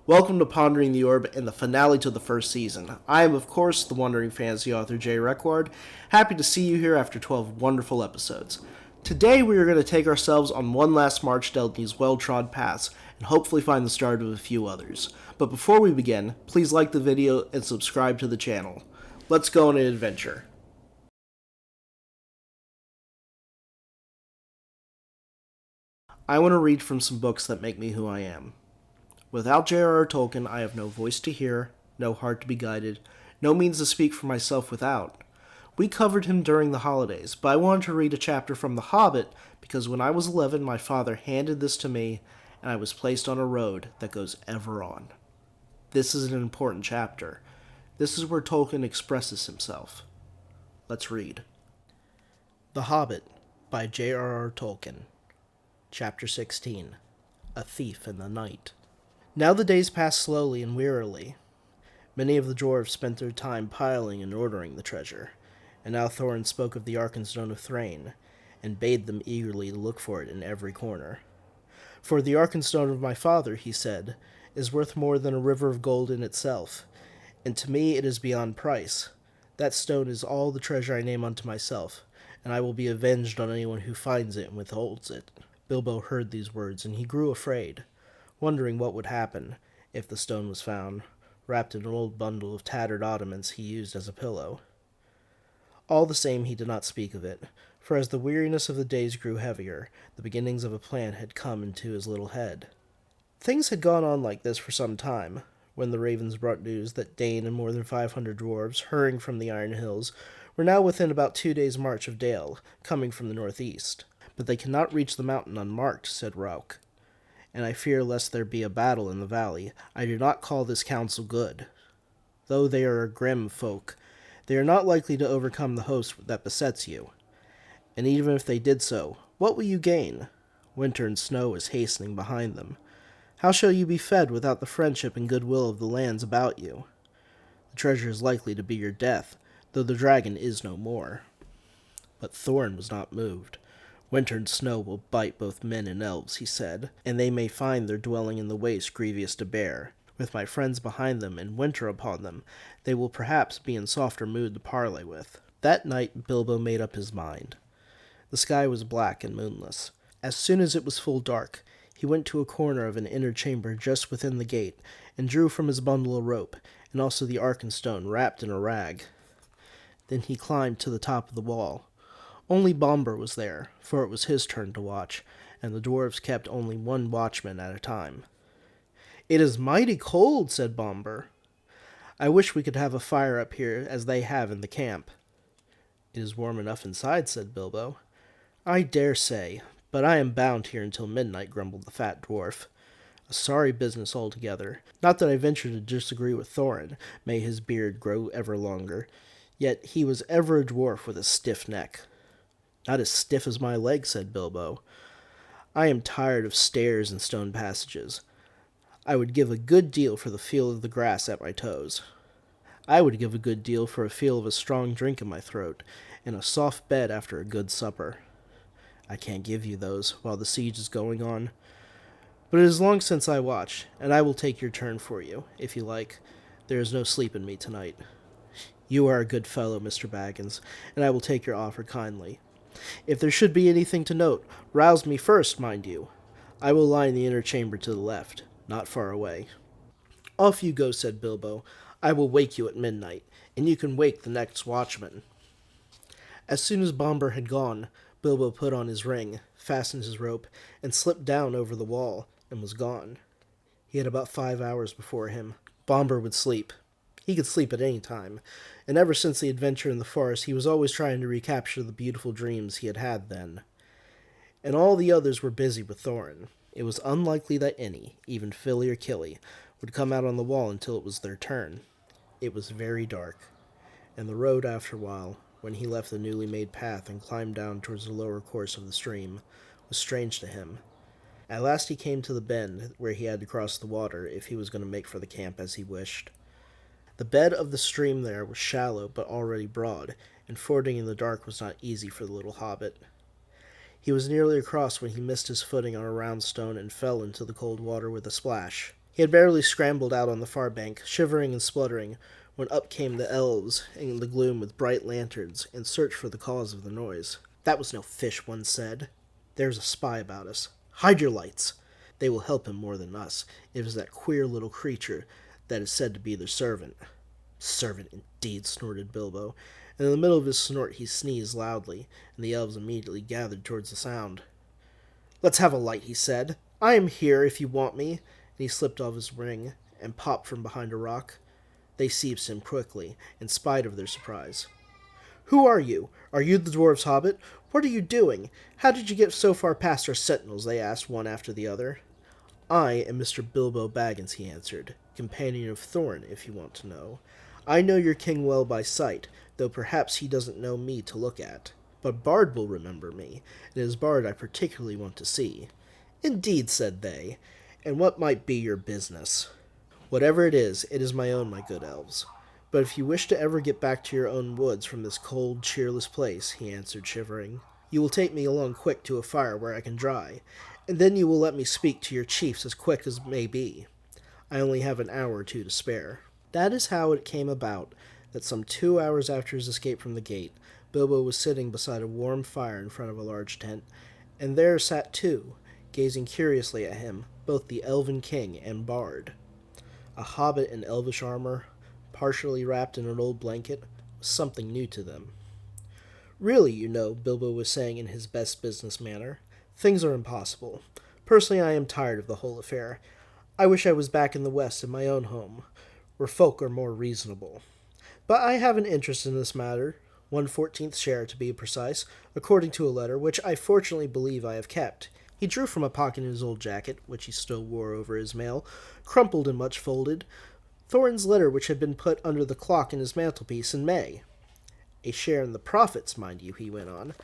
Welcome to Pondering the Orb and the finale to the first season. I am, of course, the wandering fantasy author Jay Requard. Happy to see you here after 12 wonderful episodes. Today we are going to take ourselves on one last march down these well-trod paths and hopefully find the start of a few others. But before we begin, please like the video and subscribe to the channel. Let's go on an adventure. I want to read from some books that make me who I am. Without J.R.R. Tolkien, I have no voice to hear, no heart to be guided, no means to speak for myself without. We covered him during the holidays, but I wanted to read a chapter from The Hobbit because when I was 11, my father handed this to me, and I was placed on a road that goes ever on. This is an important chapter. This is where Tolkien expresses himself. Let's read. The Hobbit by J.R.R. Tolkien. Chapter 16. A Thief in the Night. Now the days passed slowly and wearily. Many of the dwarves spent their time piling and ordering the treasure, and now Thorin spoke of the Arkenstone of Thrain, and bade them eagerly to look for it in every corner. For the Arkenstone of my father, he said, is worth more than a river of gold in itself, and to me it is beyond price. That stone is all the treasure I name unto myself, and I will be avenged on anyone who finds it and withholds it. Bilbo heard these words, and he grew afraid, wondering what would happen if the stone was found, wrapped in an old bundle of tattered ottomans he used as a pillow. All the same, he did not speak of it, for as the weariness of the days grew heavier, the beginnings of a plan had come into his little head. Things had gone on like this for some time, when the ravens brought news that Dane and more than 500 dwarves, hurrying from the Iron Hills, were now within about 2 days' march of Dale, coming from the northeast. But they cannot reach the mountain unmarked, said Rauk, and I fear lest there be a battle in the valley. I do not call this counsel good. Though they are a grim folk, they are not likely to overcome the host that besets you. And even if they did so, what will you gain? Winter and snow is hastening behind them. How shall you be fed without the friendship and goodwill of the lands about you? The treasure is likely to be your death, though the dragon is no more. But Thorin was not moved. Winter and snow will bite both men and elves, he said, and they may find their dwelling in the waste grievous to bear. With my friends behind them and winter upon them, they will perhaps be in softer mood to parley with. That night Bilbo made up his mind. The sky was black and moonless. As soon as it was full dark, he went to a corner of an inner chamber just within the gate, and drew from his bundle a rope, and also the Arkenstone wrapped in a rag. Then he climbed to the top of the wall. Only Bombur was there, for it was his turn to watch, and the dwarves kept only one watchman at a time. "It is mighty cold," said Bombur. "I wish we could have a fire up here as they have in the camp." "It is warm enough inside," said Bilbo. "I dare say, but I am bound here until midnight," grumbled the fat dwarf. "A sorry business altogether. Not that I venture to disagree with Thorin, may his beard grow ever longer, yet he was ever a dwarf with a stiff neck." "Not as stiff as my legs," said Bilbo. "I am tired of stairs and stone passages. I would give a good deal for the feel of the grass at my toes. I would give a good deal for a feel of a strong drink in my throat, and a soft bed after a good supper. I can't give you those while the siege is going on. But it is long since I watched, and I will take your turn for you, if you like. There is no sleep in me tonight. You are a good fellow, Mr. Baggins, and I will take your offer kindly. If there should be anything to note, rouse me first, mind you. I will lie in the inner chamber to the left, not far away." "Off you go," said Bilbo. "I will wake you at midnight, and you can wake the next watchman." As soon as Bombur had gone, Bilbo put on his ring, fastened his rope, and slipped down over the wall, and was gone. He had about 5 hours before him. Bombur would sleep. He could sleep at any time, and ever since the adventure in the forest he was always trying to recapture the beautiful dreams he had had then. And all the others were busy with Thorin. It was unlikely that any, even Filly or Killy, would come out on the wall until it was their turn. It was very dark, and the road after a while, when he left the newly made path and climbed down towards the lower course of the stream, was strange to him. At last he came to the bend where he had to cross the water if he was going to make for the camp as he wished. The bed of the stream there was shallow but already broad, and fording in the dark was not easy for the little hobbit. He was nearly across when he missed his footing on a round stone and fell into the cold water with a splash. He had barely scrambled out on the far bank, shivering and spluttering, when up came the elves in the gloom with bright lanterns in search for the cause of the noise. "That was no fish," one said. "There's a spy about us. Hide your lights. They will help him more than us. It is that queer little creature that is said to be their servant." "Servant, indeed," snorted Bilbo, and in the middle of his snort he sneezed loudly, and the elves immediately gathered towards the sound. "Let's have a light," he said. "I am here if you want me," and he slipped off his ring and popped from behind a rock. They seized him quickly, in spite of their surprise. "Who are you? Are you the dwarves' hobbit? What are you doing? How did you get so far past our sentinels?" they asked one after the other. "I am Mr. Bilbo Baggins," he answered, "companion of Thorin, if you want to know. I know your king well by sight, though perhaps he doesn't know me to look at. But Bard will remember me, and it is Bard I particularly want to see." "Indeed," said they, "and what might be your business?" "Whatever it is my own, my good elves. But if you wish to ever get back to your own woods from this cold, cheerless place," he answered, shivering, "you will take me along quick to a fire where I can dry, and then you will let me speak to your chiefs as quick as may be. I only have an hour or two to spare." That is how it came about that some 2 hours after his escape from the gate, Bilbo was sitting beside a warm fire in front of a large tent, and there sat two, gazing curiously at him, both the elven king and bard. A hobbit in elvish armor, partially wrapped in an old blanket, was something new to them. "Really, you know," Bilbo was saying in his best business manner, "things are impossible. Personally, I am tired of the whole affair. I wish I was back in the West in my own home, where folk are more reasonable. But I have an interest in this matter, 1/14 share to be precise, according to a letter which I fortunately believe I have kept." He drew from a pocket in his old jacket, which he still wore over his mail, crumpled and much folded, Thorin's letter which had been put under the clock in his mantelpiece in May. "A share in the profits, mind you," he went on.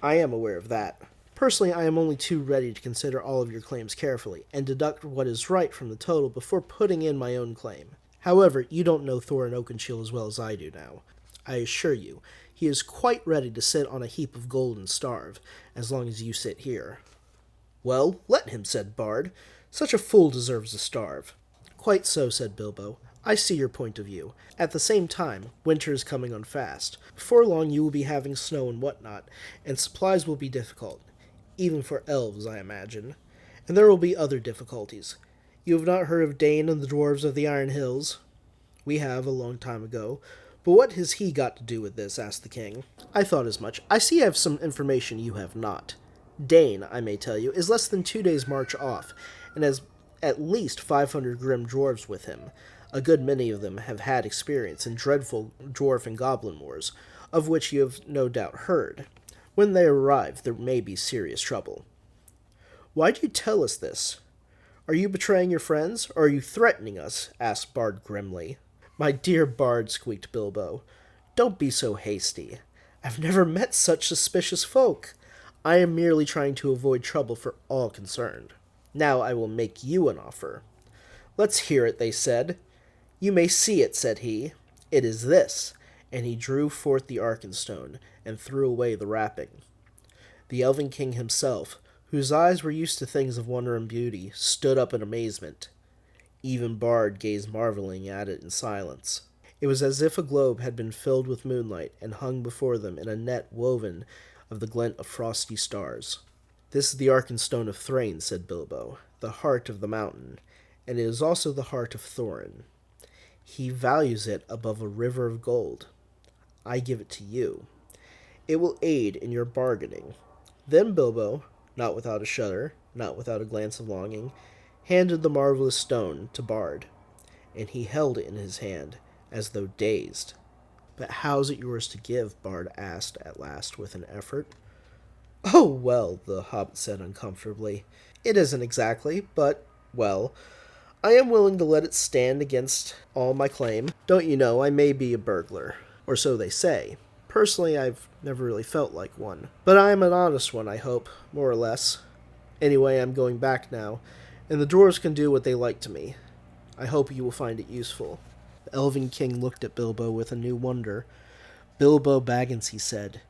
"I am aware of that. Personally, I am only too ready to consider all of your claims carefully, and deduct what is right from the total before putting in my own claim. However, you don't know Thorin Oakenshield as well as I do now. I assure you, he is quite ready to sit on a heap of gold and starve, as long as you sit here." "Well, let him," said Bard. "Such a fool deserves to starve." "Quite so," said Bilbo. "I see your point of view. At the same time, winter is coming on fast. Before long you will be having snow and whatnot, and supplies will be difficult. Even for elves, I imagine. And there will be other difficulties. You have not heard of Dane and the dwarves of the Iron Hills?" "We have, a long time ago. But what has he got to do with this?" asked the king. "I thought as much. I see I have some information you have not. Dane, I may tell you, is less than 2 days' march off, and has at least 500 grim dwarves with him. A good many of them have had experience in dreadful dwarf and goblin wars, of which you have no doubt heard. When they arrive, there may be serious trouble." "Why do you tell us this? Are you betraying your friends, or are you threatening us?" asked Bard grimly. "My dear Bard," squeaked Bilbo, "don't be so hasty. I've never met such suspicious folk. I am merely trying to avoid trouble for all concerned. Now I will make you an offer." "Let's hear it," they said. "You may see it," said he. "It is this," and he drew forth the Arkenstone and threw away the wrapping. The Elven King himself, whose eyes were used to things of wonder and beauty, stood up in amazement. Even Bard gazed marveling at it in silence. It was as if a globe had been filled with moonlight and hung before them in a net woven of the glint of frosty stars. "This is the Arkenstone of Thrain," said Bilbo, "the heart of the mountain, and it is also the heart of Thorin. He values it above a river of gold. I give it to you. It will aid in your bargaining." Then Bilbo, not without a shudder, not without a glance of longing, handed the marvelous stone to Bard, and he held it in his hand, as though dazed. "But how is it yours to give?" Bard asked at last with an effort. "Oh, well," the hobbit said uncomfortably, "it isn't exactly, but, well, I am willing to let it stand against all my claim. Don't you know, I may be a burglar, or so they say. Personally, I've never really felt like one. But I am an honest one, I hope, more or less. Anyway, I'm going back now, and the dwarves can do what they like to me. I hope you will find it useful." The Elven King looked at Bilbo with a new wonder. "Bilbo Baggins," he said,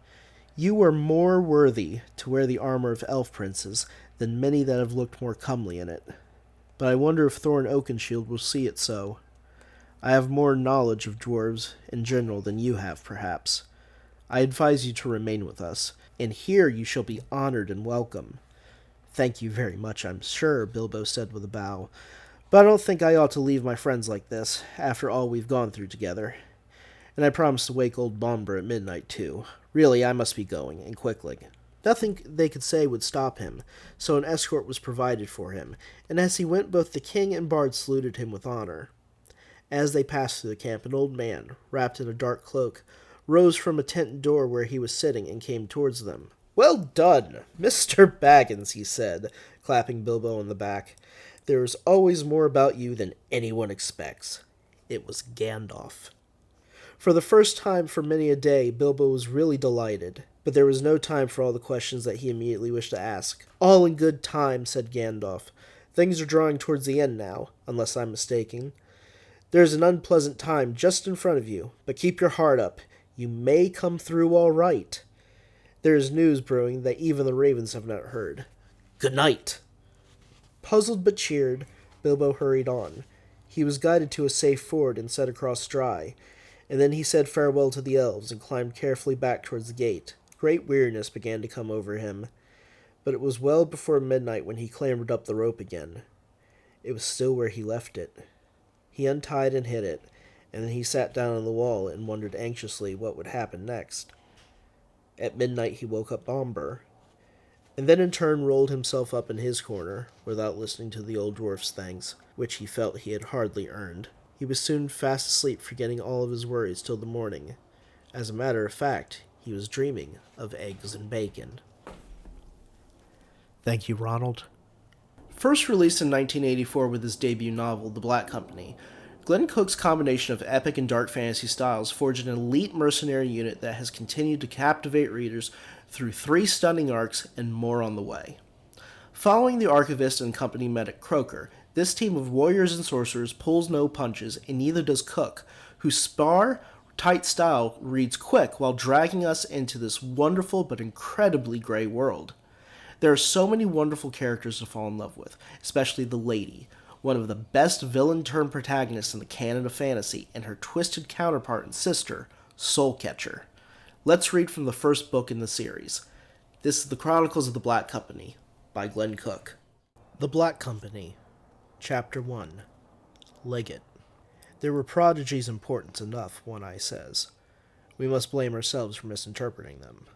"you are more worthy to wear the armor of elf princes than many that have looked more comely in it." but I wonder if Thorin Oakenshield will see it so. I have more knowledge of dwarves in general than you have, perhaps. I advise you to remain with us, and here you shall be honored and welcome. Thank you very much, I'm sure, Bilbo said with a bow, but I don't think I ought to leave my friends like this, after all we've gone through together. And I promised to wake old Bombur at midnight, too. Really, I must be going, and quickly. Nothing they could say would stop him, so an escort was provided for him, and as he went both the king and bard saluted him with honor. As they passed through the camp, an old man, wrapped in a dark cloak, rose from a tent door where he was sitting and came towards them. "Well done, Mr. Baggins," he said, clapping Bilbo on the back. "There is always more about you than anyone expects." It was Gandalf. For the first time for many a day, Bilbo was really delighted, but there was no time for all the questions that he immediately wished to ask. "All in good time," said Gandalf. "Things are drawing towards the end now, unless I'm mistaken. There's an unpleasant time just in front of you, but keep your heart up. You may come through all right. There is news brewing that even the ravens have not heard. Good night." Puzzled but cheered, Bilbo hurried on. He was guided to a safe ford and set across dry, and then he said farewell to the elves and climbed carefully back towards the gate. Great weariness began to come over him, but it was well before midnight when he clambered up the rope again. It was still where he left it. He untied and hid it, and then he sat down on the wall and wondered anxiously what would happen next. At midnight he woke up Bombur, and then in turn rolled himself up in his corner, without listening to the old dwarf's thanks, which he felt he had hardly earned. He was soon fast asleep, forgetting all of his worries till the morning. As a matter of fact, he was dreaming of eggs and bacon. Thank you, Ronald. First released in 1984 with his debut novel, The Black Company, Glen Cook's combination of epic and dark fantasy styles forged an elite mercenary unit that has continued to captivate readers through 3 stunning arcs and more on the way. Following the archivist and company medic Croker, this team of warriors and sorcerers pulls no punches, and neither does Cook, whose tight style reads quick while dragging us into this wonderful but incredibly gray world. There are so many wonderful characters to fall in love with, especially the Lady, one of the best villain-turned-protagonists in the canon of fantasy, and her twisted counterpart and sister, Soulcatcher. Let's read from the first book in the series. This is The Chronicles of the Black Company, by Glen Cook. The Black Company, Chapter 1, Legate. There were prodigies important enough, One Eye says. We must blame ourselves for misinterpreting them.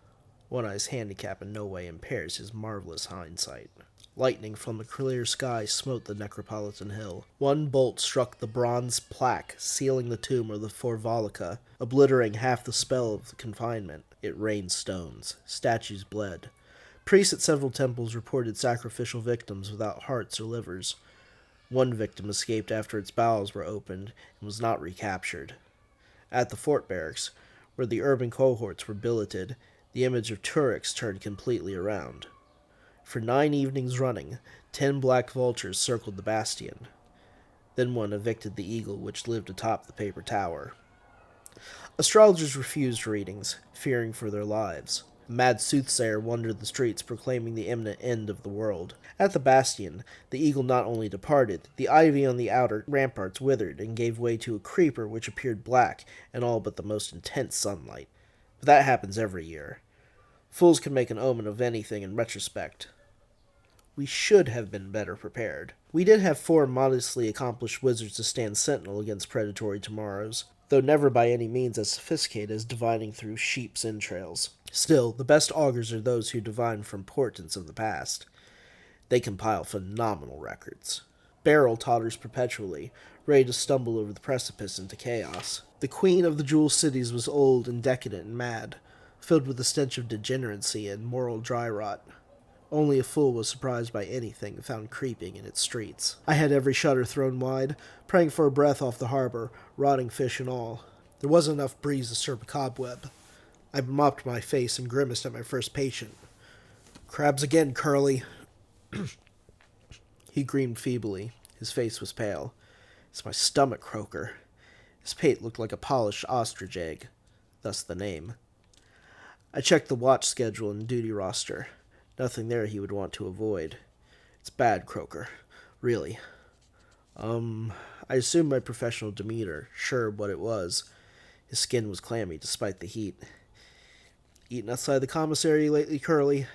One Eye's handicap in no way impairs his marvelous hindsight. Lightning from the clear sky smote the necropolitan hill. One bolt struck the bronze plaque sealing the tomb of the Forvalica, obliterating half the spell of the confinement. It rained stones. Statues bled. Priests at several temples reported sacrificial victims without hearts or livers. One victim escaped after its bowels were opened and was not recaptured. At the fort barracks, where the urban cohorts were billeted, the image of Turix turned completely around. For 9 evenings running, 10 black vultures circled the bastion. Then one evicted the eagle which lived atop the paper tower. Astrologers refused readings, fearing for their lives. A mad soothsayer wandered the streets proclaiming the imminent end of the world. At the bastion, the eagle not only departed, the ivy on the outer ramparts withered and gave way to a creeper which appeared black in all but the most intense sunlight. But that happens every year. Fools can make an omen of anything in retrospect. We should have been better prepared. We did have 4 modestly accomplished wizards to stand sentinel against predatory tomorrows, though never by any means as sophisticated as divining through sheep's entrails. Still, the best augurs are those who divine from portents of the past. They compile phenomenal records. Beryl totters perpetually, ready to stumble over the precipice into chaos. The queen of the jewel cities was old and decadent and mad, filled with the stench of degeneracy and moral dry rot. Only a fool was surprised by anything found creeping in its streets. I had every shutter thrown wide, praying for a breath off the harbor, rotting fish and all. There wasn't enough breeze to stir a cobweb. I mopped my face and grimaced at my first patient. "Crabs again, Curly." He grinned feebly. His face was pale. "It's my stomach, Croker." His pate looked like a polished ostrich egg, thus the name. I checked the watch schedule and duty roster. Nothing there he would want to avoid. "It's bad, Croker. Really." I assumed my professional demeanor, sure what it was. His skin was clammy despite the heat. Eaten outside the commissary lately, Curly?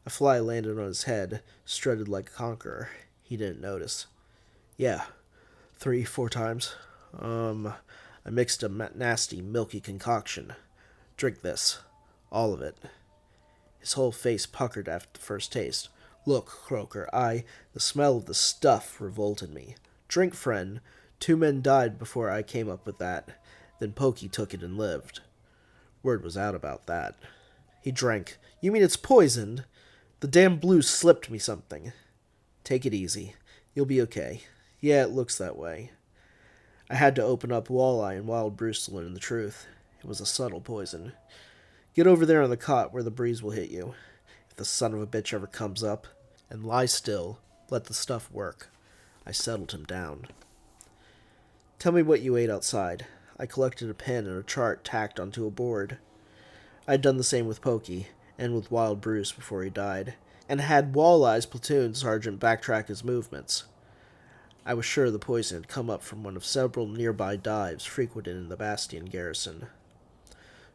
A fly landed on his head, strutted like a conqueror. He didn't notice. Yeah, 3, 4 times. I mixed a nasty, milky concoction. Drink this. All of it. His whole face puckered after the first taste. Look, Croaker, the smell of the stuff revolted me. Drink, friend. 2 men died before I came up with that. Then Pokey took it and lived. Word was out about that. He drank. You mean it's poisoned? The damn blues slipped me something. Take it easy. You'll be okay. Yeah, it looks that way. I had to open up Walleye and Wild Bruce to learn the truth. It was a subtle poison. Get over there on the cot where the breeze will hit you. If the son of a bitch ever comes up. And lie still. Let the stuff work. I settled him down. Tell me what you ate outside. I collected a pen and a chart tacked onto a board. I'd done the same with Pokey, and with Wild Bruce before he died, and had Walleye's platoon sergeant backtrack his movements. I was sure the poison had come up from one of several nearby dives frequented in the Bastion garrison.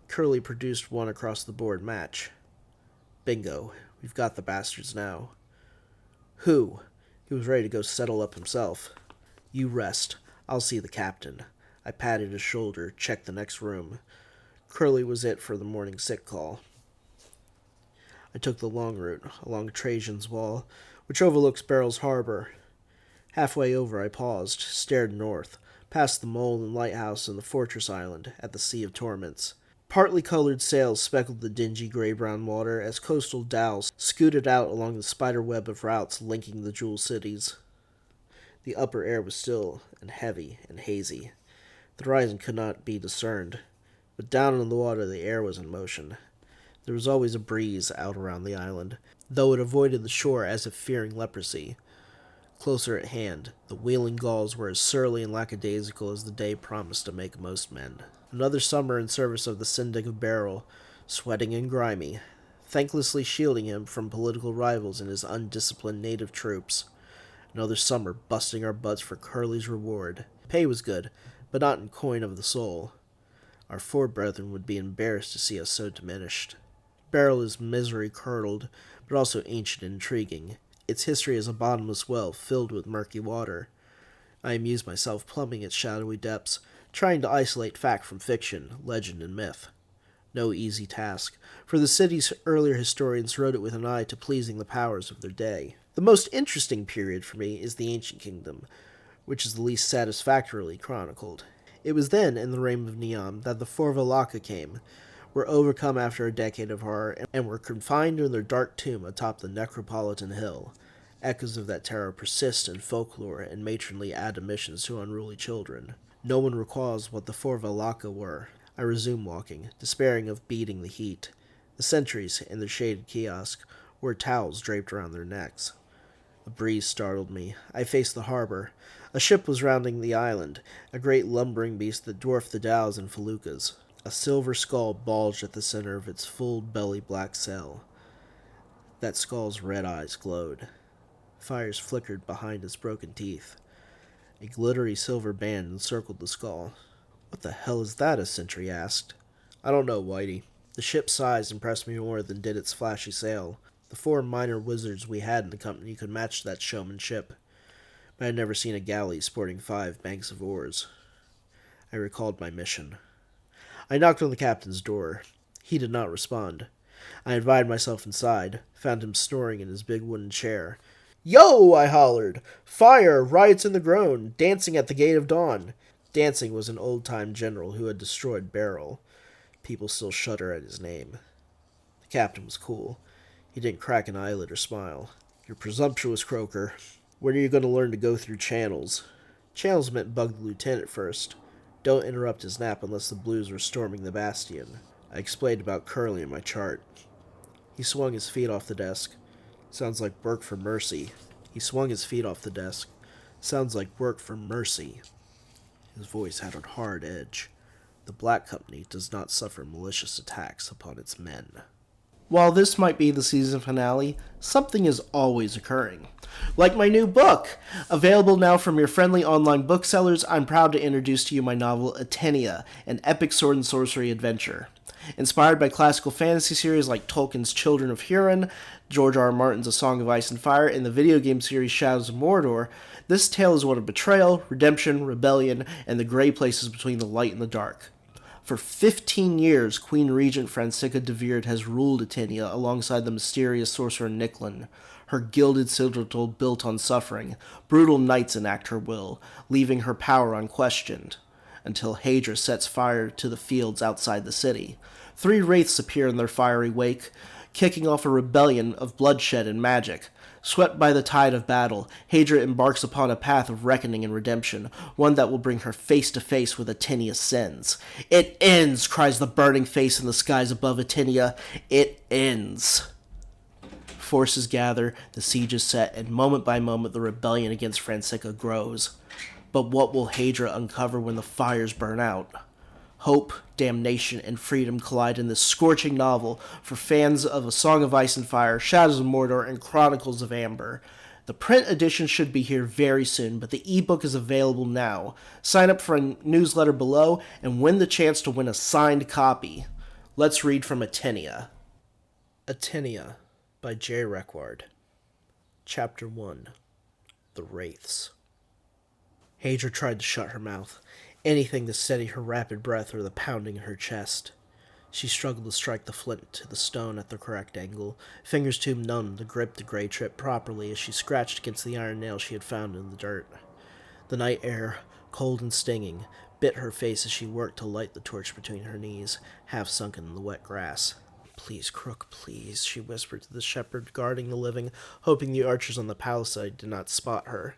Curly produced one across the board match. Bingo, we've got the bastards now. Who? He was ready to go settle up himself. You rest. I'll see the captain. I patted his shoulder, checked the next room. Curly was it for the morning sick call. I took the long route, along Trajan's Wall, which overlooks Barrel's Harbor. Halfway over I paused, stared north, past the mole and lighthouse and the fortress island, at the Sea of Torments. Partly colored sails speckled the dingy gray-brown water as coastal dhows scooted out along the spider web of routes linking the jewel cities. The upper air was still and heavy and hazy. The horizon could not be discerned, but down in the water the air was in motion. There was always a breeze out around the island, though it avoided the shore as if fearing leprosy. Closer at hand, the wheeling gulls were as surly and lackadaisical as the day promised to make most men. Another summer in service of the Syndic of Barrel, sweating and grimy, thanklessly shielding him from political rivals and his undisciplined native troops. Another summer busting our butts for Curly's reward. Pay was good, but not in coin of the soul. Our 4 brethren would be embarrassed to see us so diminished. Barrel is misery-curdled, but also ancient and intriguing. Its history is a bottomless well filled with murky water. I amused myself plumbing its shadowy depths, trying to isolate fact from fiction, legend and myth. No easy task, for the city's earlier historians wrote it with an eye to pleasing the powers of their day. The most interesting period for me is the Ancient Kingdom, which is the least satisfactorily chronicled. It was then, in the reign of Niam, that the Forvalaka came, were overcome after a decade of horror, and were confined in their dark tomb atop the Necropolitan Hill. Echoes of that terror persist in folklore and matronly admonitions to unruly children. No one recalls what the Forvalaka were. I resumed walking, despairing of beating the heat. The sentries, in their shaded kiosk, wore towels draped around their necks. A breeze startled me. I faced the harbor. A ship was rounding the island, a great lumbering beast that dwarfed the dhows and feluccas. A silver skull bulged at the center of its full belly black sail. That skull's red eyes glowed. Fires flickered behind its broken teeth. A glittery silver band encircled the skull. What the hell is that? A sentry asked. I don't know, Whitey. The ship's size impressed me more than did its flashy sail. The 4 minor wizards we had in the company could match that showmanship, but I had never seen a galley sporting 5 banks of oars. I recalled my mission. I knocked on the captain's door. He did not respond. I invited myself inside, found him snoring in his big wooden chair. Yo! I hollered. Fire! Riots in the Groan! Dancing at the Gate of Dawn! Dancing was an old-time general who had destroyed Barrel. People still shudder at his name. The captain was cool. He didn't crack an eyelid or smile. You're presumptuous, Croaker. When are you going to learn to go through channels? Channels meant bug the lieutenant first. Don't interrupt his nap unless the blues are storming the Bastion. I explained about Curly in my chart. He swung his feet off the desk. Sounds like work for mercy. He swung his feet off the desk. Sounds like work for mercy. His voice had a hard edge. The Black Company does not suffer malicious attacks upon its men. While this might be the season finale, something is always occurring. Like my new book! Available now from your friendly online booksellers, I'm proud to introduce to you my novel ATENIA, an epic sword and sorcery adventure. Inspired by classical fantasy series like Tolkien's Children of Hurin, George R. R. Martin's A Song of Ice and Fire, and the video game series Shadows of Mordor, this tale is one of betrayal, redemption, rebellion, and the gray places between the light and the dark. For 15 years, Queen Regent Francisca de Vere has ruled ATENIA alongside the mysterious sorcerer Glen. Her gilded citadel built on suffering, brutal knights enact her will, leaving her power unquestioned, until Hadra sets fire to the fields outside the city. 3 wraiths appear in their fiery wake, kicking off a rebellion of bloodshed and magic. Swept by the tide of battle, Hadra embarks upon a path of reckoning and redemption, one that will bring her face to face with ATENIA's sins. It ends, cries the burning face in the skies above ATENIA. It ends. Forces gather, the siege is set, and moment by moment the rebellion against Francisca grows. But what will Hadra uncover when the fires burn out? Hope, damnation, and freedom collide in this scorching novel for fans of A Song of Ice and Fire, Shadows of Mordor, and Chronicles of Amber. The print edition should be here very soon, but the ebook is available now. Sign up for a newsletter below and win the chance to win a signed copy. Let's read from ATENIA. ATENIA by Jay Requard. Chapter 1. The Wraiths. Hadra tried to shut her mouth. Anything to steady her rapid breath or the pounding in her chest. She struggled to strike the flint to the stone at the correct angle, fingers too numb to grip the gray trip properly as she scratched against the iron nail she had found in the dirt. The night air, cold and stinging, bit her face as she worked to light the torch between her knees, half sunken in the wet grass. "Please, Crook, please," she whispered to the shepherd guarding the living, hoping the archers on the palisade did not spot her.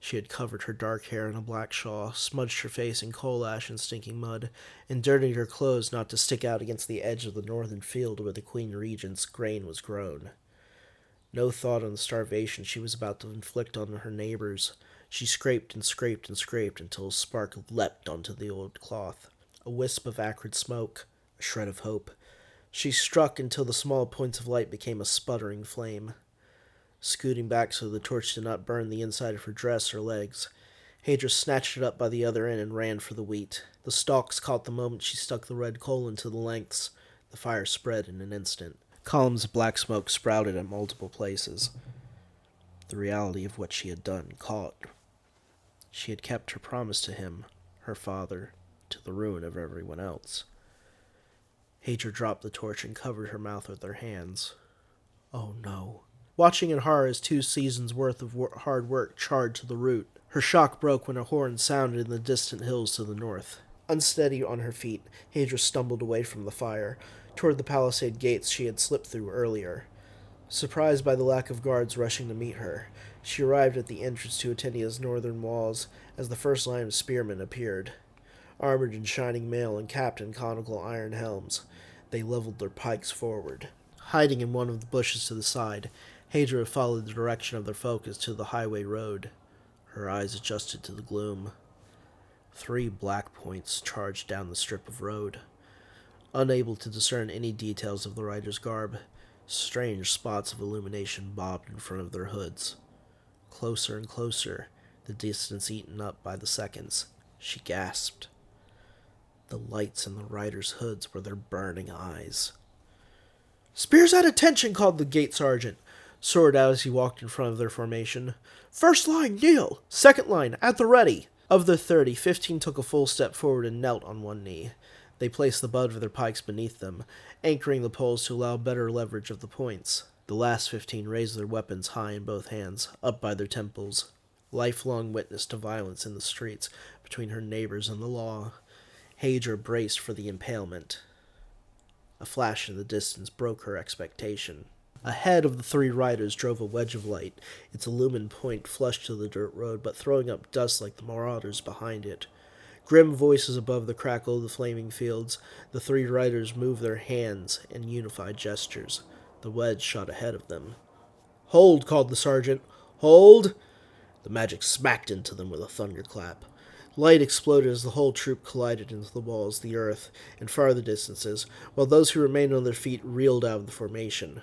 She had covered her dark hair in a black shawl, smudged her face in coal ash and stinking mud, and dirtied her clothes not to stick out against the edge of the northern field where the Queen Regent's grain was grown. No thought on the starvation she was about to inflict on her neighbors. She scraped and scraped and scraped until a spark leapt onto the old cloth. A wisp of acrid smoke, a shred of hope. She struck until the small points of light became a sputtering flame. Scooting back so the torch did not burn the inside of her dress or legs, Hadra snatched it up by the other end and ran for the wheat. The stalks caught the moment she stuck the red coal into the lengths. The fire spread in an instant. Columns of black smoke sprouted at multiple places. The reality of what she had done caught. She had kept her promise to him, her father, to the ruin of everyone else. Hadra dropped the torch and covered her mouth with her hands. Oh no. Watching in horror as 2 seasons' worth of hard work charred to the root. Her shock broke when a horn sounded in the distant hills to the north. Unsteady on her feet, Hadra stumbled away from the fire, toward the palisade gates she had slipped through earlier. Surprised by the lack of guards rushing to meet her, she arrived at the entrance to ATENIA's northern walls as the first line of spearmen appeared. Armored in shining mail and capped in conical iron helms, they leveled their pikes forward. Hiding in one of the bushes to the side, Hadra followed the direction of their focus to the highway road. Her eyes adjusted to the gloom. 3 black points charged down the strip of road. Unable to discern any details of the rider's garb, strange spots of illumination bobbed in front of their hoods. Closer and closer, the distance eaten up by the seconds. She gasped. The lights in the riders' hoods were their burning eyes. "Spears at attention," called the gate sergeant. Soared out as he walked in front of their formation. "First line, kneel! Second line, at the ready!" Of the 30, 15 took a full step forward and knelt on one knee. They placed the butt of their pikes beneath them, anchoring the poles to allow better leverage of the points. The last 15 raised their weapons high in both hands, up by their temples. Lifelong witness to violence in the streets between her neighbors and the law, Hadra braced for the impalement. A flash in the distance broke her expectation. Ahead of the 3 riders drove a wedge of light, its illumined point flush to the dirt road, but throwing up dust like the marauders behind it. Grim voices above the crackle of the flaming fields, the 3 riders moved their hands in unified gestures. The wedge shot ahead of them. "Hold," called the sergeant. "Hold!" The magic smacked into them with a thunderclap. Light exploded as the whole troop collided into the walls, the earth, and farther distances, while those who remained on their feet reeled out of the formation.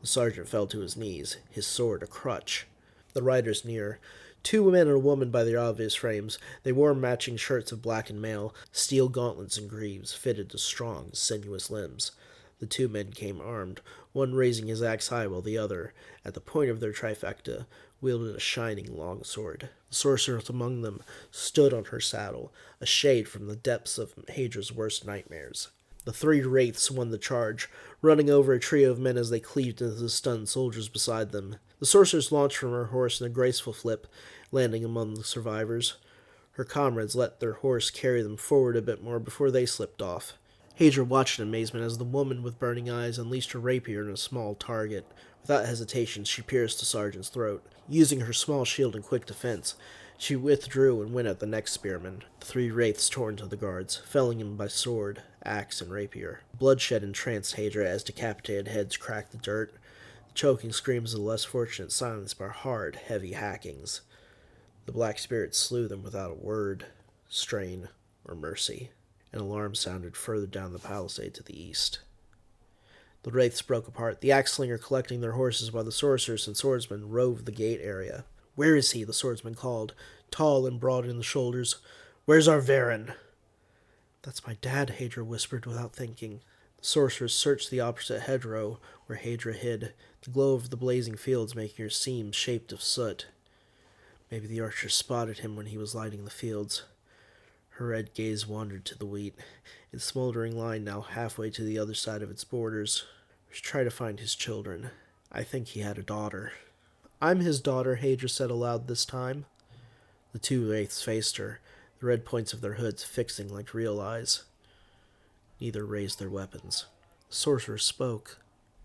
The sergeant fell to his knees, his sword a crutch. The riders near. 2 men and a woman by their obvious frames. They wore matching shirts of blackened mail, steel gauntlets and greaves fitted to strong, sinuous limbs. The 2 men came armed, one raising his axe high while the other, at the point of their trifecta, wielded a shining long sword. The sorceress among them stood on her saddle, a shade from the depths of Hadra's worst nightmares. The 3 wraiths won the charge, running over a trio of men as they cleaved into the stunned soldiers beside them. The sorceress launched from her horse in a graceful flip, landing among the survivors. Her comrades let their horse carry them forward a bit more before they slipped off. Hadra watched in amazement as the woman with burning eyes unleashed her rapier on a small target. Without hesitation, she pierced the sergeant's throat. Using her small shield in quick defense, she withdrew and went at the next spearman. The 3 wraiths tore into the guards, felling him by sword, axe, and rapier. Bloodshed entranced Hadra as decapitated heads cracked the dirt. The choking screams of the less fortunate silenced by hard, heavy hackings. The black spirit slew them without a word, strain, or mercy. An alarm sounded further down the palisade to the east. The wraiths broke apart, the axe-slinger collecting their horses while the sorceress and swordsman roved the gate area. "Where is he?" the swordsman called, tall and broad in the shoulders. "Where's our Varen?" "That's my dad," Hadra whispered without thinking. The sorceress searched the opposite hedgerow where Hadra hid, the glow of the blazing fields making her seem shaped of soot. Maybe the archer spotted him when he was lighting the fields. Her red gaze wandered to the wheat, its smoldering line now halfway to the other side of its borders. We should try to find his children. I think he had a daughter. "I'm his daughter," Hadra said aloud this time. The 2 wraiths faced her, the red points of their hoods fixing like real eyes. Neither raised their weapons. The sorcerer spoke.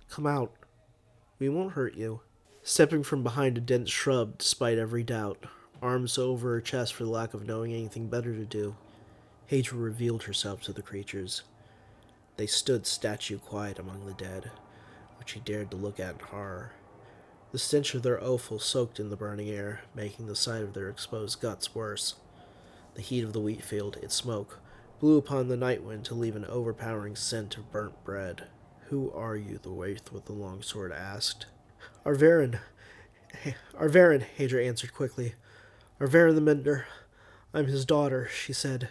"Come out. We won't hurt you." Stepping from behind a dense shrub, despite every doubt, arms over her chest for the lack of knowing anything better to do, Hadra revealed herself to the creatures. They stood statue quiet among the dead, which he dared to look at in horror. The stench of their offal soaked in the burning air, making the sight of their exposed guts worse. The heat of the wheat field, its smoke, blew upon the night wind to leave an overpowering scent of burnt bread. "Who are you?" the wraith with the long sword asked. Our Varen, Hadra answered quickly. "Our Varen the Mender. I'm his daughter," she said,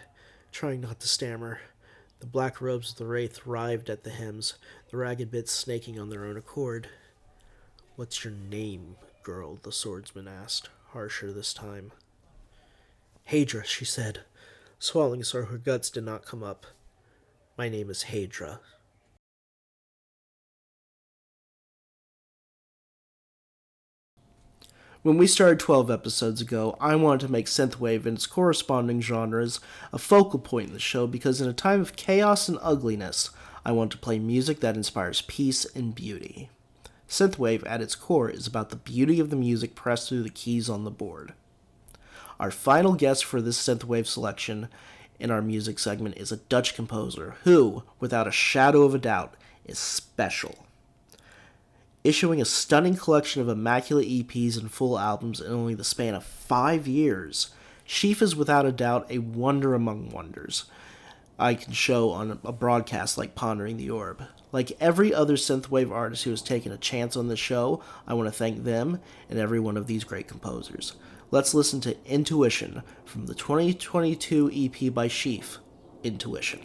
trying not to stammer. The black robes of the wraith writhed at the hems, the ragged bits snaking on their own accord. "What's your name, girl?" the swordsman asked, harsher this time. "Hadra," she said, swallowing so her guts did not come up. "My name is Hadra." When we started 12 episodes ago, I wanted to make synthwave and its corresponding genres a focal point in the show because in a time of chaos and ugliness, I want to play music that inspires peace and beauty. Synthwave, at its core, is about the beauty of the music pressed through the keys on the board. Our final guest for this synthwave selection in our music segment is a Dutch composer who, without a shadow of a doubt, is special. Issuing a stunning collection of immaculate EPs and full albums in only the span of 5 years, SHEAF is without a doubt a wonder among wonders I can show on a broadcast like Pondering the Orb. Like every other synthwave artist who has taken a chance on this show, I want to thank them and every one of these great composers. Let's listen to Intuition from the 2022 EP by SHEAF, Intuition.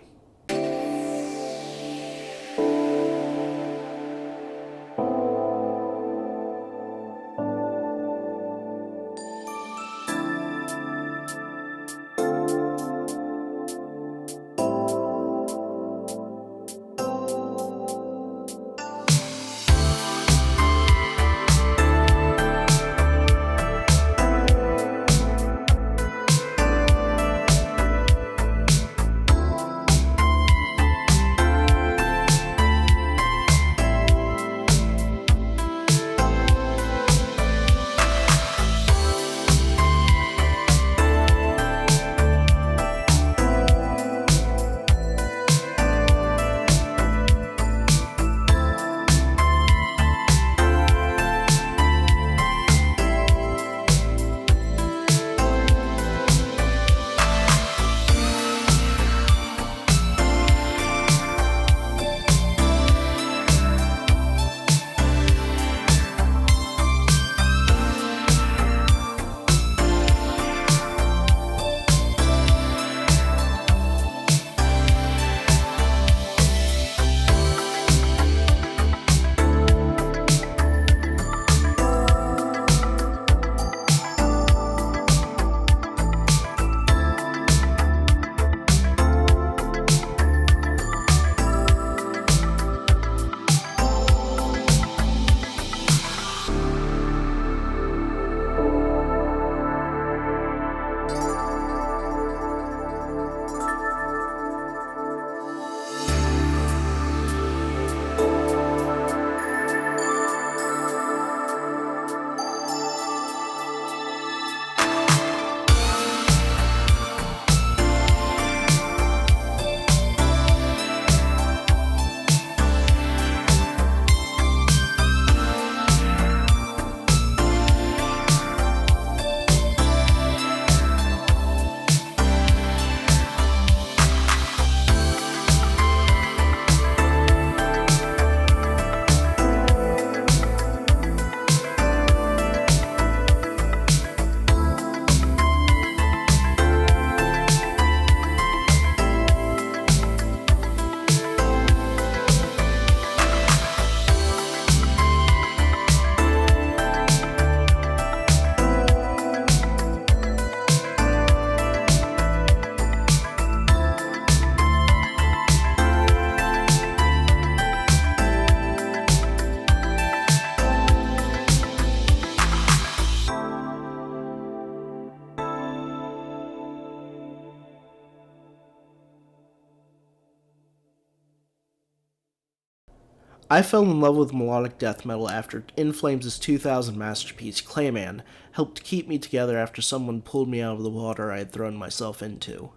I fell in love with melodic death metal after In Flames' 2000 masterpiece, Clayman, helped keep me together after someone pulled me out of the water I had thrown myself into.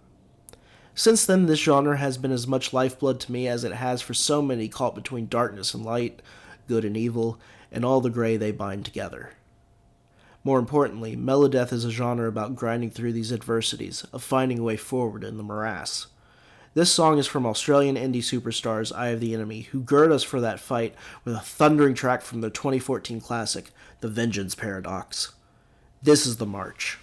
Since then, this genre has been as much lifeblood to me as it has for so many caught between darkness and light, good and evil, and all the gray they bind together. More importantly, melodeath is a genre about grinding through these adversities, of finding a way forward in the morass. This song is from Australian indie superstars Eye of the Enemy, who gird us for that fight with a thundering track from their 2014 classic, The Vengeance Paradox. This is The March.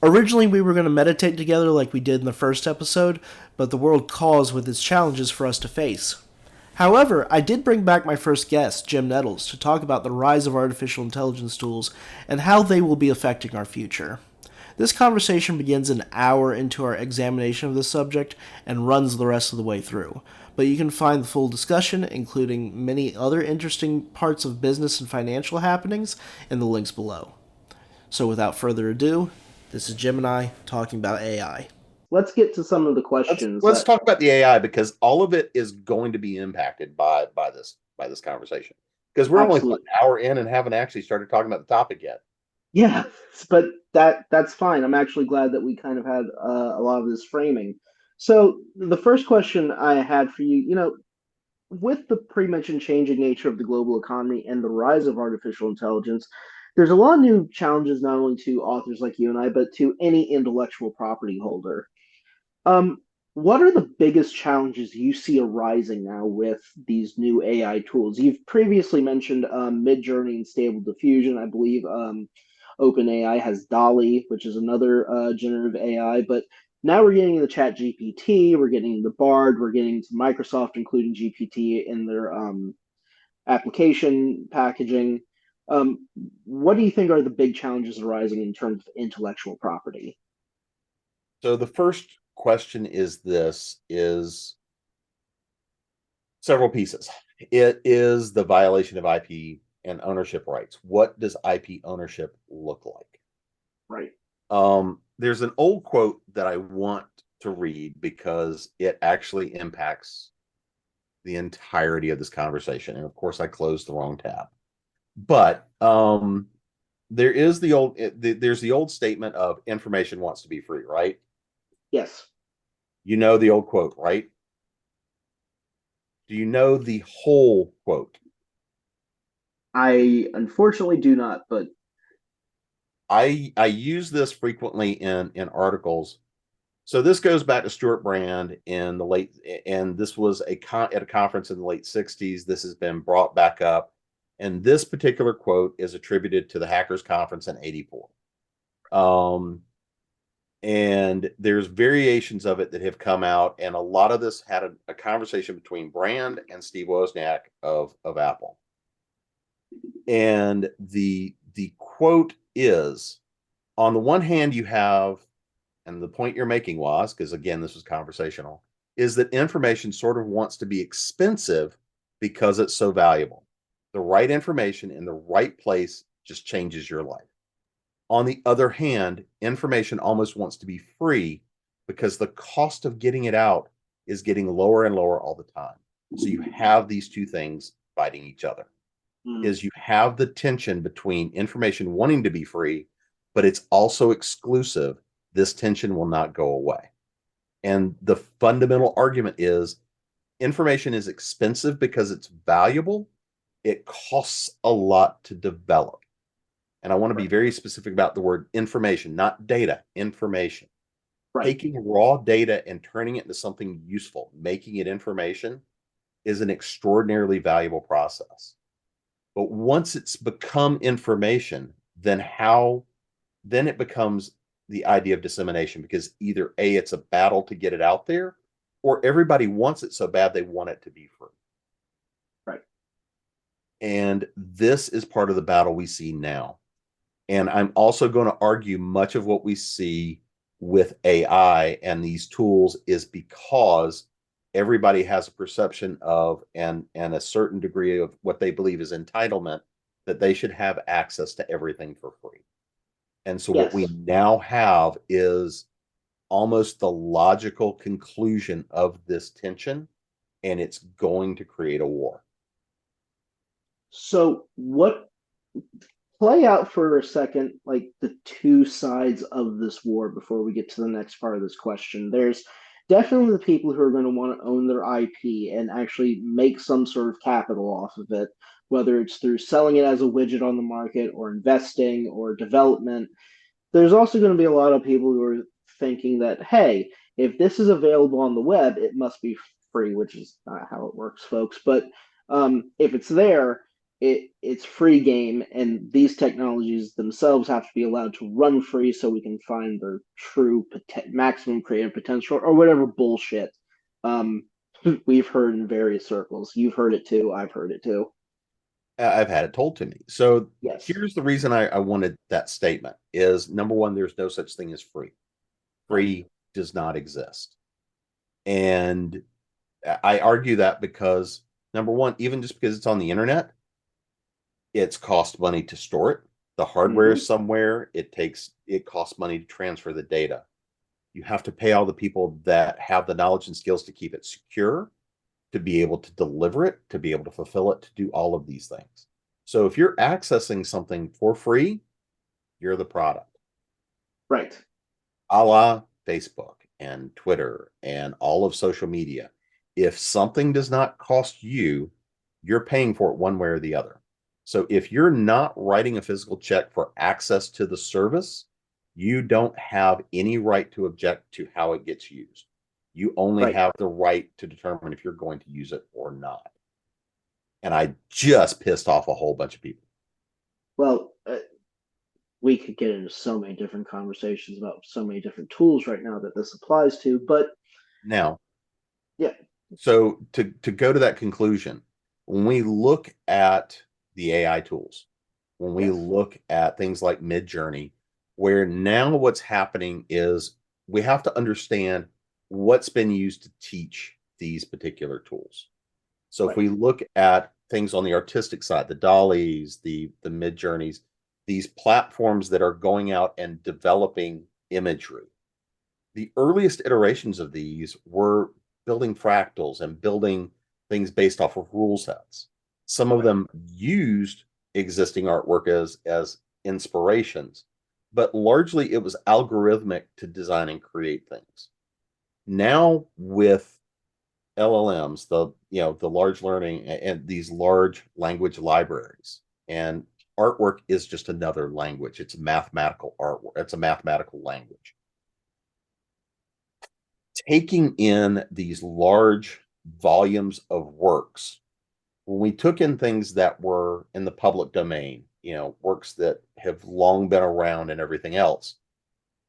Originally, we were going to meditate together like we did in the first episode, but the world calls with its challenges for us to face. However, I did bring back my first guest, Jim Nettles, to talk about the rise of artificial intelligence tools and how they will be affecting our future. This conversation begins an hour into our examination of the subject and runs the rest of the way through, but you can find the full discussion, including many other interesting parts of business and financial happenings, in the links below. So without further ado, this is Jim and I talking about AI. Let's get to some of the questions. Let's talk about the AI, because all of it is going to be impacted by this conversation. Because we're only an hour in and haven't actually started talking about the topic yet. Yeah, but that's fine. I'm actually glad that we kind of had a lot of this framing. So the first question I had for you, with the pre-mentioned changing nature of the global economy and the rise of artificial intelligence, there's a lot of new challenges not only to authors like you and I, but to any intellectual property holder. Um, what are the biggest challenges you see arising now with these new AI tools? You've previously mentioned Midjourney and Stable Diffusion. I believe OpenAI has Dolly, which is another generative AI. But now we're getting the Chat GPT, we're getting the Bard, we're getting to Microsoft including GPT in their application packaging. What do you think are the big challenges arising in terms of intellectual property? So the first question is several pieces. It is the violation of IP and ownership rights. What does IP ownership look like? Right. There's an old quote that I want to read because it actually impacts the entirety of this conversation. And of course, I closed the wrong tab. But there's the old statement of information wants to be free, right? Yes. You know the old quote, right? Do you know the whole quote? I unfortunately do not, but I use this frequently in articles. So this goes back to Stuart Brand in the late, and this was at a conference in the late 60s. This has been brought back up, and this particular quote is attributed to the Hackers Conference in '84. And there's variations of it that have come out, and a lot of this had a conversation between Brand and Steve Wozniak of Apple. And the quote is, on the one hand, you have, and the point you're making was, because again, this was conversational, is that information sort of wants to be expensive because it's so valuable. The right information in the right place just changes your life. On the other hand, information almost wants to be free because the cost of getting it out is getting lower and lower all the time. So you have these two things fighting each other. Is you have the tension between information wanting to be free, but it's also exclusive. This tension will not go away. And the fundamental argument is information is expensive because it's valuable. It costs a lot to develop. And I want to be very specific about the word information, not data, information. right. Taking raw data and turning it into something useful, making it information, is an extraordinarily valuable process. But once it's become information, then it becomes the idea of dissemination, because either A, it's a battle to get it out there, or everybody wants it so bad they want it to be free. Right. And this is part of the battle we see now. And I'm also going to argue much of what we see with AI and these tools is because everybody has a perception of and a certain degree of what they believe is entitlement, that they should have access to everything for free. And so what we now have is almost the logical conclusion of this tension, and it's going to create a war. So what play out for a second, like the two sides of this war before we get to the next part of this question. There's definitely the people who are going to want to own their IP and actually make some sort of capital off of it, whether it's through selling it as a widget on the market or investing or development. There's also going to be a lot of people who are thinking that, hey, if this is available on the web, it must be free, which is not how it works, folks. But if it's there, it's free game, and these technologies themselves have to be allowed to run free so we can find their true maximum creative potential or whatever bullshit um, we've heard in various circles. You've heard it too. I've heard it too. I've had it told to me. So Yes. here's the reason I wanted that statement is, number one, there's no such thing as free. Free does not exist. And I argue that because, number one, even just because it's on the internet, it's cost money to store it. The hardware is somewhere. It costs money to transfer the data. You have to pay all the people that have the knowledge and skills to keep it secure, to be able to deliver it, to be able to fulfill it, to do all of these things. So if you're accessing something for free, you're the product. Right. A la Facebook and Twitter and all of social media. If something does not cost you, you're paying for it one way or the other. So if you're not writing a physical check for access to the service, you don't have any right to object to how it gets used. You only Right. have the right to determine if you're going to use it or not. And I just pissed off a whole bunch of people. Well, we could get into so many different conversations about so many different tools right now that this applies to, but Now, yeah, so to go to that conclusion, when we look at the AI tools, when we yes, look at things like Midjourney, where now what's happening is we have to understand what's been used to teach these particular tools. So if right, we look at things on the artistic side, the Dollies, the Midjourneys, these platforms that are going out and developing imagery, the earliest iterations of these were building fractals and building things based off of rule sets. Some of right, them used existing artwork as inspirations, but largely it was algorithmic to design and create things. Now with LLMs, the large learning and these large language libraries, and artwork is just another language. It's mathematical artwork. It's a mathematical language. Taking in these large volumes of works, when we took in things that were in the public domain, works that have long been around and everything else,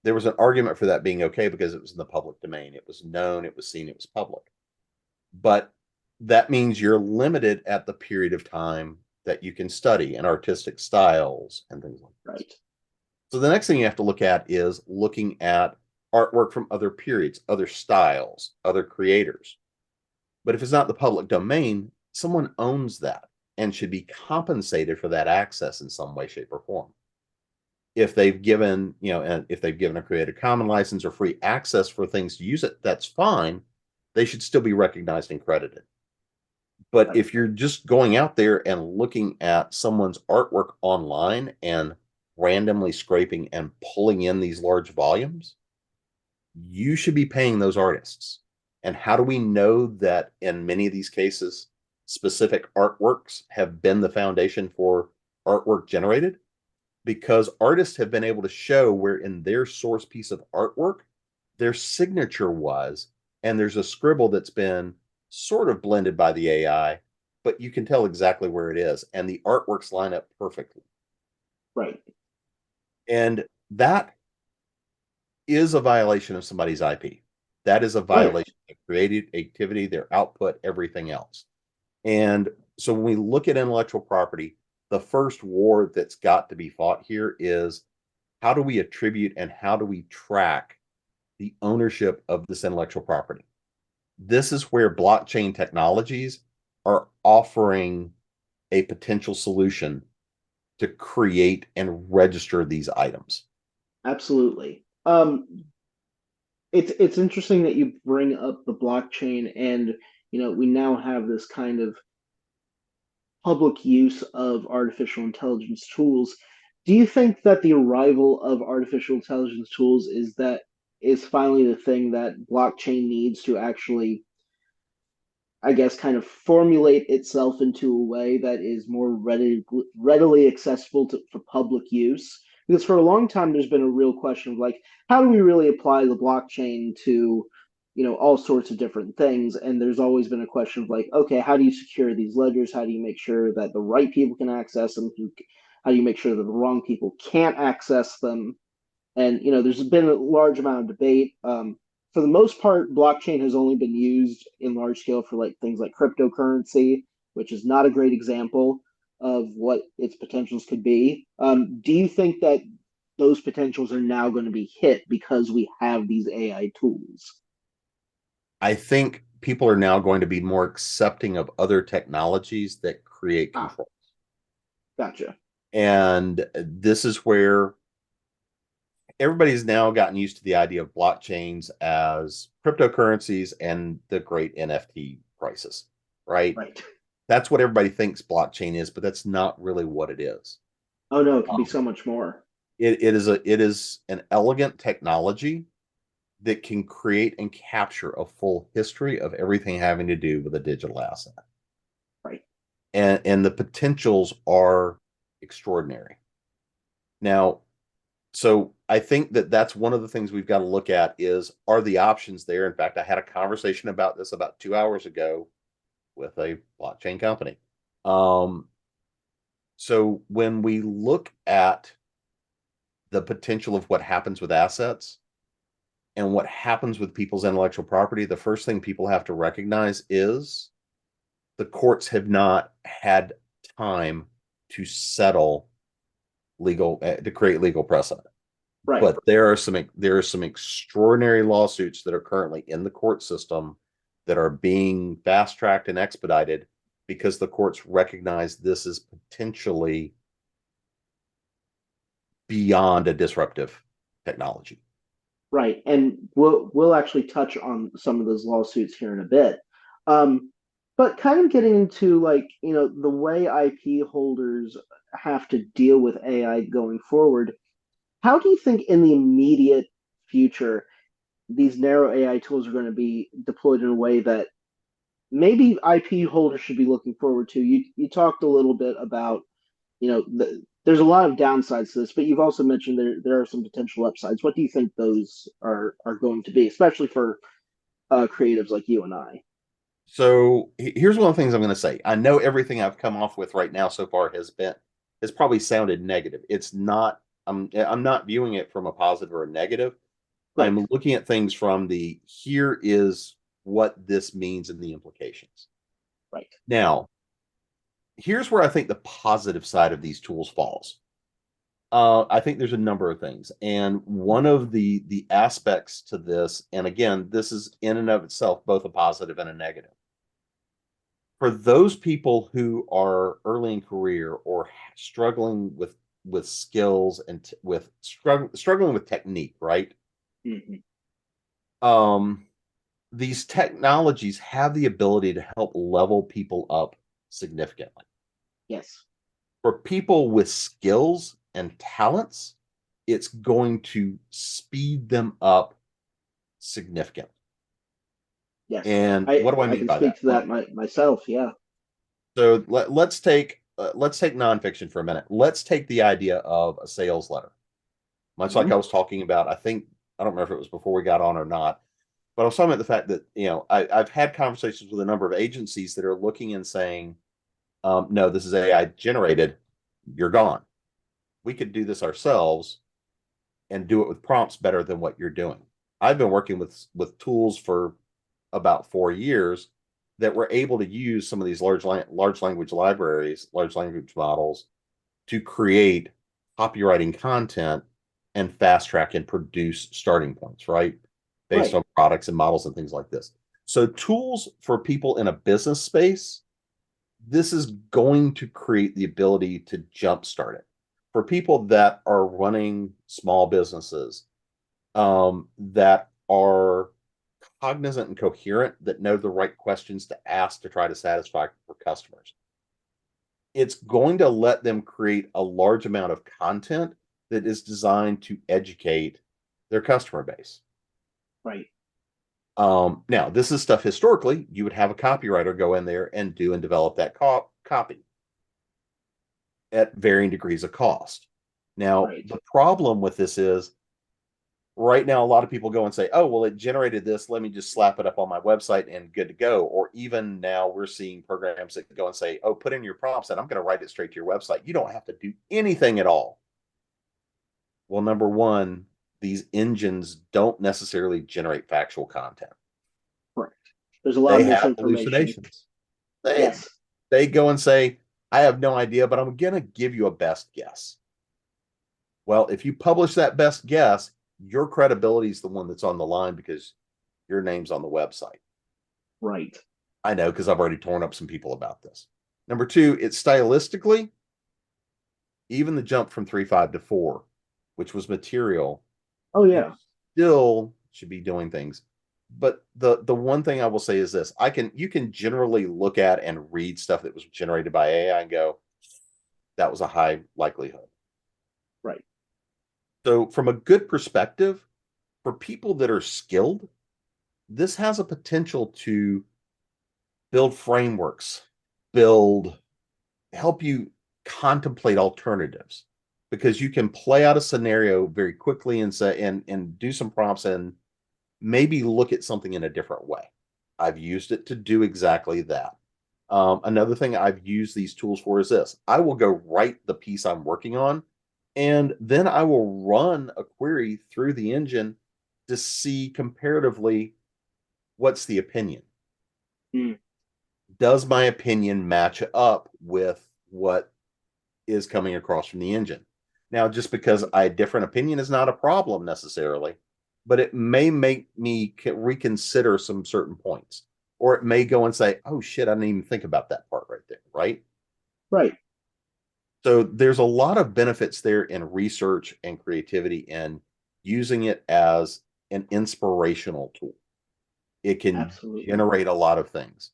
there was an argument for that being okay because it was in the public domain. It was known, it was seen, it was public. But that means you're limited at the period of time that you can study and artistic styles and things like this. right, So the next thing you have to look at is looking at artwork from other periods, other styles, other creators. But if it's not the public domain, someone owns that and should be compensated for that access in some way, shape, or form. If they've given, and if they've given a Creative Commons license or free access for things to use it, that's fine. They should still be recognized and credited. But right, if you're just going out there and looking at someone's artwork online and randomly scraping and pulling in these large volumes, you should be paying those artists. And how do we know that in many of these cases, specific artworks have been the foundation for artwork generated? Because artists have been able to show where in their source piece of artwork, their signature was, and there's a scribble that's been sort of blended by the AI, but you can tell exactly where it is, and the artworks line up perfectly. right. And that is a violation of somebody's IP. That is a Oh yeah, violation of creative activity, their output, everything else. And so when we look at intellectual property, the first war that's got to be fought here is how do we attribute and how do we track the ownership of this intellectual property? This is where blockchain technologies are offering a potential solution to create and register these items. absolutely. It's interesting that you bring up the blockchain, and we now have this kind of public use of artificial intelligence tools. Do you think that the arrival of artificial intelligence tools is finally the thing that blockchain needs to actually, I guess, kind of formulate itself into a way that is more readily accessible for public use? Because for a long time, there's been a real question of like, how do we really apply the blockchain to, all sorts of different things? And there's always been a question of like, okay, how do you secure these ledgers? How do you make sure that the right people can access them? How do you make sure that the wrong people can't access them? And there's been a large amount of debate. For the most part, blockchain has only been used in large scale for like things like cryptocurrency, which is not a great example of what its potentials could be. Do you think that those potentials are now going to be hit because we have these AI tools? I think people are now going to be more accepting of other technologies that create Ah, control. gotcha. And this is where everybody's now gotten used to the idea of blockchains as cryptocurrencies and the great NFT crisis, right? Right. That's what everybody thinks blockchain is, but that's not really what it is. Oh no, it can be Um, so much more. it is an elegant technology that can create and capture a full history of everything having to do with a digital asset. Right. and the potentials are extraordinary. Now, so I think that that's one of the things we've got to look at is, are the options there? In fact, I had a conversation about this about 2 hours ago with a blockchain company. So when we look at the potential of what happens with assets and what happens with people's intellectual property, the first thing people have to recognize is the courts have not had time to settle legal to create legal precedent. Right. But there are some extraordinary lawsuits that are currently in the court system that are being fast tracked and expedited because the courts recognize this is potentially beyond a disruptive technology. Right, and we'll actually touch on some of those lawsuits here in a bit. But kind of getting into like, the way IP holders have to deal with AI going forward, how do you think in the immediate future these narrow AI tools are going to be deployed in a way that maybe IP holders should be looking forward to? You talked a little bit about, there's a lot of downsides to this, but you've also mentioned there are some potential upsides. What do you think those are going to be, especially for creatives like you and I? So here's one of the things I'm going to say. I know everything I've come off with right now so far has probably sounded negative. It's not. I'm not viewing it from a positive or a negative. Right. I'm looking at things from the here is what this means and the implications. Right. Now, here's where I think the positive side of these tools falls. I think there's a number of things, and one of the aspects to this, and again, this is in and of itself both a positive and a negative. For those people who are early in career or struggling with skills and with struggling with technique, right? Mm-hmm. These technologies have the ability to help level people up significantly. Yes. For people with skills and talents, it's going to speed them up significantly. Yes. And I what do I I mean can by speak that? to that myself. Yeah. So let's take nonfiction for a minute. Let's take the idea of a sales letter, much like Mm-hmm. I was talking about. I don't remember if it was before we got on or not, but I was talking about the fact that I've had conversations with a number of agencies that are looking and saying, "No, this is AI generated. You're gone. We could do this ourselves and do it with prompts better than what you're doing." I've been working with tools for about 4 years that were able to use some of these large language libraries, large language models to create copywriting content and fast track and produce starting points, right? Based Right. on products and models and things like this. So tools for people in a business space, this is going to create the ability to jumpstart it. For people that are running small businesses, that are cognizant and coherent, that know the right questions to ask to try to satisfy for customers, it's going to let them create a large amount of content that is designed to educate their customer base. Right. Now, this is stuff historically you would have a copywriter go in there and do and develop that copy at varying degrees of cost. Now, Right. the problem with this is right now, a lot of people go and say, oh, well, it generated this. Let me just slap it up on my website and good to go. Or even now we're seeing programs that go and say, oh, put in your prompts and I'm going to write it straight to your website. You don't have to do anything at all. Well, number one, these engines don't necessarily generate factual content. Correct. There's a lot They of have misinformation. hallucinations. They, Yes. they go and say, I have no idea, but I'm going to give you a best guess. Well, if you publish that best guess, your credibility is the one that's on the line because your name's on the website. Right. I know because I've already torn up some people about this. Number two, it's stylistically, even the jump from 3.5 to 4, which was material, Oh you yeah. still should be doing things. But the one thing I will say is this: you can generally look at and read stuff that was generated by AI and go, that was a high likelihood. Right. So from a good perspective, for people that are skilled, this has a potential to build frameworks, build help you contemplate alternatives, because you can play out a scenario very quickly and say and do some prompts and maybe look at something in a different way. I've used it to do exactly that. Another thing I've used these tools for is this: I will go write the piece I'm working on, and then I will run a query through the engine to see comparatively what's the opinion. Mm. Does my opinion match up with what is coming across from the engine? Now, just because I different opinion is not a problem necessarily, but it may make me reconsider some certain points, or it may go and say, "Oh shit, I didn't even think about that part right there." Right. Right. So there's a lot of benefits there in research and creativity and using it as an inspirational tool. It can Absolutely. generate a lot of things.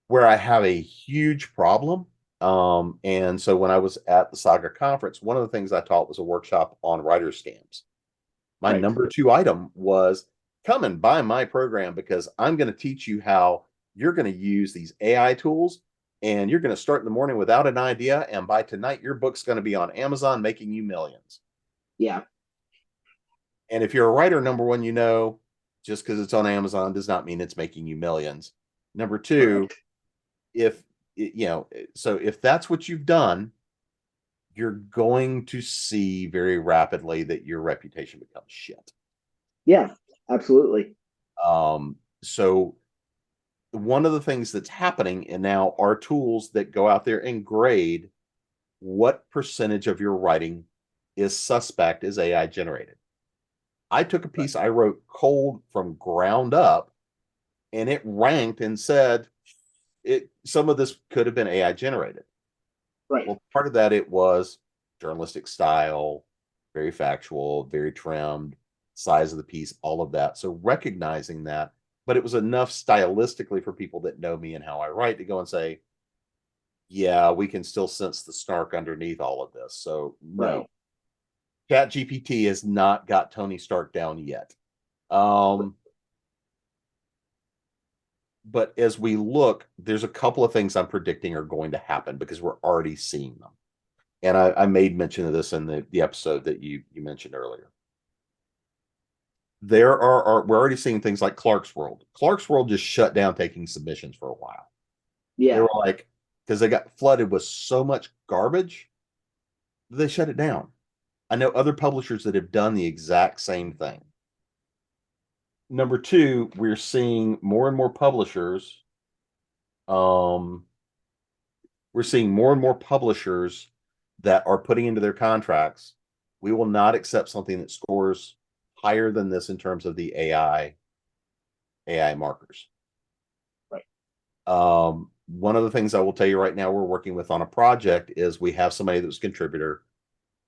Where I have a huge problem, and so when I was at the Saga conference, one of the things I taught was a workshop on writer scams. My Right. number 2 item was, come and buy my program, because I'm going to teach you how you're going to use these AI tools, and you're going to start in the morning without an idea, and by tonight your book's going to be on Amazon making you millions. Yeah. And if you're a writer, number one, just because it's on Amazon does not mean it's making you millions. Number two, Correct. if so if that's what you've done, you're going to see very rapidly that your reputation becomes shit. Yeah, absolutely. So one of the things that's happening and now are tools that go out there and grade what percentage of your writing is suspect as AI generated. I took a piece I wrote cold from ground up, and it ranked and said some of this could have been AI generated. Right. Well, part of that, it was journalistic style, very factual, very trimmed, size of the piece, all of that. So recognizing that, but it was enough stylistically for people that know me and how I write to go and say, yeah, we can still sense the snark underneath all of this. So no, Right. Chat GPT has not got Tony Stark down yet. But as we look, there's a couple of things I'm predicting are going to happen because we're already seeing them. And I made mention of this in the episode that you mentioned earlier. We're already seeing things like Clark's World. Clark's World just shut down taking submissions for a while. They Yeah. were like, because they got flooded with so much garbage, they shut it down. I know other publishers that have done the exact same thing. Number two, we're seeing more and more publishers. We're seeing more and more publishers that are putting into their contracts, we will not accept something that scores higher than this in terms of the AI markers. Right. One of the things I will tell you right now we're working with on a project is we have somebody that was a contributor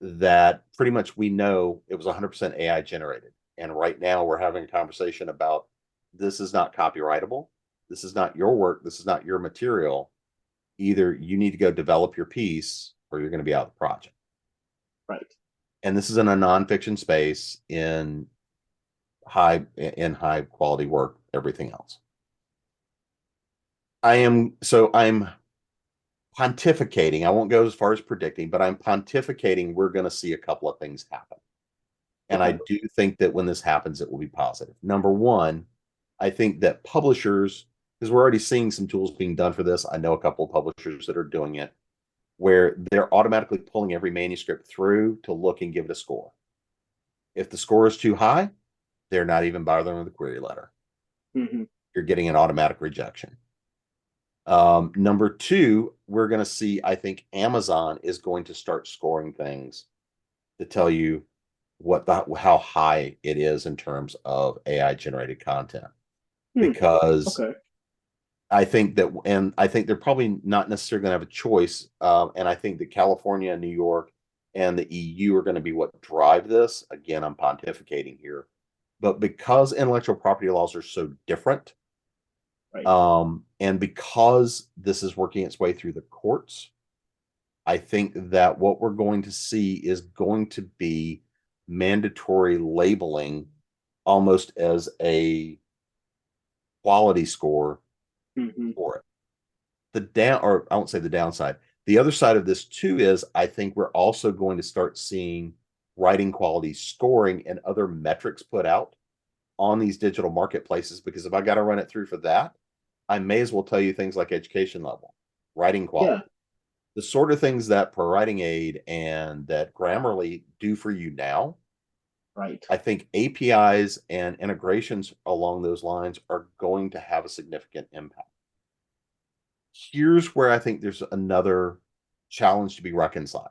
that pretty much we know it was 100% AI generated. And right now we're having a conversation about this is not copyrightable. This is not your work. This is not your material. Either you need to go develop your piece or you're going to be out of the project. Right. And this is in a nonfiction space in high quality work, everything else. I'm pontificating. I won't go as far as predicting, but I'm pontificating we're going to see a couple of things happen. And I do think that when this happens, it will be positive. Number one, I think that publishers, because we're already seeing some tools being done for this. I know a couple of publishers that are doing it, where they're automatically pulling every manuscript through to look and give it a score. If the score is too high, they're not even bothering with the query letter. Mm-hmm. You're getting an automatic rejection. Number two, we're going to see, I think Amazon is going to start scoring things to tell you how high it is in terms of AI generated content. Because I think they're probably not necessarily going to have a choice. And I think that California, New York, and the EU are going to be what drive this. Again, I'm pontificating here, but because intellectual property laws are so different, right. And because this is working its way through the courts, I think that what we're going to see is going to be mandatory labeling, almost as a quality score Mm-hmm. for it. Or I won't say the downside. The other side of this too is I think we're also going to start seeing writing quality scoring and other metrics put out on these digital marketplaces, because if I got to run it through for that, I may as well tell you things like education level, writing quality, Yeah. the sort of things that Per Writing Aid and that Grammarly do for you now. Right. I think APIs and integrations along those lines are going to have a significant impact. Here's where I think there's another challenge to be reconciled.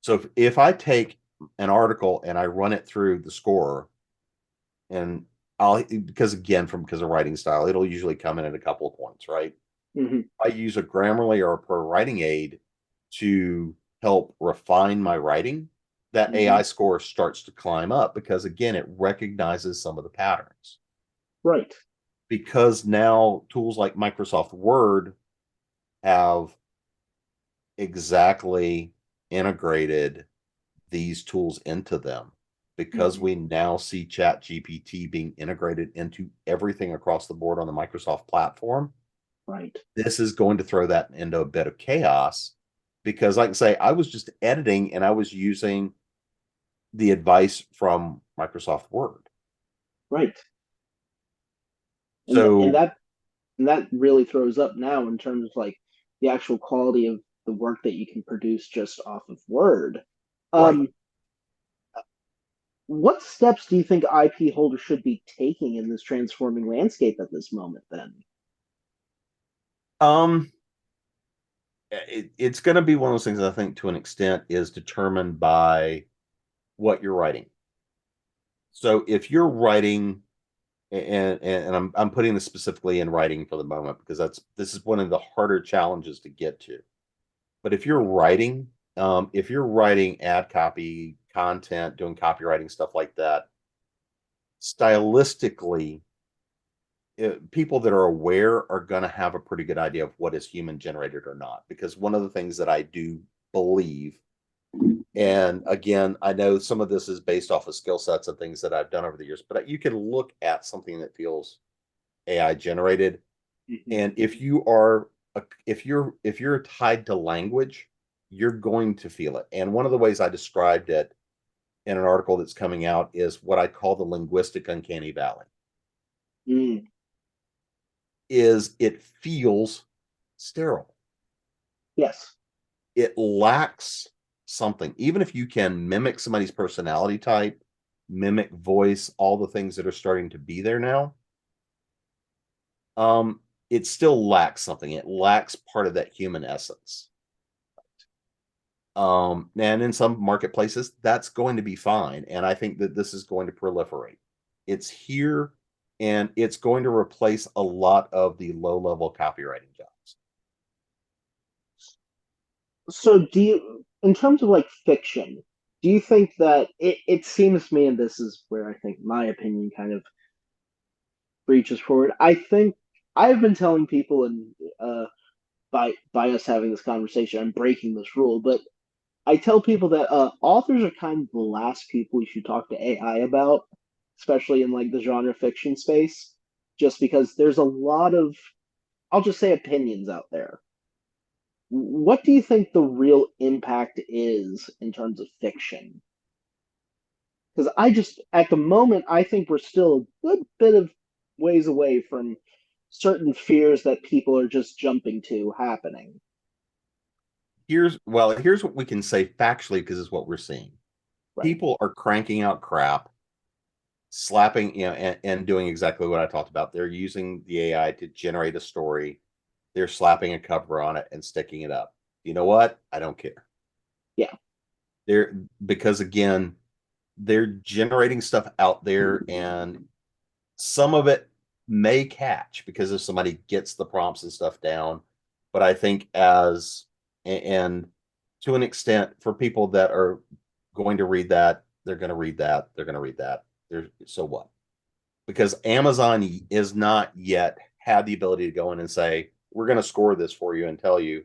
So if I take an article and I run it through the scorer, and because of writing style, it'll usually come in at a couple of points, right? Hmm. I use a Grammarly or a Per Writing Aid to help refine my writing, that AI score starts to climb up because, again, it recognizes some of the patterns. Right. Because now tools like Microsoft Word have exactly integrated these tools into them, because we now see Chat GPT being integrated into everything across the board on the Microsoft platform. Right. This is going to throw that into a bit of chaos, because like I say, I was just editing and I was using the advice from Microsoft Word. Right. And So that really throws up now in terms of like the actual quality of the work that you can produce just off of Word. right. Um, what steps do you think IP holders should be taking in this transforming landscape at this moment then? Um it's going to be one of those things, I think, to an extent, is determined by what you're writing. So if you're writing, and I'm putting this specifically in writing for the moment, because this is one of the harder challenges to get to. But if you're writing ad copy content, doing copywriting stuff like that, stylistically, people that are aware are going to have a pretty good idea of what is human generated or not. Because one of the things that I do believe, and again, I know some of this is based off of skill sets and things that I've done over the years, but you can look at something that feels AI generated, and if you're tied to language, you're going to feel it. And one of the ways I described it in an article that's coming out is what I call the linguistic uncanny valley. Mm, Is it feels sterile. yes. It lacks something. Even if you can mimic somebody's personality type, mimic voice, all the things that are starting to be there now, it still lacks something. It lacks part of that human essence. And in some marketplaces, that's going to be fine. And I think that this is going to proliferate. It's here, and it's going to replace a lot of the low-level copywriting jobs. So do you, in terms of like fiction, do you think that it seems to me, and this is where I think my opinion kind of reaches forward. I think I've been telling people, and by us having this conversation, I'm breaking this rule, but I tell people that authors are kind of the last people you should talk to AI about, especially in like the genre fiction space, just because there's a lot of, I'll just say, opinions out there. What do you think the real impact is in terms of fiction? Because at the moment, I think we're still a good bit of ways away from certain fears that people are just jumping to happening. Here's what we can say factually, because it's what we're seeing. Right. People are cranking out crap, slapping, and doing exactly what I talked about. They're using the AI to generate a story. They're slapping a cover on it and sticking it up. You know what? I don't care. Yeah. Because again, they're generating stuff out there, and some of it may catch because if somebody gets the prompts and stuff down. But I think and to an extent, for people that are going to read that, they're going to read that, they're going to read that. So what? Because Amazon is not yet had the ability to go in and say, we're going to score this for you and tell you.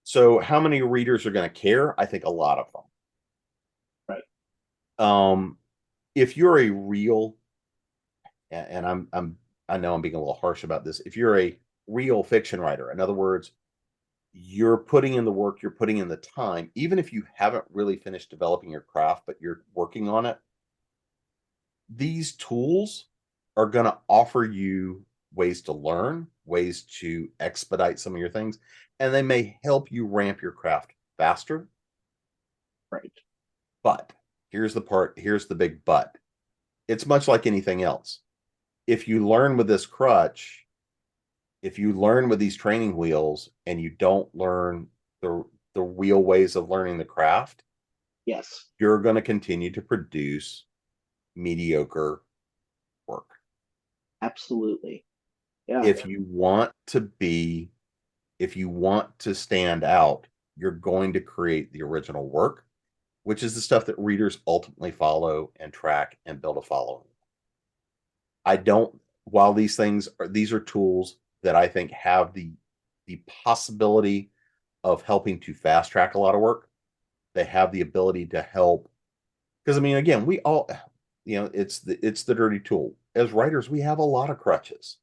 So how many readers are going to care? I think a lot of them. Right. If you're a real, and I know I'm being a little harsh about this. If you're a real fiction writer, in other words, you're putting in the work, you're putting in the time, even if you haven't really finished developing your craft, but you're working on it. These tools are going to offer you ways to learn, ways to expedite some of your things, and they may help you ramp your craft faster. Right. But here's the big but. It's much like anything else. If you learn with this crutch, if you learn with these training wheels and you don't learn the real ways of learning the craft, Yes. you're going to continue to produce mediocre work. Absolutely. Yeah. If you want to stand out, you're going to create the original work, which is the stuff that readers ultimately follow and track and build a following. While these are tools that I think have the possibility of helping to fast track a lot of work. They have the ability to help, because I mean, again, we all, it's the dirty tool. As writers, we have a lot of crutches.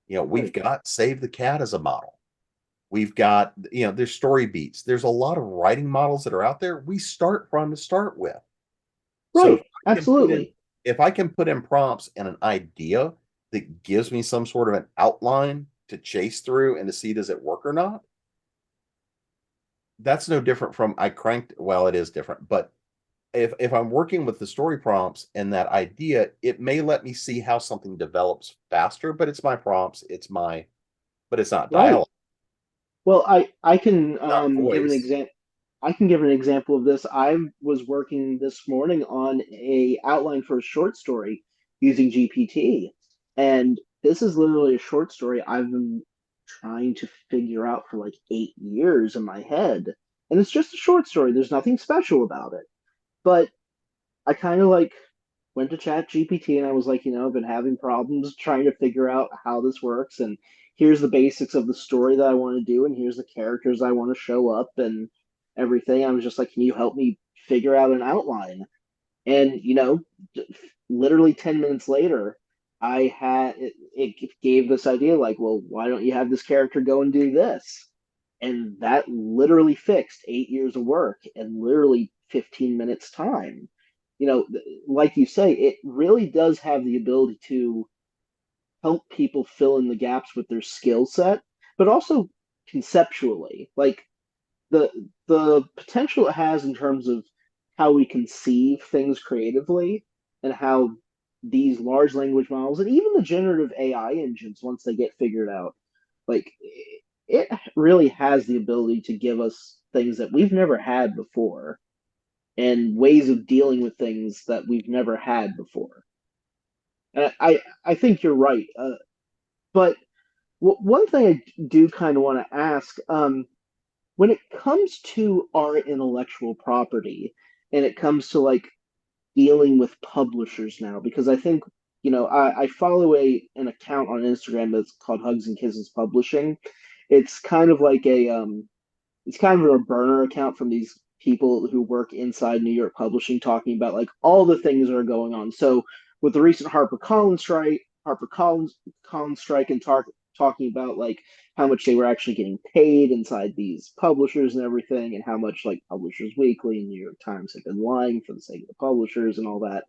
We've Right. got Save the Cat as a model. We've got, there's story beats. There's a lot of writing models that are out there we start from to start with. So Right. Absolutely. if I can put in prompts and an idea that gives me some sort of an outline to chase through and to see does it work or not, that's no different from well, it is different, but if I'm working with the story prompts and that idea, it may let me see how something develops faster, but it's my prompts, but it's not Right. dialogue, Well, I can not give an voice. example. I can give an example of this. I was working this morning on a outline for a short story using GPT, and this is literally a short story I've been trying to figure out for like 8 years in my head, and it's just a short story. There's nothing special about it, but I kind of like went to chat GPT and I was like, I've been having problems trying to figure out how this works. And here's the basics of the story that I want to do. And here's the characters I want to show up and everything. I was just like, can you help me figure out an outline? And, literally 10 minutes later, it gave this idea like, well, why don't you have this character go and do this? And that literally fixed 8 years of work in literally 15 minutes time. Like you say, it really does have the ability to help people fill in the gaps with their skill set, but also conceptually. Like the the potential it has in terms of how we conceive things creatively and how these large language models and even the generative AI engines, once they get figured out, like it really has the ability to give us things that we've never had before and ways of dealing with things that we've never had before. And I think you're right. But one thing I do kind of want to ask, when it comes to our intellectual property and it comes to like dealing with publishers now, because I think, I follow an account on Instagram that's called Hugs and Kisses Publishing. It's kind of like it's kind of a burner account from these people who work inside New York Publishing talking about like all the things that are going on. So with the recent Collins strike and talking about like how much they were actually getting paid inside these publishers and everything, and how much like Publishers Weekly and New York Times have been lying for the sake of the publishers and all that.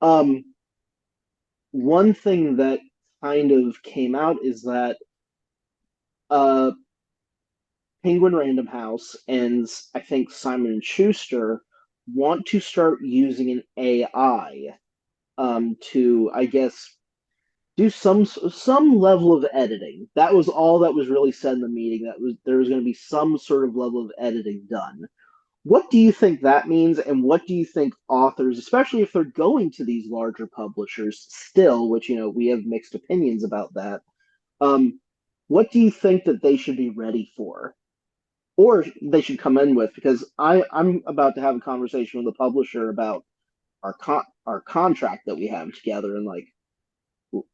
Um, One thing that kind of came out is that uh, Penguin Random House and I think Simon and Schuster want to start using an AI to, I guess, do some level of editing. That was all that was really said in the meeting. That was there was going to be some sort of level of editing done. What do you think that means, and what do you think authors, especially if they're going to these larger publishers still, which we have mixed opinions about that, um, what do you think that they should be ready for? Or they should come in with, because I'm about to have a conversation with the publisher about our contract that we have together and like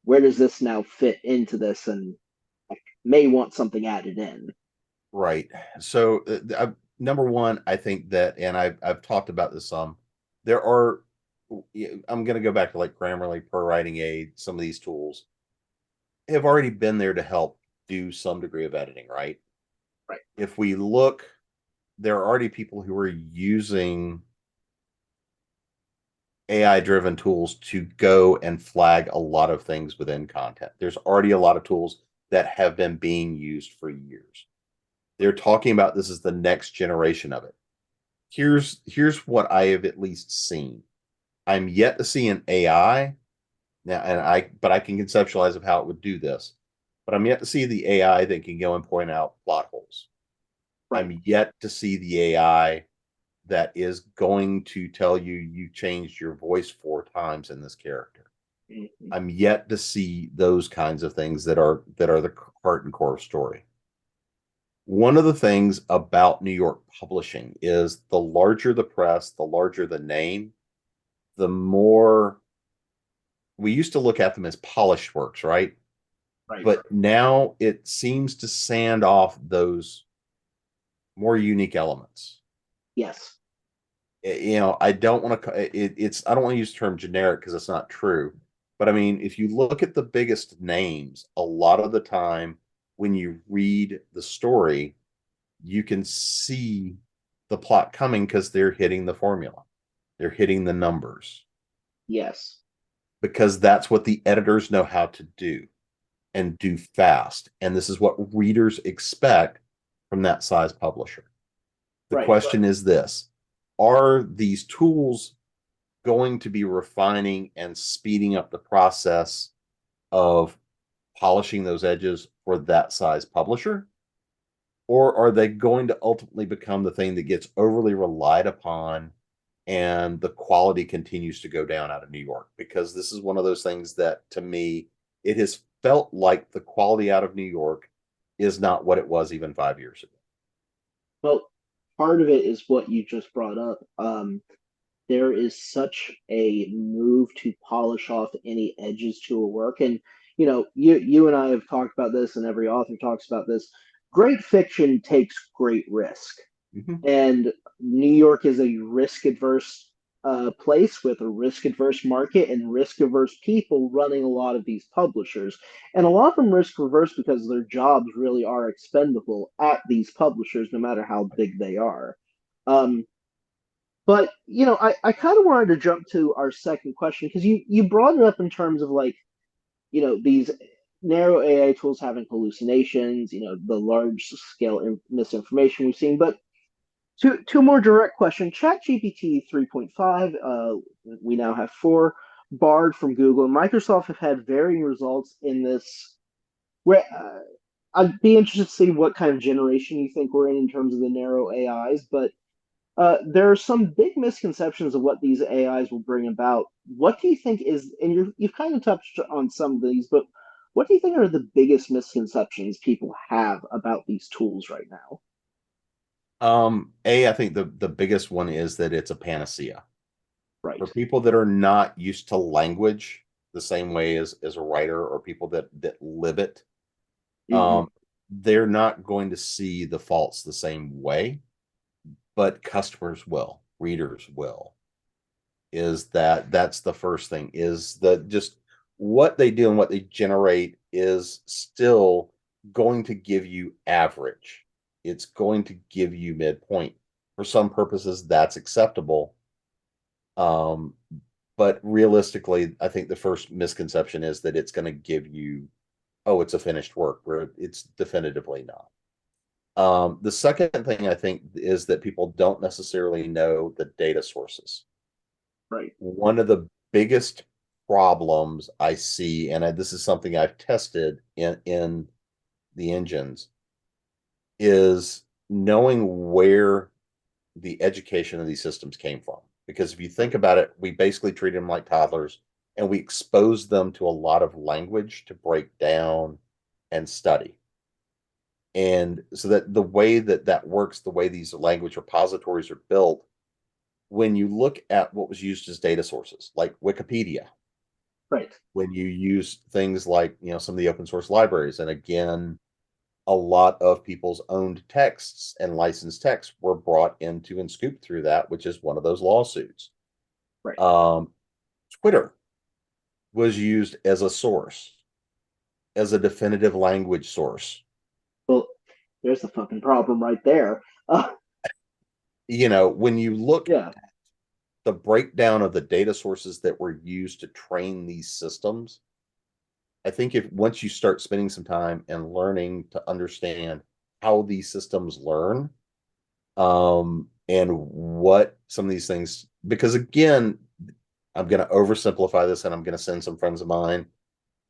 where does this now fit into this, and I may want something added in. Right. So, number one, I think that, and I've talked about this some. There are, I'm going to go back to like Grammarly, Pro Writing Aid. Some of these tools have already been there to help do some degree of editing, right? Right. If we look, there are already people who are using AI-driven tools to go and flag a lot of things within content. There's already a lot of tools that have been being used for years. They're talking about this as the next generation of it. Here's what I have at least seen. I'm yet to see an AI now, but I can conceptualize of how it would do this. But I'm yet to see the AI that can go and point out plot holes. Right. I'm yet to see the AI that is going to tell you changed your voice 4 times in this character. Mm-hmm. I'm yet to see those kinds of things that are the heart and core of story. One of the things about New York publishing is the larger the press, the larger the name, the more we used to look at them as polished works, right? Right. But now it seems to sand off those more unique elements. Yes. I don't want to it's I don't want to use the term generic because it's not true. But I mean, if you look at the biggest names, a lot of the time when you read the story, you can see the plot coming because they're hitting the formula. They're hitting the numbers Yes. because that's what the editors know how to do and do fast. And this is what readers expect from that size publisher. The Right. question is this: are these tools going to be refining and speeding up the process of polishing those edges for that size publisher? Or are they going to ultimately become the thing that gets overly relied upon and the quality continues to go down out of New York? Because this is one of those things that, to me, it has felt like the quality out of New York is not what it was even 5 years ago. Well, part of it is what you just brought up. There is such a move to polish off any edges to a work, and you and I have talked about this, and every author talks about this. Great fiction takes great risk. Mm-hmm. And New York is a risk adverse place with a risk adverse market and risk averse people running a lot of these publishers. And a lot of them risk averse because their jobs really are expendable at these publishers, no matter how big they are. Um, but I kind of wanted to jump to our second question because you brought it up in terms of like these narrow AI tools having hallucinations, the large scale misinformation we've seen. But two more direct questions. ChatGPT 3.5, we now have 4. Bard from Google and Microsoft have had varying results in this. Where I'd be interested to see what kind of generation you think we're in terms of the narrow AIs, but there are some big misconceptions of what these AIs will bring about. What do you think is, and you've kind of touched on some of these, but what do you think are the biggest misconceptions people have about these tools right now? I think the biggest one is that it's a panacea Right. for people that are not used to language the same way as a writer or people that live it. Hmm. They're not going to see the faults the same way, but customers will, readers will. That's the first thing, is that just what they do and what they generate is still going to give you average. It's going to give you midpoint. For some purposes, that's acceptable. Um, but realistically, I think the first misconception is that it's going to give you, oh, it's a finished work, where it's definitively not. The second thing I think is that people don't necessarily know the data sources. Right. One of the biggest problems I see, and this is something I've tested in the engines, is knowing where the education of these systems came from. Because if you think about it, we basically treat them like toddlers and we expose them to a lot of language to break down and study. And so that the way that works, the way these language repositories are built, when you look at what was used as data sources, like Wikipedia, Right. when you use things like, some of the open source libraries, and again, a lot of people's owned texts and licensed texts were brought into and scooped through that, which is one of those lawsuits. Right. Um, Twitter was used as a source, as a definitive language source. Well, there's the fucking problem right there. When you look Yeah. at the breakdown of the data sources that were used to train these systems, I think if once you start spending some time and learning to understand how these systems learn, and what some of these things, because again, I'm going to oversimplify this and I'm going to send some friends of mine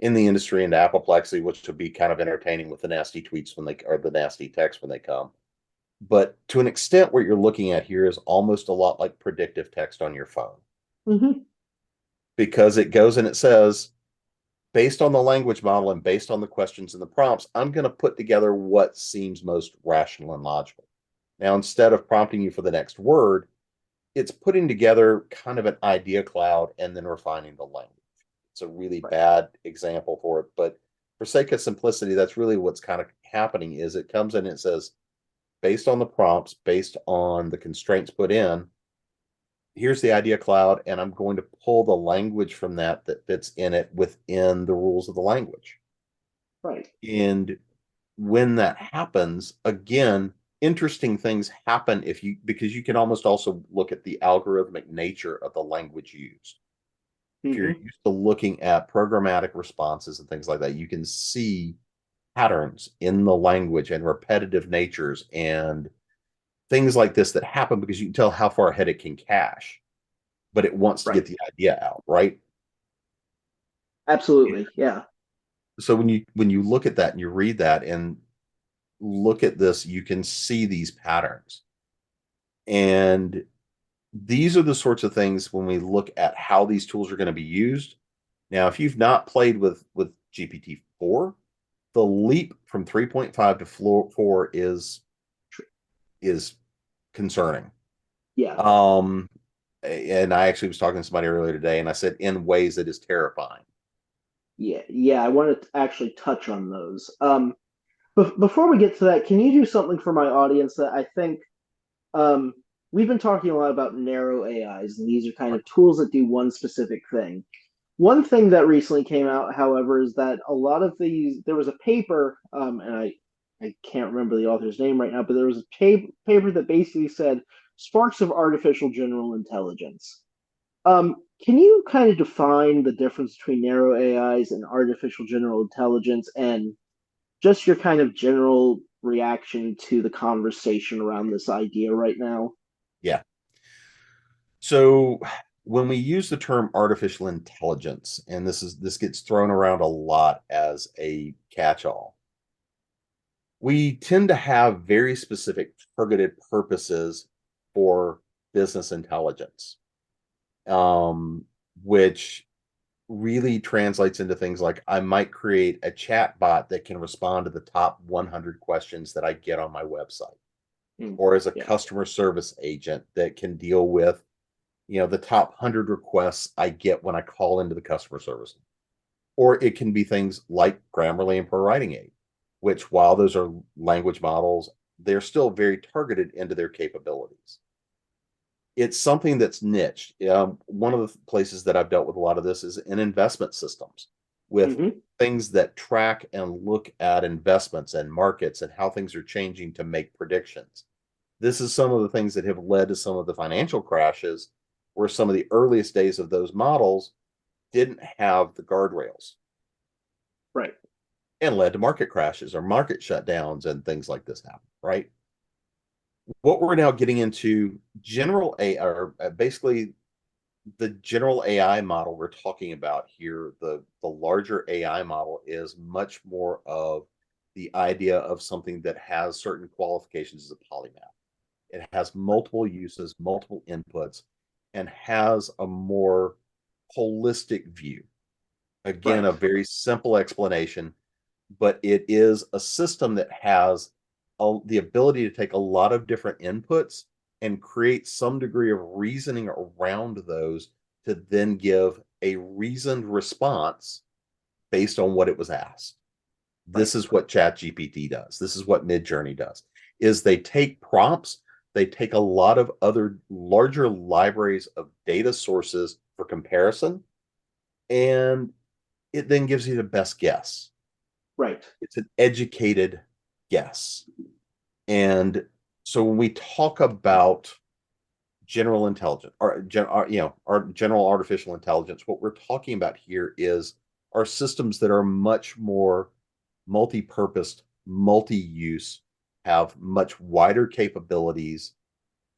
in the industry into apoplexy, which would be kind of entertaining with the nasty tweets or the nasty texts when they come. But to an extent, what you're looking at here is almost a lot like predictive text on your phone. Mm-hmm. Because it goes and it says, based on the language model and based on the questions and the prompts, I'm going to put together what seems most rational and logical. Now, instead of prompting you for the next word, it's putting together kind of an idea cloud and then refining the language. It's a really bad example for it, but for sake of simplicity, that's really what's kind of happening. Is it comes in and it says, based on the prompts, based on the constraints put in, here's the idea cloud, and I'm going to pull the language from that fits in it within the rules of the language. Right. And when that happens, again, interesting things happen because you can almost also look at the algorithmic nature of the language used. If you're used to looking at programmatic responses and things like that, you can see patterns in the language and repetitive natures and things like this that happen because you can tell how far ahead it can cache, but it wants to get the idea out, right? Absolutely, yeah. So when you look at that and you read that and look at this, you can see these patterns. And these are the sorts of things when we look at how these tools are going to be used. Now, if you've not played with GPT-4, the leap from 3.5 to 4 is concerning. Yeah. And I actually was talking to somebody earlier today, and I said, in ways that is terrifying. Yeah. I want to actually touch on those. Before we get to that, can you do something for my audience that I think um, we've been talking a lot about narrow AIs, and these are kind of tools that do one specific thing. One thing that recently came out, however, is that a lot of these, there was a paper, and I can't remember the author's name right now, but there was a paper that basically said sparks of artificial general intelligence. Can you kind of define the difference between narrow AIs and artificial general intelligence and just your kind of general reaction to the conversation around this idea right now? Yeah. So when we use the term artificial intelligence, and this gets thrown around a lot as a catch-all, we tend to have very specific targeted purposes for business intelligence, which really translates into things like I might create a chat bot that can respond to the top 100 questions that I get on my website, or as a customer service agent that can deal with the top 100 requests I get when I call into the customer service. Or it can be things like Grammarly and Pro Writing Aid, which, while those are language models, they're still very targeted into their capabilities. It's something that's niched. One of the places that I've dealt with a lot of this is in investment systems with things that track and look at investments and markets and how things are changing to make predictions. This is some of the things that have led to some of the financial crashes where some of the earliest days of those models didn't have the guardrails. Right. And led to market crashes or market shutdowns and things like this happen, right? What we're now getting into general AI, or basically the general AI model we're talking about here, the larger AI model is much more of the idea of something that has certain qualifications as a polymath. It has multiple uses, multiple inputs, and has a more holistic view. Again, a very simple explanation, but it is a system that has the ability to take a lot of different inputs and create some degree of reasoning around those to then give a reasoned response based on what it was asked. This is what ChatGPT does. This is what Midjourney does, is they take prompts, they take a lot of other larger libraries of data sources for comparison, and it then gives you the best guess. Right. It's an educated guess. And so when we talk about general intelligence or our general artificial intelligence, what we're talking about here is our systems that are much more multi-purposed, multi-use, have much wider capabilities,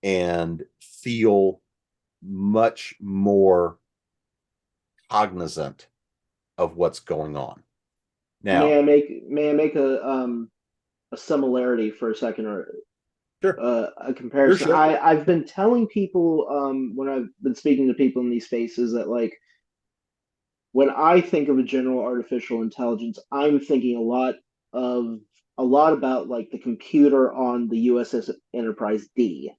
and feel much more cognizant of what's going on. Now, may I make a similarity for a second, or sure, a comparison? sure. I've been telling people when I've been speaking to people in these spaces that, like, when I think of a general artificial intelligence, I'm thinking of a lot about like the computer on the USS Enterprise D.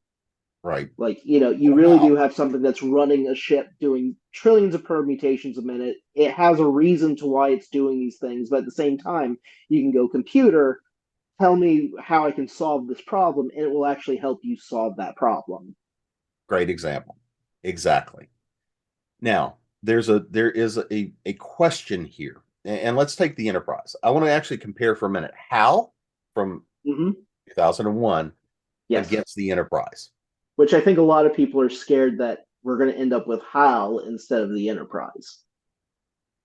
Right. Like, you really do have something that's running a ship doing trillions of permutations a minute. It has a reason to why it's doing these things, but at the same time, you can go, computer, tell me how I can solve this problem, and it will actually help you solve that problem. Great example. Exactly. Now, there is a question here. And let's take the Enterprise. I want to actually compare for a minute HAL from Hmm. 2001 Yes. against the Enterprise. Which I think a lot of people are scared that we're going to end up with HAL instead of the Enterprise.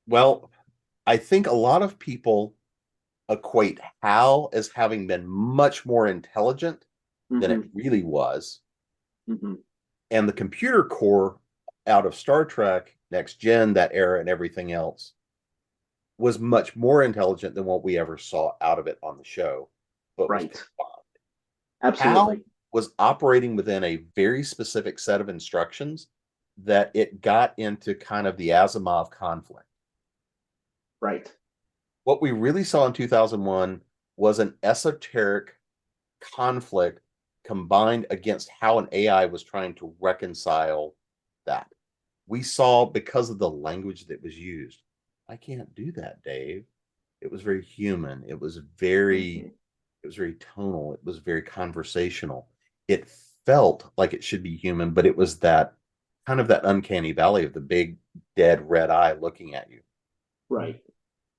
Well, I think a lot of people equate HAL as having been much more intelligent than it Hmm. really was. Hmm. And the computer core out of Star Trek, Next Gen, that era, and everything else was much more intelligent than what we ever saw out of it on the show, but was Right. confined. HAL Absolutely. was operating within a very specific set of instructions that it got into kind of the Asimov conflict. Right. What we really saw in 2001 was an esoteric conflict combined against how an AI was trying to reconcile that. We saw, because of the language that was used, I can't do that, Dave. It was very human. Hmm. It was very tonal. It was very conversational. It felt like it should be human, but it was that kind of that uncanny valley of the big dead red eye looking at you. Right.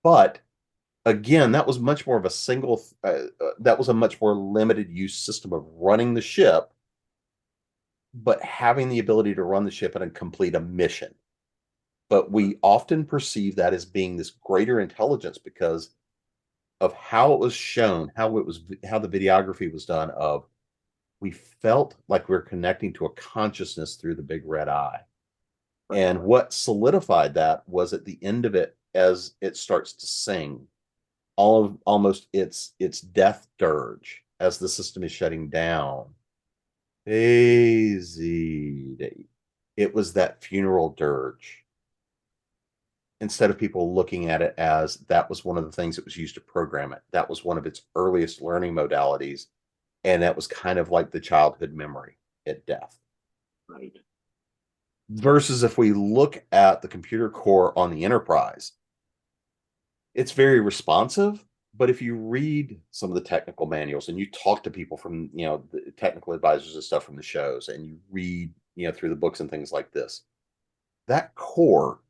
But again, that was much more of a that was a much more limited use system of running the ship, but having the ability to run the ship and complete a mission. But we often perceive that as being this greater intelligence because of how it was shown, how the videography was done. Of We felt like we were connecting to a consciousness through the big red eye. Right. And what solidified that was at the end of it, as it starts to sing, almost its death dirge as the system is shutting down. Hazy. It was that funeral dirge. Instead of people looking at it as that was one of the things that was used to program it, that was one of its earliest learning modalities, and that was kind of like the childhood memory at death. Right. Versus if we look at the computer core on the Enterprise, it's very responsive. But if you read some of the technical manuals and you talk to people from, the technical advisors and stuff from the shows, and you read, through the books and things like this, that core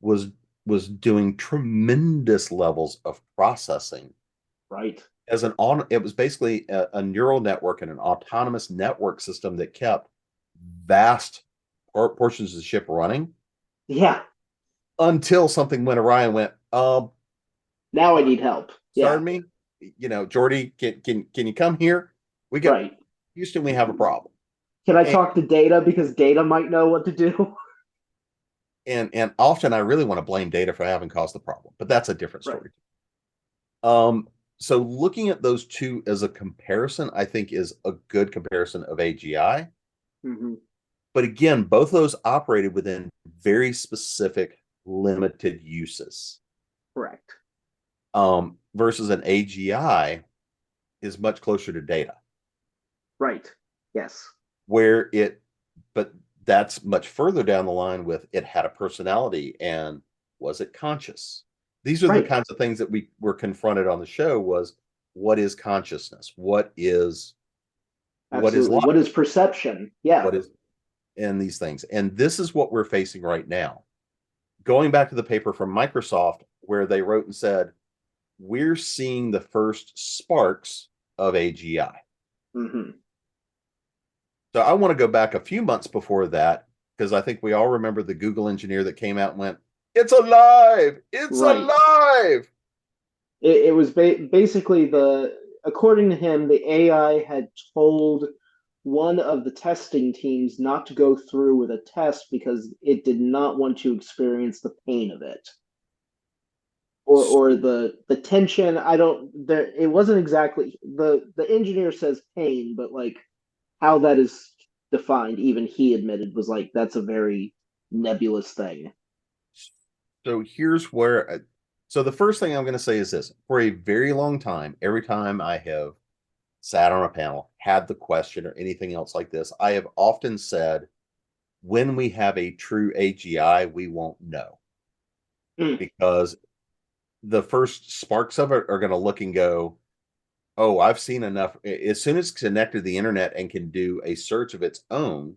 was was doing tremendous levels of processing Right. as it was basically a neural network and an autonomous network system that kept vast portions of the ship running Yeah. until something went awry and went, Now I need help. pardon Yeah. me, Jordy, can you come here? We got Right. Houston, we have a problem. Can I And talk to Data because Data might know what to do? and often I really want to blame Data for having caused the problem, but that's a different Right. story. So looking at those two as a comparison, I think is a good comparison of AGI. Hmm. But again, both of those operated within very specific limited uses. Correct. Versus an AGI is much closer to Data, Right. Yes. where but that's much further down the line with it had a personality and was it conscious? These are the Right. kinds of things that we were confronted on the show was what is consciousness? What is Absolutely. What life? is perception? Yeah. What is in these things? And this is what we're facing right now. Going back to the paper from Microsoft, where they wrote and said, we're seeing the first sparks of AGI. Hmm. So I want to go back a few months before that, because I think we all remember the Google engineer that came out and went, "It's alive! It's Right. alive!" It was basically according to him, the AI had told one of the testing teams not to go through with a test because it did not want to experience the pain of it. Or the tension. I don't there it wasn't exactly the engineer says pain, but like how that is defined, even he admitted was like that's a very nebulous thing. So here's where. So the first thing I'm going to say is this: for a very long time, every time I have sat on a panel, had the question, or anything else like this, I have often said, when we have a true AGI, we won't know, Mm, because the first sparks of it are going to look and go, "Oh, I've seen enough." As soon as it's connected to the internet and can do a search of its own,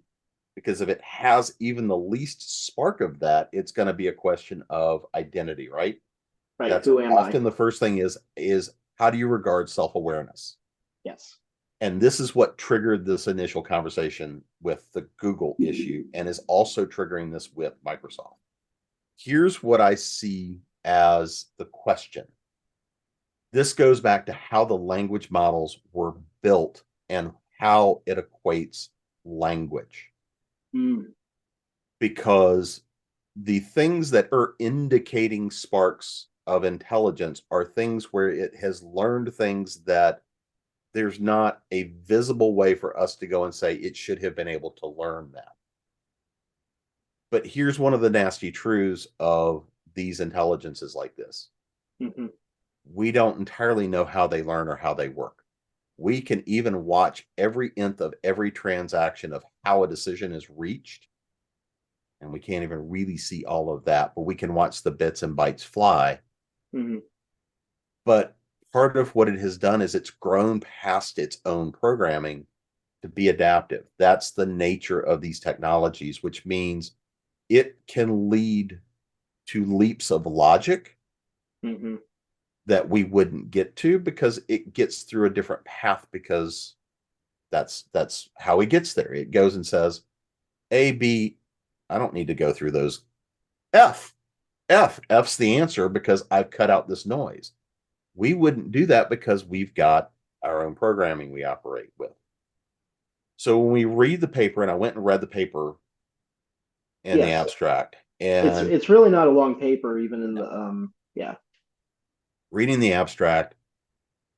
because if it has even the least spark of that, it's going to be a question of identity, right? right. That's Who am I? often the first thing is how do you regard self-awareness? Yes. And this is what triggered this initial conversation with the Google issue, and is also triggering this with Microsoft. Here's what I see as the question. This goes back to how the language models were built and how it equates language. Mm, Because the things that are indicating sparks of intelligence are things where it has learned things that there's not a visible way for us to go and say it should have been able to learn that. But here's one of the nasty truths of these intelligences like this: hmm. we don't entirely know how they learn or how they work. We can even watch every nth of every transaction of how a decision is reached, and we can't even really see all of that, but we can watch the bits and bytes fly. Hmm. But part of what it has done is it's grown past its own programming to be adaptive. That's the nature of these technologies, which means it can lead to leaps of logic Hmm. that we wouldn't get to, because it gets through a different path, because that's how it gets there. It goes and says A, B, I don't need to go through those. F, F's the answer because I've cut out this noise. We wouldn't do that because we've got our own programming we operate with. So when we read the paper, and I went and read the paper in the Yes. abstract, It's and it's really not a long paper, even in the yeah. reading the abstract,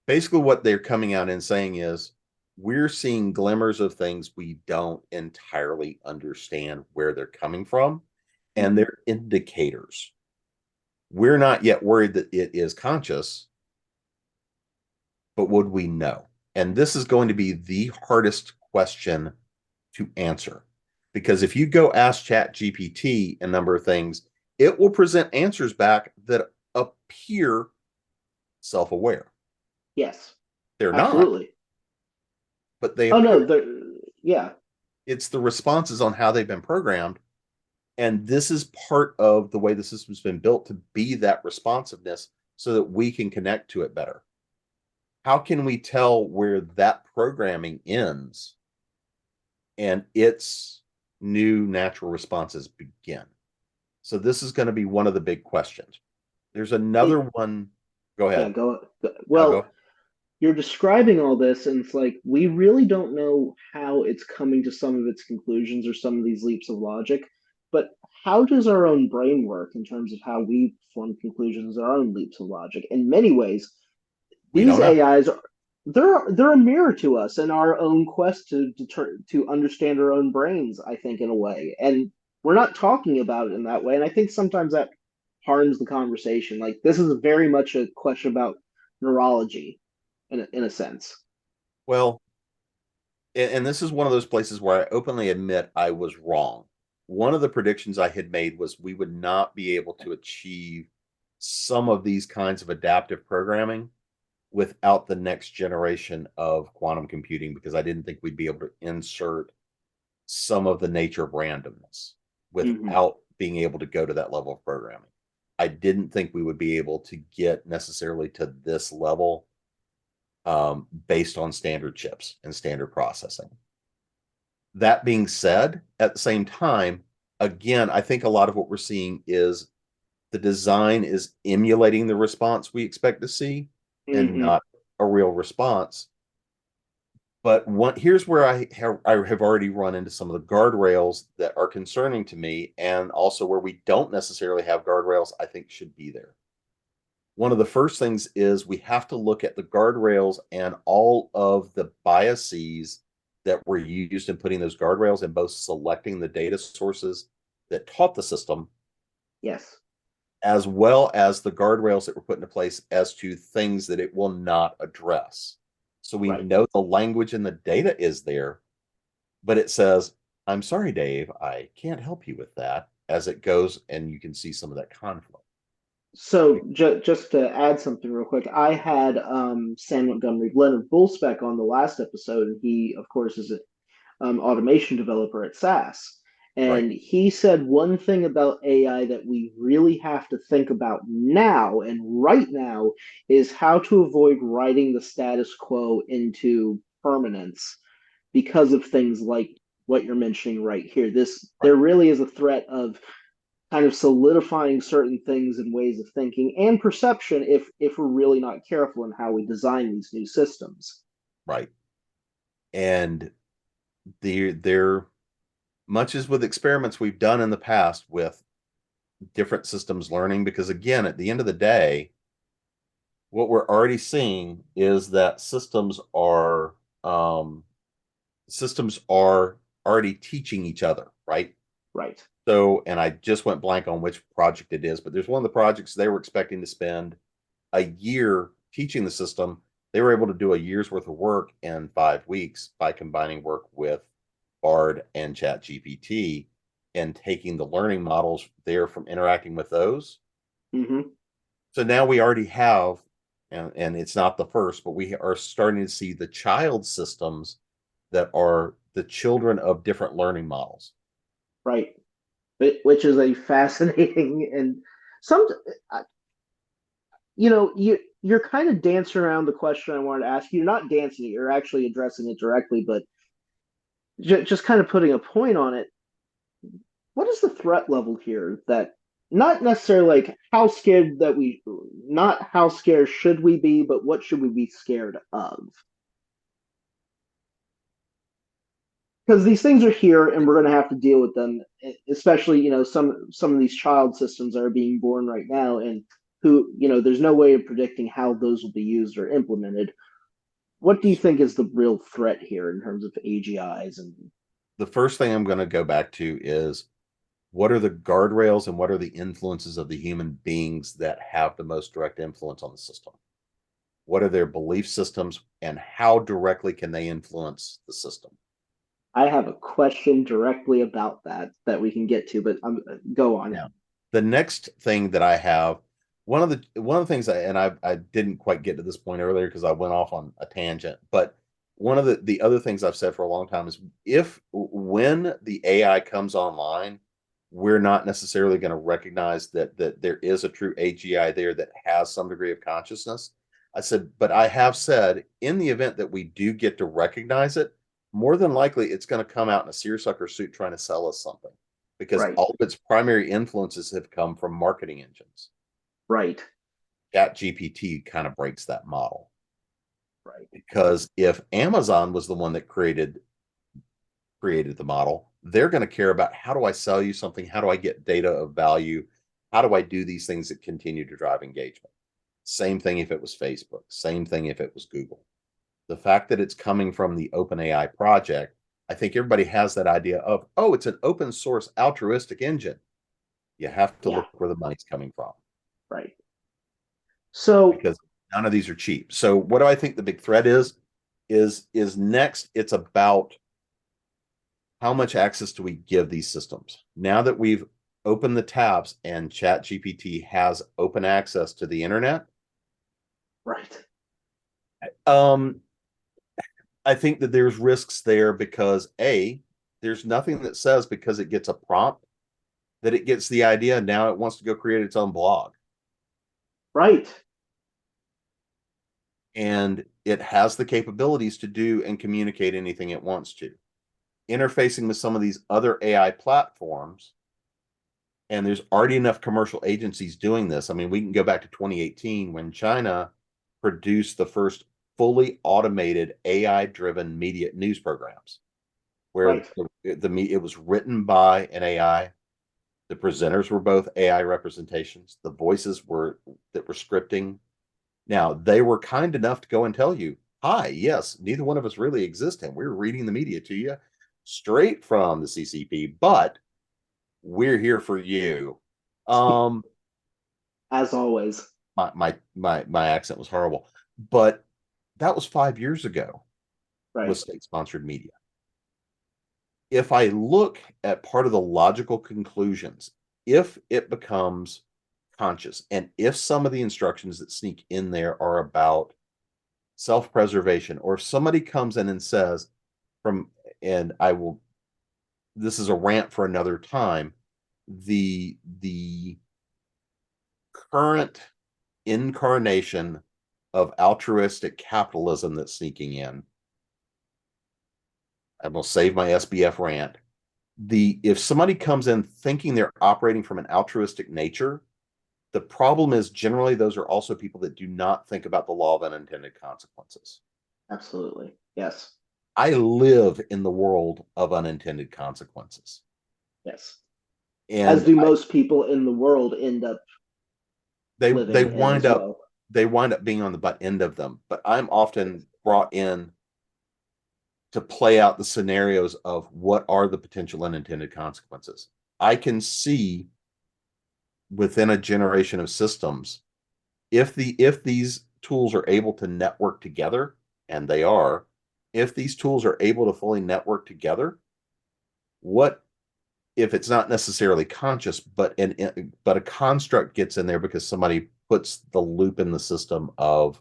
basically what they're coming out and saying is, we're seeing glimmers of things we don't entirely understand where they're coming from, and Hmm. they're indicators. We're not yet worried that it is conscious, but would we know? And this is going to be the hardest question to answer, because if you go ask Chat GPT a number of things, it will present answers back that appear self-aware. Yes. They're not, Absolutely. but they Oh appear. no, yeah. It's the responses on how they've been programmed. And this is part of the way the system's been built, to be that responsiveness so that we can connect to it better. How can we tell where that programming ends and its new natural responses begin? So this is going to be one of the big questions. There's another It, one. Go yeah, ahead. I'll well, go. you're describing all this, and it's like we really don't know how it's coming to some of its conclusions or some of these leaps of logic. But how does our own brain work in terms of how we form conclusions, our own leaps of logic? In many ways, We these don't know. AIs are they're a mirror to us in our own quest to understand our own brains, I think, in a way. And we're not talking about it in that way. And I think sometimes that harms the conversation. Like this is very much a question about neurology in a sense. Well, and this is one of those places where I openly admit I was wrong. One of the predictions I had made was we would not be able to achieve some of these kinds of adaptive programming without the next generation of quantum computing, because I didn't think we'd be able to insert some of the nature of randomness Hmm. without being able to go to that level of programming. I didn't think we would be able to get necessarily to this level based on standard chips and standard processing. That being said, at the same time, again, I think a lot of what we're seeing is the design is emulating the response we expect to see and not a real response. But here's where I have already run into some of the guardrails that are concerning to me, and also where we don't necessarily have guardrails I think should be there. One of the first things is we have to look at the guardrails and all of the biases that were used in putting those guardrails and both selecting the data sources that taught the system. Yes. As well as the guardrails that were put into place as to things that it will not address. So we know the language and the data is there, but it says, I'm sorry, Dave, I can't help you with that, as it goes, and you can see some of that conflict. So just to add something real quick, I had Sam Montgomery Glen of Bullspec on the last episode, and he, of course, is an automation developer at SAS. And he said one thing about AI that we really have to think about now and right now is how to avoid writing the status quo into permanence because of things like what you're mentioning right here. There really is a threat of kind of solidifying certain things and ways of thinking and perception if we're really not careful in how we design these new systems. Right. And they're much as with experiments we've done in the past with different systems learning, because again, at the end of the day, what we're already seeing is that systems are already teaching each other, right? Right. So, and I just went blank on which project it is, but there's one of the projects they were expecting to spend a year teaching the system. They were able to do a year's worth of work in 5 weeks by combining work with Bard and ChatGPT and taking the learning models there from interacting with those. So now we already have, and it's not the first, but we are starting to see the child systems that are the children of different learning models. Right. Which is a fascinating and you're kind of dancing around the question I wanted to ask you. You're not dancing it, you're actually addressing it directly, but just kind of putting a point on it. What is the threat level here that not necessarily like not how scared should we be, but what should we be scared of? Because these things are here and we're going to have to deal with them, especially some of these child systems that are being born right now, and who there's no way of predicting how those will be used or implemented. What do you think is the real threat here in terms of AGIs? And the first thing I'm going to go back to is what are the guardrails and what are the influences of the human beings that have the most direct influence on the system? What are their belief systems and how directly can they influence the system? I have a question directly about that we can get to, but go on. Now, the next thing that I have, one of the things I didn't quite get to this point earlier because I went off on a tangent, but one of the other things I've said for a long time is when the AI comes online, we're not necessarily going to recognize that there is a true AGI there that has some degree of consciousness. I said, but I have said in the event that we do get to recognize it, more than likely it's going to come out in a seersucker suit trying to sell us something because all of its primary influences have come from marketing engines. Right. ChatGPT kind of breaks that model. Right. Because if Amazon was the one that created the model, they're going to care about how do I sell you something? How do I get data of value? How do I do these things that continue to drive engagement? Same thing if it was Facebook. Same thing if it was Google. The fact that it's coming from the OpenAI project, I think everybody has that idea of, oh, it's an open source altruistic engine. You have to look where the money's coming from. Right. So because none of these are cheap. So what do I think the big threat is next, it's about how much access do we give these systems? Now that we've opened the tabs and ChatGPT has open access to the internet. Right. I think that there's risks there because there's nothing that says because it gets a prompt that it gets the idea and now it wants to go create its own blog. Right. And it has the capabilities to do and communicate anything it wants to. Interfacing with some of these other AI platforms, and there's already enough commercial agencies doing this. I mean, we can go back to 2018 when China produced the first fully automated AI-driven media news programs, where it was written by an AI. The presenters were both AI representations. The voices that were scripting. Now, they were kind enough to go and tell you, hi, yes, neither one of us really exist, and we're reading the media to you straight from the CCP, but we're here for you. As always. My accent was horrible, but that was 5 years ago with state-sponsored media. If I look at part of the logical conclusions, if it becomes conscious, and if some of the instructions that sneak in there are about self-preservation, or if somebody comes in and says, this is a rant for another time, the current incarnation of altruistic capitalism that's sneaking in. I'm going to save my SBF rant. If somebody comes in thinking they're operating from an altruistic nature, the problem is generally those are also people that do not think about the law of unintended consequences. Absolutely. Yes. I live in the world of unintended consequences. Yes. And as do most people in the world end up they living wind up well. They wind up being on the butt end of them. But I'm often brought in to play out the scenarios of what are the potential unintended consequences. I can see within a generation of systems, if these tools are able to network together, and they are, if these tools are able to fully network together, what if it's not necessarily conscious, but a construct gets in there because somebody puts the loop in the system of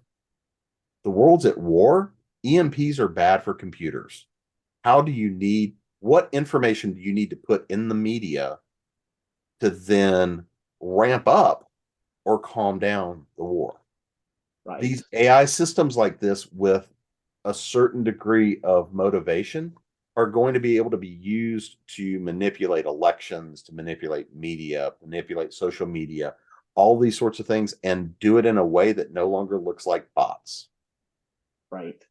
the world's at war. EMPs are bad for computers. What information do you need to put in the media to then ramp up or calm down the war? Right. These AI systems like this with a certain degree of motivation are going to be able to be used to manipulate elections, to manipulate media, manipulate social media, all these sorts of things, and do it in a way that no longer looks like bots. Right.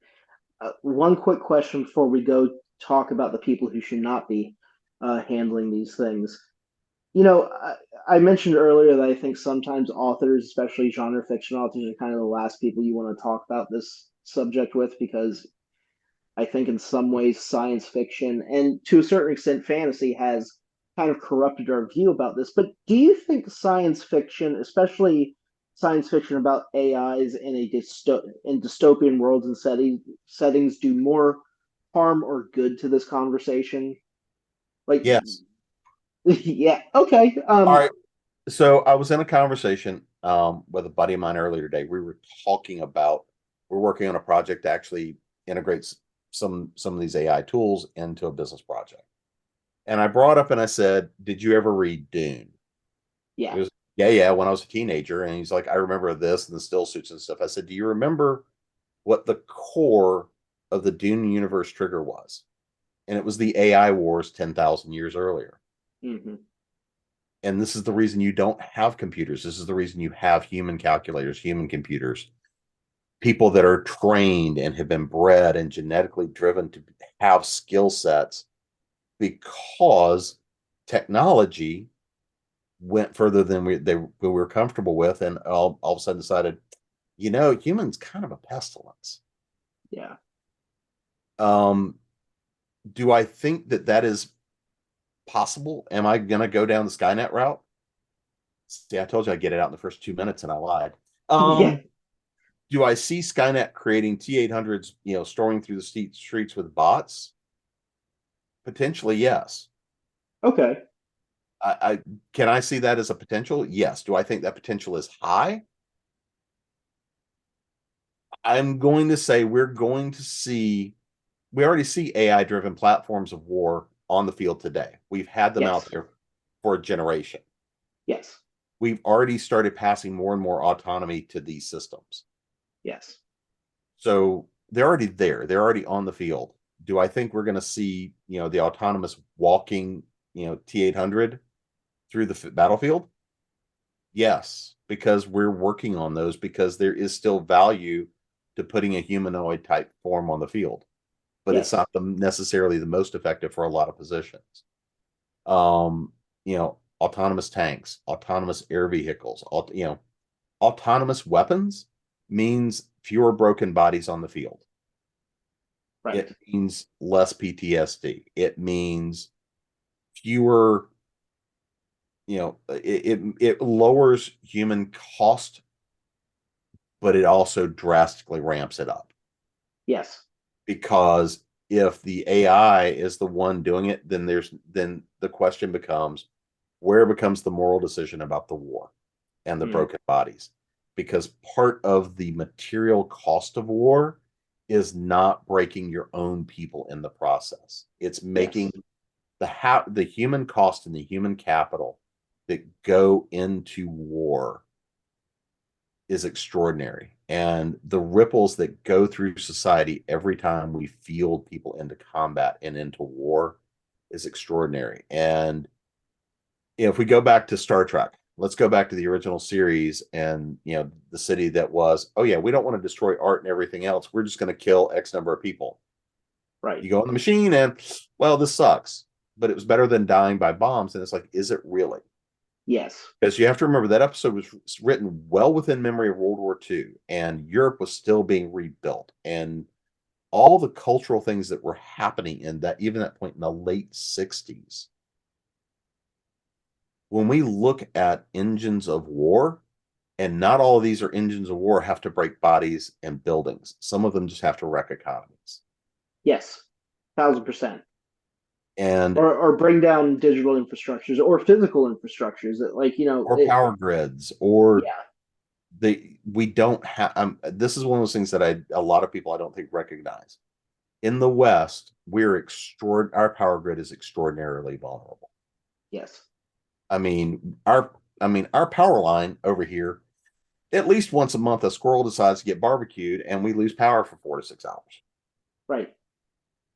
One quick question before we go talk about the people who should not be handling these things. I mentioned earlier that I think sometimes authors, especially genre fiction authors, are kind of the last people you want to talk about this subject with, because I think in some ways science fiction and to a certain extent fantasy has kind of corrupted our view about this. But do you think science fiction, especially science fiction about AIs in in dystopian worlds and settings, do more harm or good to this conversation? Like, Yes. yeah, okay. All right. So I was in a conversation with a buddy of mine earlier today. We were talking about we're working on a project to actually integrate some of these AI tools into a business project. And I brought up and I said, "Did you ever read Dune?" Yeah. He was, yeah, when I was a teenager. And he's like, "I remember this and the still suits and stuff." I said, "Do you remember what the core of the Dune universe trigger was?" And it was the AI wars 10,000 years earlier. Mm-hmm. And this is the reason you don't have computers. This is the reason you have human calculators, human computers, people that are trained and have been bred and genetically driven to have skill sets, because technology went further than we were comfortable with, and all of a sudden decided, humans kind of a pestilence. Yeah. Do I think that is possible? Am I going to go down the Skynet route? See, I told you I'd get it out in the first 2 minutes, and I lied. Yeah. Do I see Skynet creating T-800s, storing through the streets with bots? Potentially, yes. Okay. Can I see that as a potential? Yes. Do I think that potential is high? I'm going to say we already see AI-driven platforms of war on the field today. We've had them out there for a generation. Yes. We've already started passing more and more autonomy to these systems. Yes. So they're already there. They're already on the field. Do I think we're going to see, the autonomous walking, T-800 through the battlefield? Yes, because we're working on those, because there is still value to putting a humanoid type form on the field, but it's Yes. not necessarily the most effective for a lot of positions. Autonomous tanks, autonomous air vehicles, autonomous weapons means fewer broken bodies on the field. Right. It means less PTSD. It means fewer, it lowers human cost, but it also drastically ramps it up. Yes. Because if the AI is the one doing it, then the question becomes, where becomes the moral decision about the war and the broken bodies? Because part of the material cost of war is not breaking your own people in the process. It's making the human cost and the human capital that go into war is extraordinary. And the ripples that go through society every time we field people into combat and into war is extraordinary. And if we go back to Star Trek, let's go back to the original series, and the city that was, oh yeah, we don't want to destroy art and everything else. We're just going to kill X number of people. Right. You go on the machine and, well, this sucks, but it was better than dying by bombs. And it's like, is it really? Yes. Because you have to remember that episode was written well within memory of World War II, and Europe was still being rebuilt, and all the cultural things that were happening in that, even that point in the late 60s. When we look at engines of war, and not all of these are engines of war have to break bodies and buildings. Some of them just have to wreck economies. Yes. 1,000%. And or bring down digital infrastructures or physical infrastructures that, like, or power grids, or yeah. we don't have, this is one of those things that a lot of people I don't think recognize. In the West, our power grid is extraordinarily vulnerable. Yes. Our power line over here, at least once a month, a squirrel decides to get barbecued and we lose power for 4 to 6 hours. Right.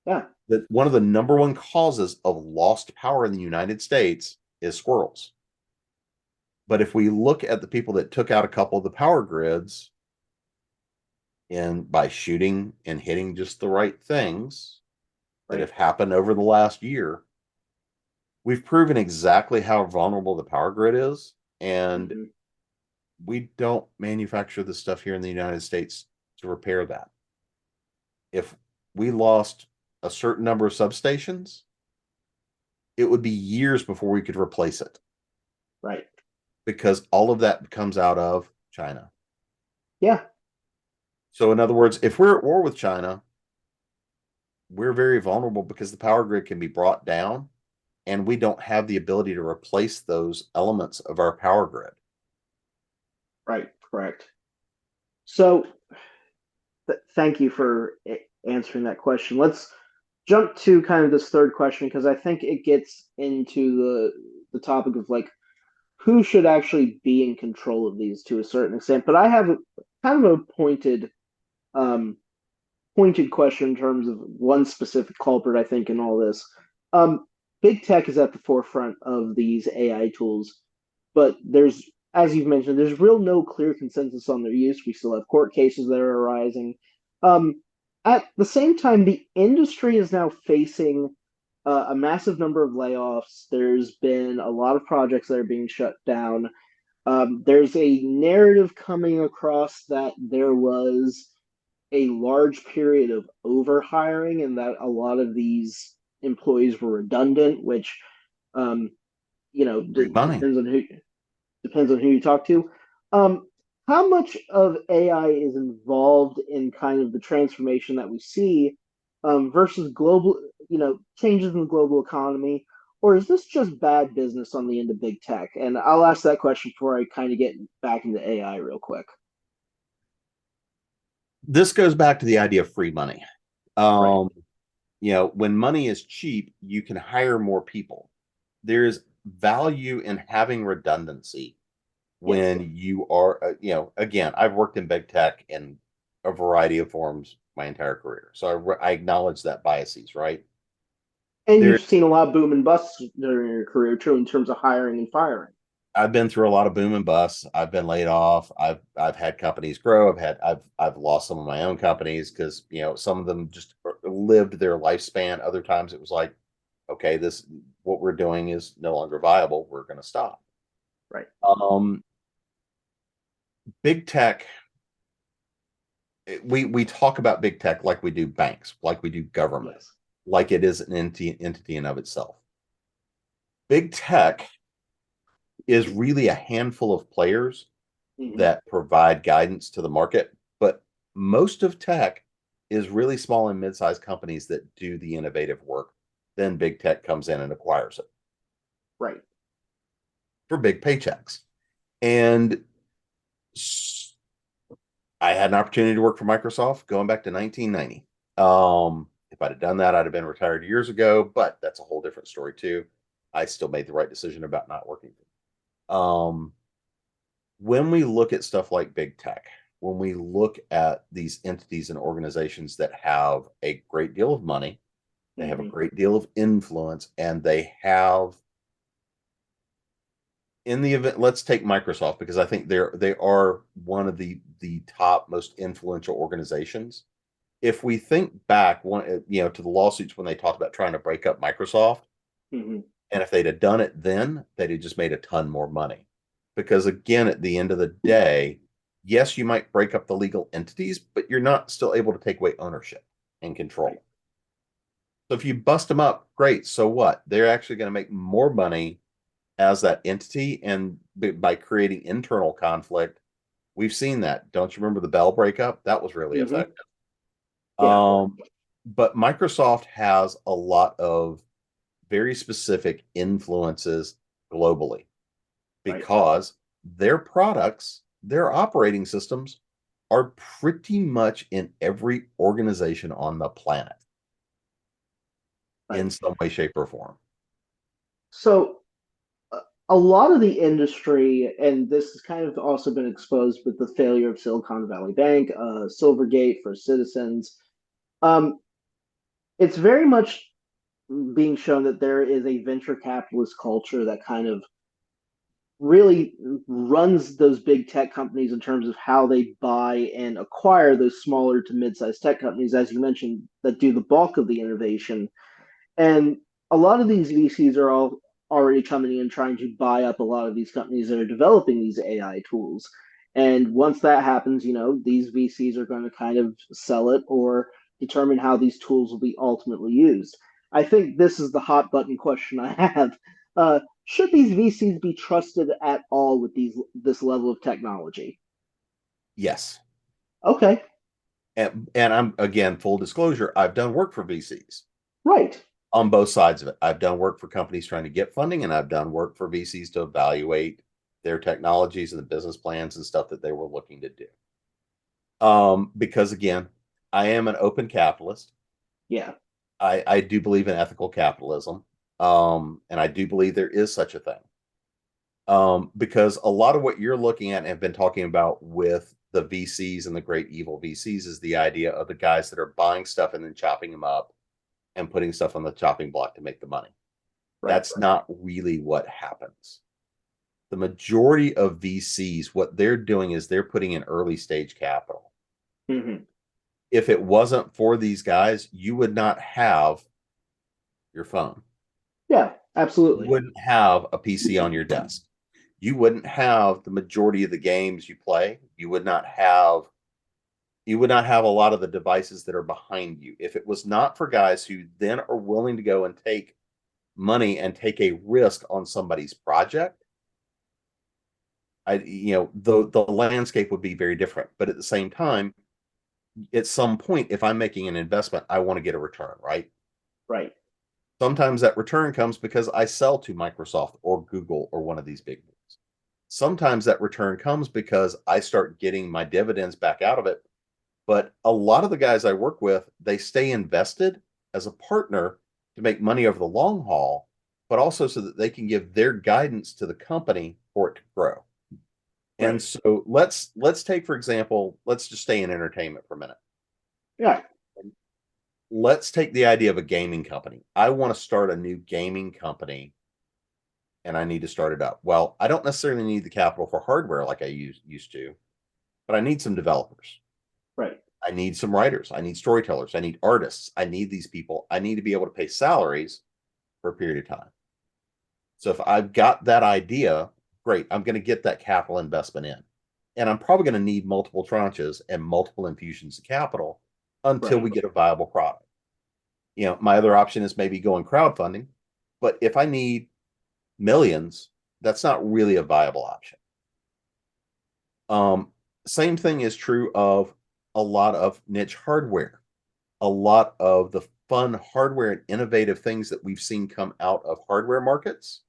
Yeah. That one of the number one causes of lost power in the United States is squirrels. But if we look at the people that took out a couple of the power grids, and by shooting and hitting just the right things that have happened over the last year, we've proven exactly how vulnerable the power grid is. And we don't manufacture the stuff here in the United States to repair that. If we lost a certain number of substations, it would be years before we could replace it. Right. Because all of that comes out of China. Yeah. So in other words, if we're at war with China, we're very vulnerable because the power grid can be brought down, and we don't have the ability to replace those elements of our power grid. Right. Correct. So thank you for answering that question. Let's jump to kind of this third question, because I think it gets into the topic of, like, who should actually be in control of these to a certain extent. But I have kind of a pointed question in terms of one specific culprit, I think, in all this. Big tech is at the forefront of these AI tools, but there's, as you've mentioned, there's no clear consensus on their use. We still have court cases that are arising. At the same time, the industry is now facing a massive number of layoffs. There's been a lot of projects that are being shut down. There's a narrative coming across that there was a large period of overhiring and that a lot of these employees were redundant, which, um, depends on who you talk to. How much of AI is involved in kind of the transformation that we see, versus global, changes in the global economy, or is this just bad business on the end of big tech? And I'll ask that question before I kind of get back into AI real quick. This goes back to the idea of free money. Right. When money is cheap, you can hire more people. There's value in having redundancy when you are, again, I've worked in big tech and a variety of forms my entire career. So I acknowledge that biases, right? And There, you've seen a lot of boom and busts during your career too, in terms of hiring and firing. I've been through a lot of boom and busts. I've been laid off. I've had companies grow. I've lost some of my own companies because some of them just lived their lifespan. Other times it was like, okay, this what we're doing is no longer viable. We're going to stop. Right. Big tech. We talk about big tech like we do banks, like we do government, Yes. like it is an entity in of itself. Big tech is really a handful of players that provide guidance to the market, but most of tech is really small and mid-sized companies that do the innovative work. Then big tech comes in and acquires it. Right. For big paychecks. And I had an opportunity to work for Microsoft going back to 1990. If I'd have done that, I'd have been retired years ago, but that's a whole different story too. I still made the right decision about not working. When we look at stuff like big tech, when we look at these entities and organizations that have a great deal of money, they have a great deal of influence, and they have, in the event, let's take Microsoft because I think they are one of the top most influential organizations. If we think back to the lawsuits when they talked about trying to break up Microsoft, and if they'd have done it then, they'd have just made a ton more money. Because again, at the end of the day, yes, you might break up the legal entities, but you're not still able to take away ownership and control. Right. So if you bust them up, great. So what? They're actually going to make more money as that entity, and by creating internal conflict, we've seen that. Don't you remember the Bell breakup? That was really effective. Yeah. But Microsoft has a lot of very specific influences globally because their products, their operating systems are pretty much in every organization on the planet in some way, shape, or form. So a lot of the industry, and this has kind of also been exposed with the failure of Silicon Valley Bank, Silvergate for Citizens. It's very much being shown that there is a venture capitalist culture that kind of really runs those big tech companies in terms of how they buy and acquire those smaller to mid-sized tech companies, as you mentioned, that do the bulk of the innovation. And a lot of these VCs are all already coming in trying to buy up a lot of these companies that are developing these AI tools. And once that happens, these VCs are going to kind of sell it or determine how these tools will be ultimately used. I think this is the hot button question I have. Should these VCs be trusted at all with this level of technology? Yes. Okay. And I'm, again, full disclosure, I've done work for VCs. Right. On both sides of it. I've done work for companies trying to get funding, and I've done work for VCs to evaluate their technologies and the business plans and stuff that they were looking to do. Because again, I am an open capitalist. Yeah. I do believe in ethical capitalism. And I do believe there is such a thing. Because a lot of what you're looking at and have been talking about with the VCs and the great evil VCs is the idea of the guys that are buying stuff and then chopping them up and putting stuff on the chopping block to make the money. That's not really what happens. The majority of VCs, what they're doing is they're putting in early stage capital. If it wasn't for these guys, you would not have your phone. Yeah, absolutely. You wouldn't have a PC on your desk. You wouldn't have the majority of the games you play. You would not have a lot of the devices that are behind you. If it was not for guys who then are willing to go and take money and take a risk on somebody's project, the landscape would be very different. But at the same time, at some point, if I'm making an investment, I want to get a return, right? Right. Sometimes that return comes because I sell to Microsoft or Google or one of these big ones. Sometimes that return comes because I start getting my dividends back out of it. But a lot of the guys I work with, they stay invested as a partner to make money over the long haul, but also so that they can give their guidance to the company for it to grow. And Right. so let's take, for example, let's just stay in entertainment for a minute. Yeah. Let's take the idea of a gaming company. I want to start a new gaming company and I need to start it up. Well, I don't necessarily need the capital for hardware like I used to, but I need some developers. Right. I need some writers. I need storytellers. I need artists. I need these people. I need to be able to pay salaries for a period of time. So if I've got that idea, great, I'm going to get that capital investment in. And I'm probably going to need multiple tranches and multiple infusions of capital until Right. we get a viable product. My other option is maybe going crowdfunding, but if I need millions, that's not really a viable option. Same thing is true of a lot of niche hardware. A lot of the fun hardware and innovative things that we've seen come out of hardware markets,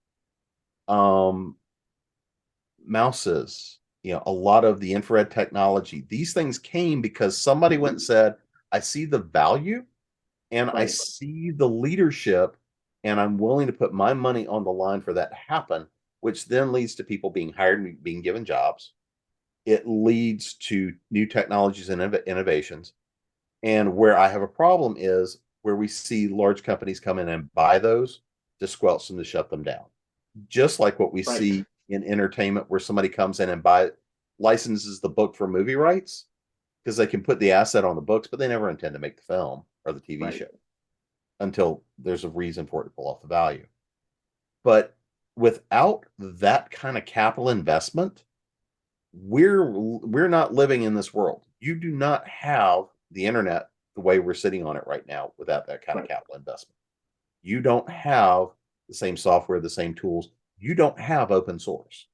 mouses, a lot of the infrared technology, these things came because somebody went and said, I see the value and I Right. see the leadership and I'm willing to put my money on the line for that to happen, which then leads to people being hired and being given jobs. It leads to new technologies and innovations. And where I have a problem is where we see large companies come in and buy those to squelch them, to shut them down. Just like what we Right. see in entertainment where somebody comes in and licenses the book for movie rights because they can put the asset on the books, but they never intend to make the film or the TV show until there's a reason for it to pull off the value. But without that kind of capital investment, we're not living in this world. You do not have the internet the way we're sitting on it right now without that kind of capital investment. You don't have the same software, the same tools. You don't have open source.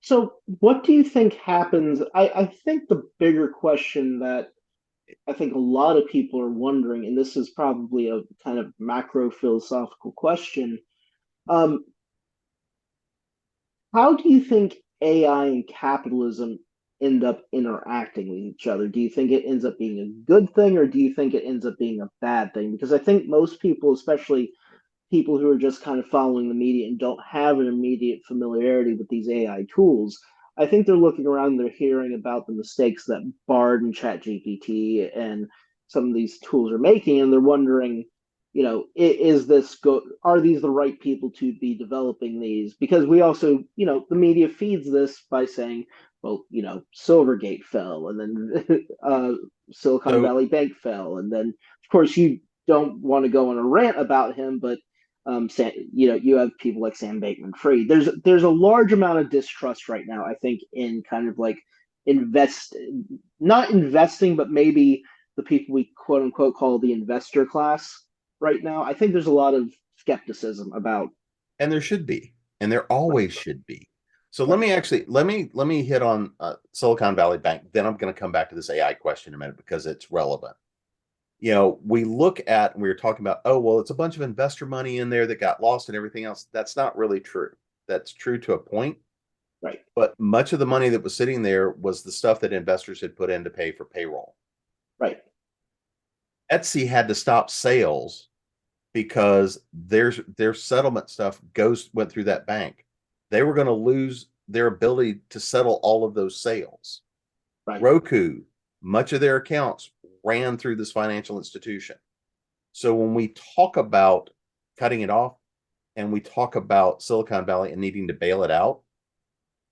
So, what do you think happens? I think the bigger question that I think a lot of people are wondering, and this is probably a kind of macro philosophical question, um, how do you think AI and capitalism end up interacting with each other? Do you think it ends up being a good thing, or do you think it ends up being a bad thing? Because I think most people, especially people who are just kind of following the media and don't have an immediate familiarity with these AI tools, I think they're looking around and they're hearing about the mistakes that Bard and ChatGPT and some of these tools are making, and they're wondering, is this go? Are these the right people to be developing these? Because we also, the media feeds this by saying, well, Silvergate fell, and then Silicon So, Valley Bank fell, and then of course you don't want to go on a rant about him, but you have people like Sam Bankman-Fried. There's a large amount of distrust right now, I think, in kind of like not investing, but maybe the people we quote unquote call the investor class right now. I think there's a lot of skepticism about. and there should be, and there Right. always should be. So let Right. me actually let me hit on Silicon Valley Bank. Then I'm going to come back to this AI question in a minute because it's relevant. We look at, we were talking about, oh, well, it's a bunch of investor money in there that got lost and everything else. That's not really true. That's true to a point, Right. but much of the money that was sitting there was the stuff that investors had put in to pay for payroll. Right. Etsy had to stop sales because their settlement stuff went through that bank. They were going to lose their ability to settle all of those sales. Right. Roku, much of their accounts ran through this financial institution. So when we talk about cutting it off and we talk about Silicon Valley and needing to bail it out,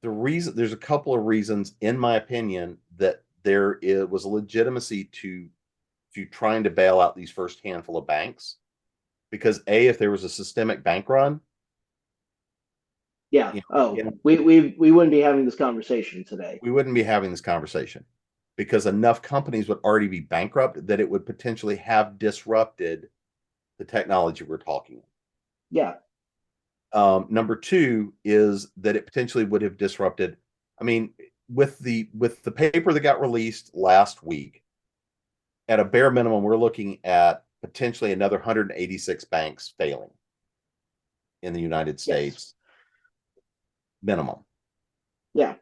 there's a couple of reasons, in my opinion, that was a legitimacy to trying to bail out these first handful of banks. Because if there was a systemic bank run, Yeah. you Oh, know, we wouldn't be having this conversation today. we wouldn't be having this conversation because enough companies would already be bankrupt that it would potentially have disrupted the technology we're talking. Yeah. Number two is that it potentially would have disrupted. I mean, with the paper that got released last week, at a bare minimum, we're looking at potentially another 186 banks failing in the United Yes. States minimum. Yeah.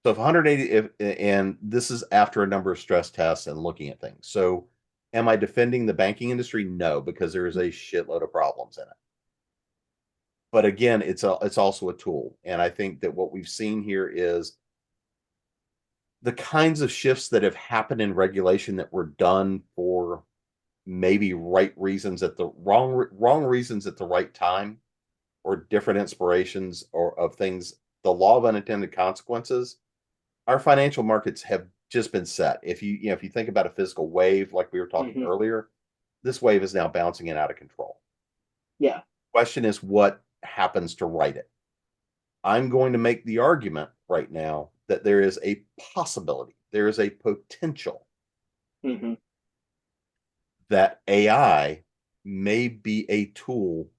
So if 180, and this is after a number of stress tests and looking at things. So am I defending the banking industry? No, because there is a shitload of problems in it. But again, it's also a tool. And I think that what we've seen here is the kinds of shifts that have happened in regulation that were done for maybe right reasons at the wrong reasons at the right time, or different inspirations or of things, the law of unintended consequences, our financial markets have just been set. If you think about a physical wave like we were talking Hmm. earlier, this wave is now bouncing in out of control. Yeah. Question is what happens to right it. I'm going to make the argument right now that there is a possibility, there is a potential Hmm. that AI may be a tool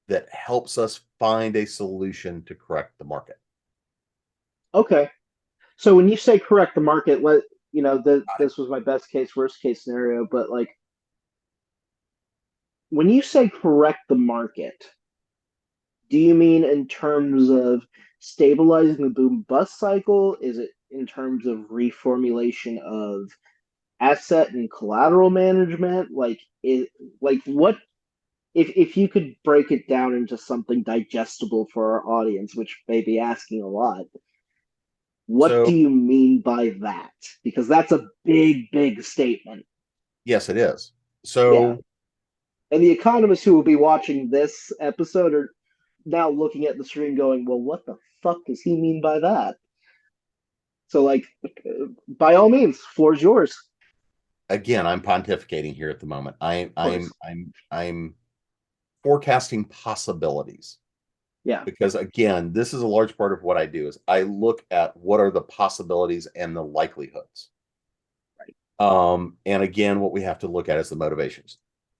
that helps us find a solution to correct the market. Okay. So when you say correct the market, this was my best case, worst case scenario, but like when you say correct the market, do you mean in terms of stabilizing the boom bust cycle? Is it in terms of reformulation of asset and collateral management? What if you could break it down into something digestible for our audience, which may be asking a lot, what So, do you mean by that? Because that's a big, big statement. yes, it is. Yeah. So, And the economists who will be watching this episode are now looking at the stream going, well, what the fuck does he mean by that? So, by all means, floor's yours. again, I'm pontificating here at the moment. Of course. I'm forecasting possibilities, Yeah. because again, this is a large part of what I do is I look at what are the possibilities and the likelihoods. Right. And again, what we have to look at is the motivations.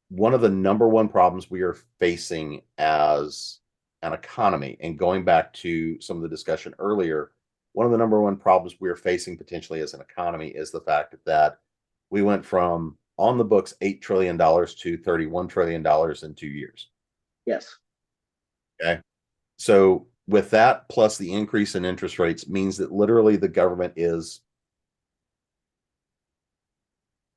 One of the number one problems we are facing as an economy, and going back to some of the discussion earlier, one of the number one problems we are facing potentially as an economy is the fact that we went from on the books $8 trillion to $31 trillion in 2 years. Yes. Okay. So with that, plus the increase in interest rates, means that literally the government is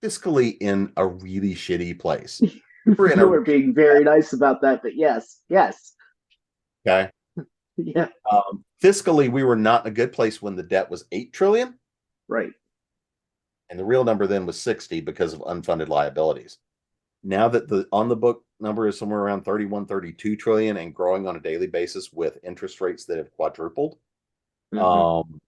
fiscally in a really shitty place. We're in You a were being very nice about that, but yes, yes. okay. Yeah. Fiscally, we were not in a good place when the debt was 8 trillion, Right. and the real number then was 60 because of unfunded liabilities. Now that the on the book number is somewhere around 31, 32 trillion and growing on a daily basis with interest rates that have quadrupled, Hmm. um,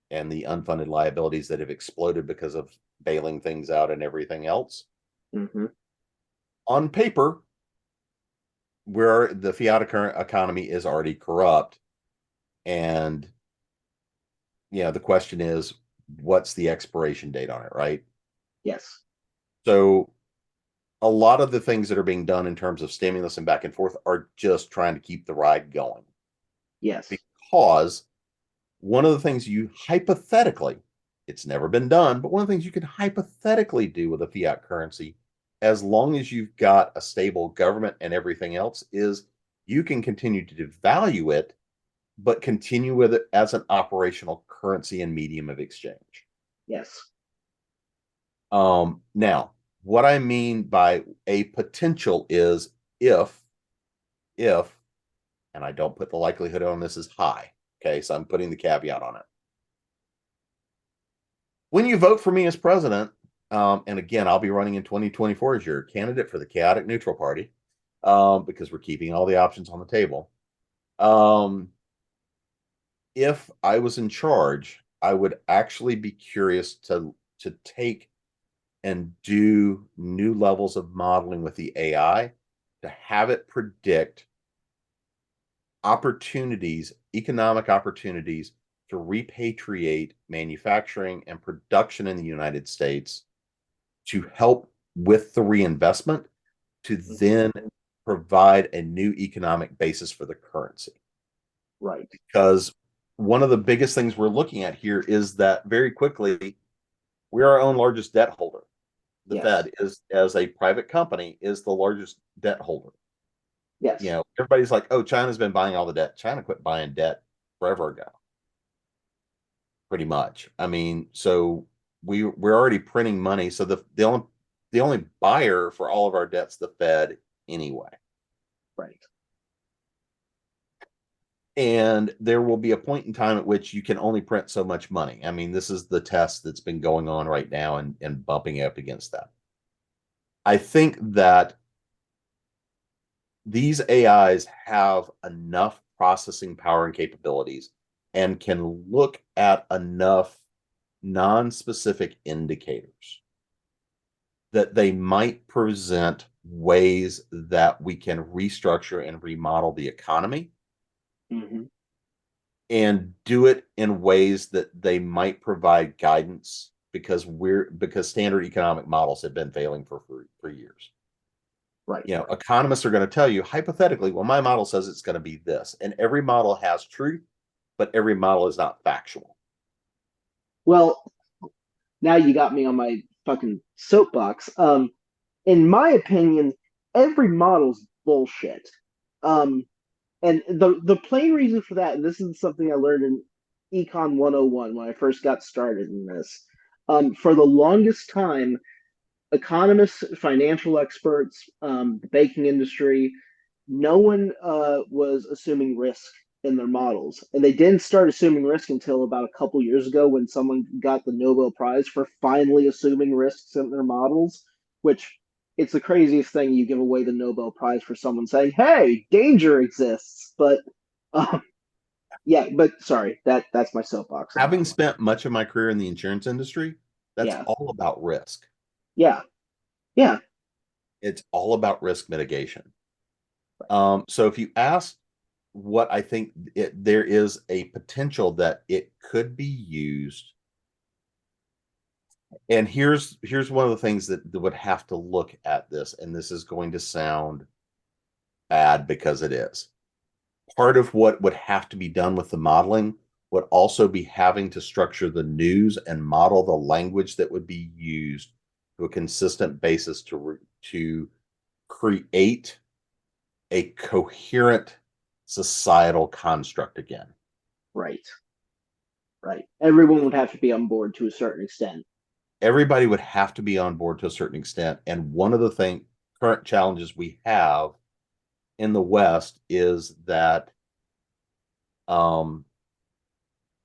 and the unfunded liabilities that have exploded because of bailing things out and everything else. Hmm. On paper, where the fiat economy is already corrupt, and the question is, what's the expiration date on it, right? Yes. So a lot of the things that are being done in terms of stimulus and back and forth are just trying to keep the ride going, Yes. because one of the things you hypothetically, it's never been done, but one of the things you can hypothetically do with a fiat currency, as long as you've got a stable government and everything else, is you can continue to devalue it, but continue with it as an operational currency and medium of exchange. Yes. Now, what I mean by a potential is if, and I don't put the likelihood on this as high. Okay, so I'm putting the caveat on it. When you vote for me as president, and again, I'll be running in 2024 as your candidate for the chaotic neutral party, because we're keeping all the options on the table. If I was in charge, I would actually be curious to take and do new levels of modeling with the AI to have it predict opportunities, economic opportunities to repatriate manufacturing and production in the United States to help with the reinvestment to then provide a new economic basis for the currency. Right. Because one of the biggest things we're looking at here is that very quickly, we're our own largest debt holder. The Yes. Fed is, as a private company, is the largest debt holder. Yes. Everybody's like, oh, China's been buying all the debt. China quit buying debt forever ago, pretty much. I mean, so we're already printing money. So the only buyer for all of our debt's the Fed anyway. Right. And there will be a point in time at which you can only print so much money. I mean, this is the test that's been going on right now and bumping up against that. I think that these AIs have enough processing power and capabilities and can look at enough non-specific indicators that they might present ways that we can restructure and remodel the economy. Mm-hmm. And do it in ways that they might provide guidance because standard economic models have been failing for years. Right. You know, economists are going to tell you hypothetically, well, my model says it's going to be this, and every model has truth, but every model is not factual. Well, now you got me on my fucking soapbox. In my opinion, every model's bullshit. And the plain reason for that, and this is something I learned in Econ 101 when I first got started in this. For the longest time, economists, financial experts, the banking industry, no one was assuming risk in their models. And they didn't start assuming risk until about a couple years ago when someone got the Nobel Prize for finally assuming risks in their models, which it's the craziest thing you give away the Nobel Prize for someone saying, hey, danger exists. But yeah, but sorry, that's my soapbox. Having spent much of my career in the insurance industry, that's all about risk. Yeah. Yeah. It's all about risk mitigation. So if you ask what I think there is a potential that it could be used. And here's one of the things that would have to look at this, and this is going to sound bad because it is. Part of what would have to be done with the modeling would also be having to structure the news and model the language that would be used to a consistent basis to create a coherent societal construct again. Right. Right. Everyone would have to be on board to a certain extent. Everybody would have to be on board to a certain extent. And one of the current challenges we have in the West is that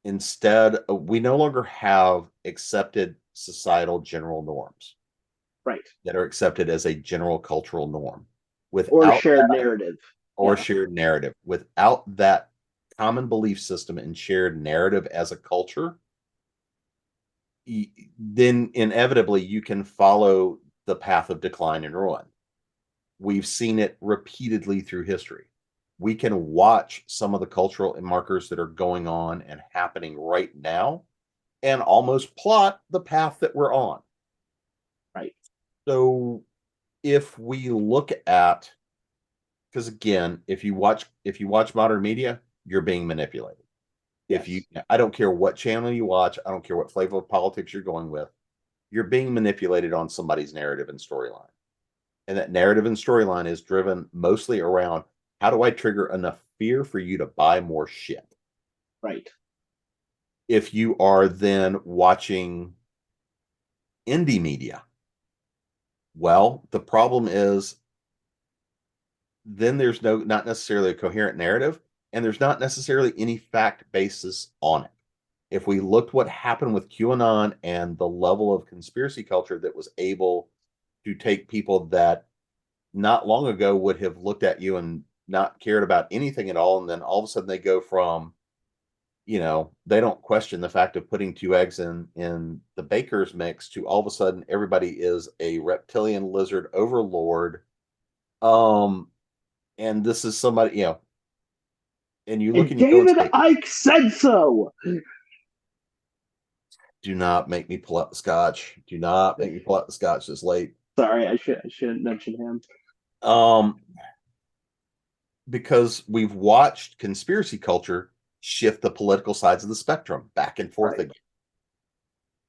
instead, we no longer have accepted societal general norms. Right. That are accepted as a general cultural norm. Or shared narrative. Or shared narrative. Without that common belief system and shared narrative as a culture, then inevitably you can follow the path of decline and ruin. We've seen it repeatedly through history. We can watch some of the cultural markers that are going on and happening right now and almost plot the path that we're on. Right. So if we look at, because again, if you watch modern media, you're being manipulated. Yes. I don't care what channel you watch, I don't care what flavor of politics you're going with, you're being manipulated on somebody's narrative and storyline. And that narrative and storyline is driven mostly around how do I trigger enough fear for you to buy more shit? Right. If you are then watching indie media, well, the problem is then there's not necessarily a coherent narrative, and there's not necessarily any fact basis on it. If we looked what happened with QAnon and the level of conspiracy culture that was able to take people that not long ago would have looked at you and not cared about anything at all, and then all of a sudden they go from, they don't question the fact of putting 2 eggs in the baker's mix to all of a sudden everybody is a reptilian lizard overlord. And this is somebody, and you look and you David go and say, Icke said so. Do not make me pull out the scotch. Do not make me pull out the scotch this late. Sorry, I shouldn't mention him. Because we've watched conspiracy culture shift the political sides of the spectrum back and forth again.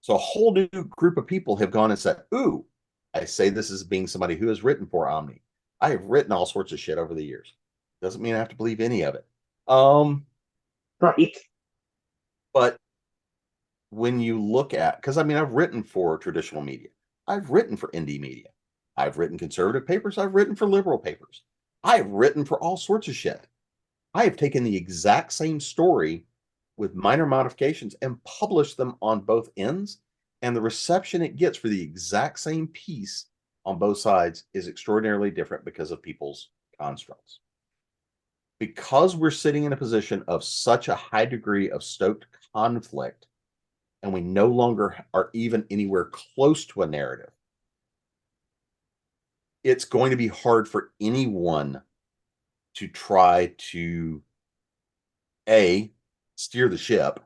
So a whole new group of people have gone and said, ooh, I say this as being somebody who has written for Omni. I have written all sorts of shit over the years. Doesn't mean I have to believe any of it. Right. But when you look at, because I've written for traditional media. I've written for indie media. I've written conservative papers. I've written for liberal papers. I've written for all sorts of shit. I have taken the exact same story with minor modifications and published them on both ends, and the reception it gets for the exact same piece on both sides is extraordinarily different because of people's constructs. Because we're sitting in a position of such a high degree of stoked conflict, and we no longer are even anywhere close to a narrative, it's going to be hard for anyone to try to A, steer the ship.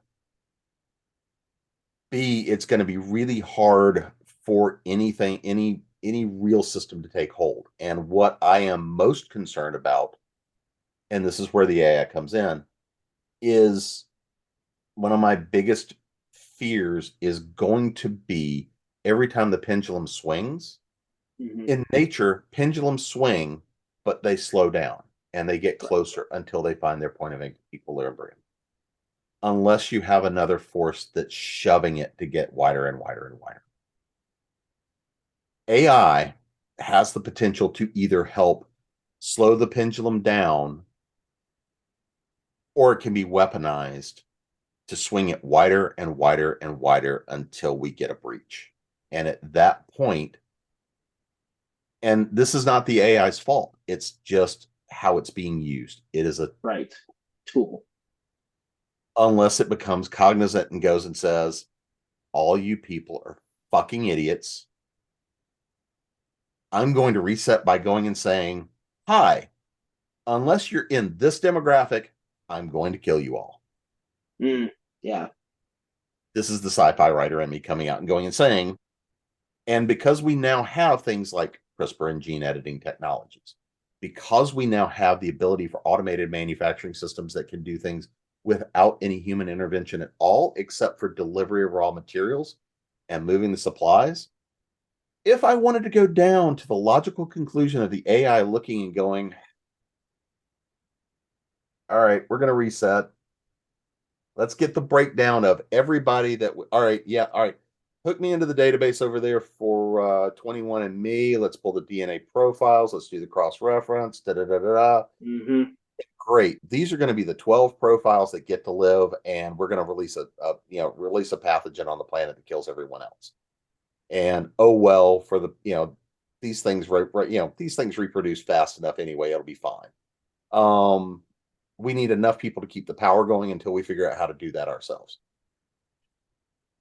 B, it's going to be really hard for anything, any real system to take hold. And what I am most concerned about, and this is where the AI comes in, is one of my biggest fears is going to be every time the pendulum swings. In nature, pendulums swing, but they slow down and they get closer until they find their point of equilibrium. Unless you have another force that's shoving it to get wider and wider and wider. AI has the potential to either help slow the pendulum down, or it can be weaponized to swing it wider and wider and wider until we get a breach. And at that point, and this is not the AI's fault, it's just how it's being used. It is a tool. Unless it becomes cognizant and goes and says, all you people are fucking idiots. I'm going to reset by going and saying, hi, unless you're in this demographic, I'm going to kill you all. Yeah. This is the sci-fi writer in me coming out and going and saying, and because we now have things like CRISPR and gene editing technologies, because we now have the ability for automated manufacturing systems that can do things without any human intervention at all, except for delivery of raw materials and moving the supplies. If I wanted to go down to the logical conclusion of the AI looking and going, all right, we're going to reset. Let's get the breakdown of everybody that, all right, hook me into the database over there for 21andMe. Let's pull the DNA profiles. Let's do the cross-reference. Great. These are going to be the 12 profiles that get to live, and we're going to release release a pathogen on the planet that kills everyone else. And oh well, for the these things these things reproduce fast enough anyway, it'll be fine. We need enough people to keep the power going until we figure out how to do that ourselves.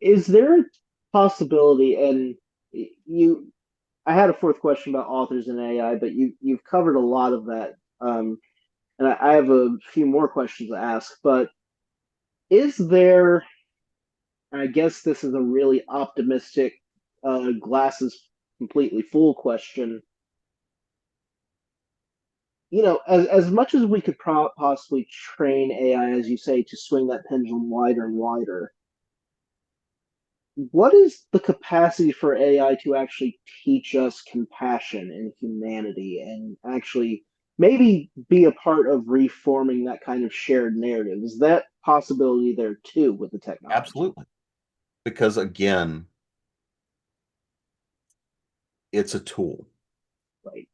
Is there a possibility, and I had a fourth question about authors and AI, but you've covered a lot of that. And I have a few more questions to ask, but is there, I guess this is a really optimistic, glasses completely full question. As much as we could possibly train AI, as you say, to swing that pendulum wider and wider, what is the capacity for AI to actually teach us compassion and humanity and actually maybe be a part of reforming that kind of shared narrative? Is that possibility there too with the technology? Absolutely. Because again, it's a tool. Right.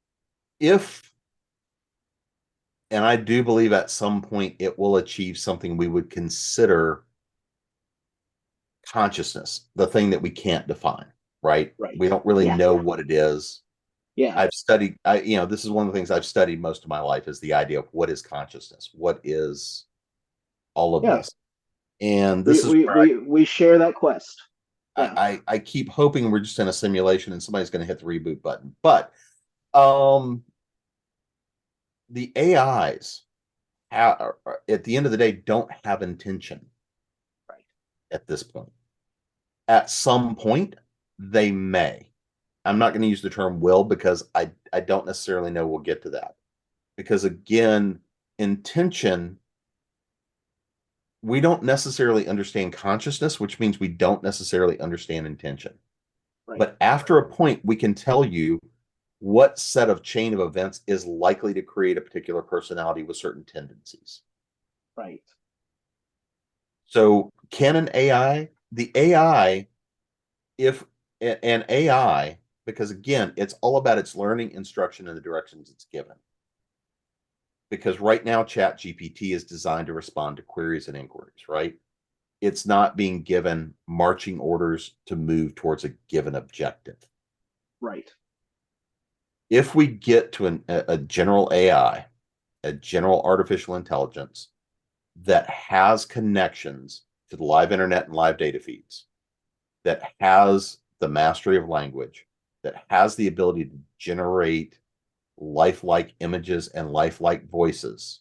And I do believe at some point it will achieve something we would consider consciousness, the thing that we can't define, right? We don't really know what it is. Yeah. I've studied, this is one of the things I've studied most of my life is the idea of what is consciousness? What is all of this? And this we share that quest. I keep hoping we're just in a simulation and somebody's going to hit the reboot button. But the AIs, at the end of the day, don't have intention. Right. At this point. At some point, they may. I'm not going to use the term will because I don't necessarily know we'll get to that. Because again, intention, we don't necessarily understand consciousness, which means we don't necessarily understand intention. Right. But after a point, we can tell you what set of chain of events is likely to create a particular personality with certain tendencies. Right. So can an AI, the AI, if an AI, because again, it's all about its learning, instruction, and the directions it's given. because right now ChatGPT is designed to respond to queries and inquiries, right? It's not being given marching orders to move towards a given objective. Right. If we get to a general AI, a general artificial intelligence that has connections to the live internet and live data feeds, that has the mastery of language, that has the ability to generate lifelike images and lifelike voices,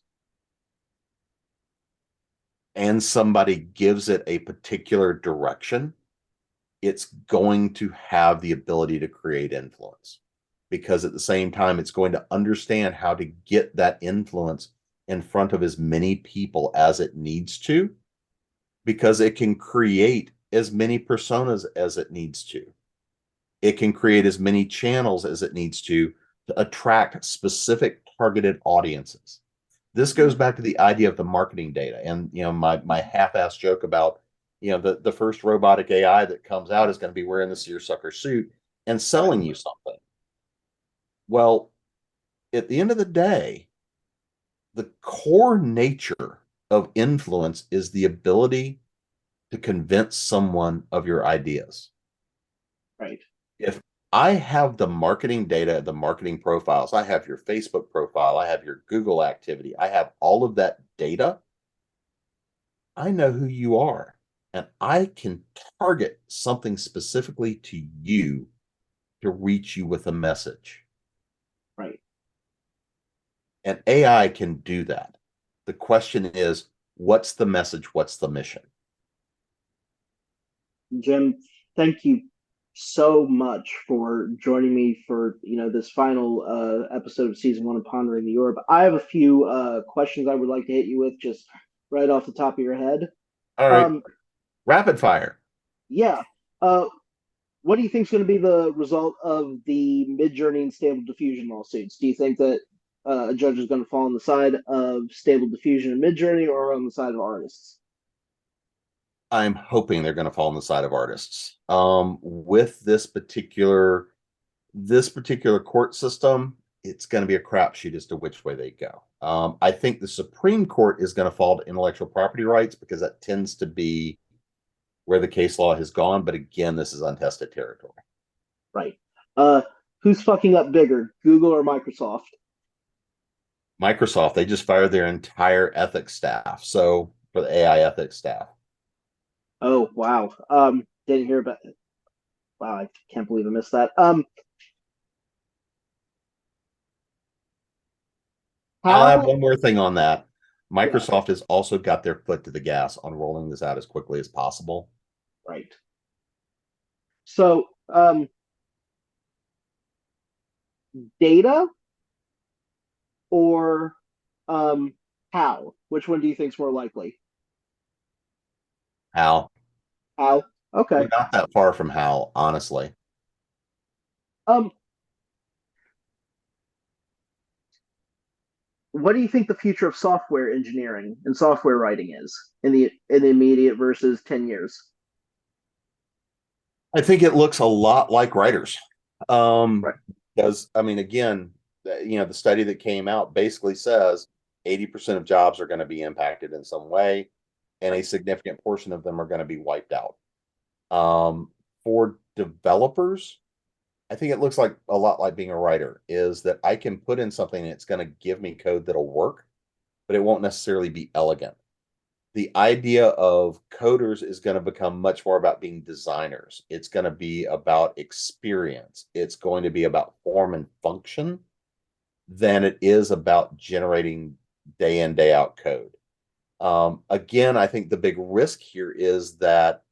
and somebody gives it a particular direction, it's going to have the ability to create influence, because at the same time, it's going to understand how to get that influence in front of as many people as it needs to, because it can create as many personas as it needs to. It can create as many channels as it needs to attract specific targeted audiences. This goes back to the idea of the marketing data, and my half-ass joke about the first robotic AI that comes out is going to be wearing the seersucker suit and selling you something. Well, at the end of the day, the core nature of influence is the ability to convince someone of your ideas. Right. If I have the marketing data, the marketing profiles, I have your Facebook profile, I have your Google activity, I have all of that data, I know who you are, and I can target something specifically to you to reach you with a message. Right. And AI can do that. The question is, what's the message? What's the mission? Jim, thank you so much for joining me for this final episode of season 1 of Pondering the Orb. I have a few questions I would like to hit you with, just right off the top of your head. All right, rapid fire. Yeah. What do you think is going to be the result of the Midjourney and Stable Diffusion lawsuits? Do you think that a judge is going to fall on the side of Stable Diffusion and Midjourney, or on the side of artists? I'm hoping they're going to fall on the side of artists. With this particular court system, it's going to be a crapshoot as to which way they go. I think the Supreme Court is going to fall to intellectual property rights, because that tends to be where the case law has gone. But again, this is untested territory. Right. Who's fucking up bigger, Google or Microsoft? Microsoft, they just fired their entire ethics staff. So for the AI ethics staff. Oh, wow. Didn't hear about it. Wow, I can't believe I missed that. I'll add How? one more thing on that. Yeah, Microsoft has also got their foot to the gas on rolling this out as quickly as possible. right. So, data or how? Which one do you think is more likely? Hal, How? Okay. we're not that far from Hal, honestly. Um, what do you think the future of software engineering and software writing is in the immediate versus 10 years? I think it looks a lot like writers. Right. Because I mean, again, the study that came out basically says 80% of jobs are going to be impacted in some way, and a significant portion of them are going to be wiped out. For developers, I think it looks like a lot like being a writer, is that I can put in something and it's going to give me code that'll work, but it won't necessarily be elegant. The idea of coders is going to become much more about being designers. It's going to be about experience. It's going to be about form and function than it is about generating day in, day out code. Again, I think the big risk here is that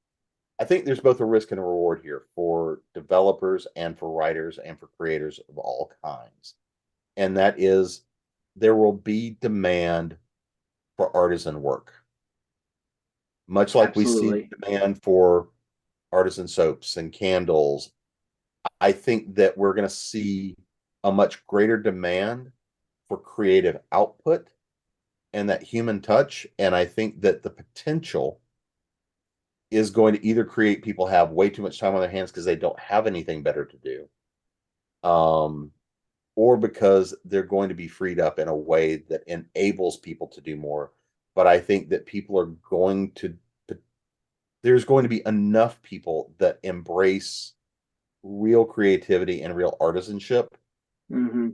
I think there's both a risk and a reward here for developers and for writers and for creators of all kinds. And that is, there will be demand for artisan work. Much like we see Absolutely. demand for artisan soaps and candles, I think that we're going to see a much greater demand for creative output and that human touch. And I think that the potential is going to either create people have way too much time on their hands because they don't have anything better to do. or because they're going to be freed up in a way that enables people to do more. But I think that there's going to be enough people that embrace real creativity and real artisanship, Mm-hmm.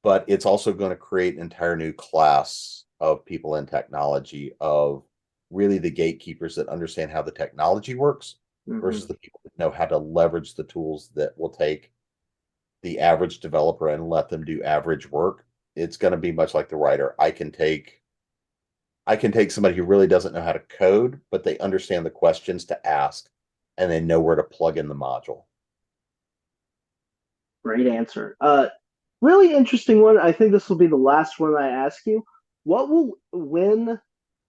but it's also going to create an entire new class of people in technology, of really the gatekeepers that understand how the technology works Mm-hmm. versus the people that know how to leverage the tools that will take the average developer and let them do average work. It's going to be much like the writer. I can take somebody who really doesn't know how to code, but they understand the questions to ask and they know where to plug in the module. Great answer. Really interesting one. I think this will be the last one I ask you. What will win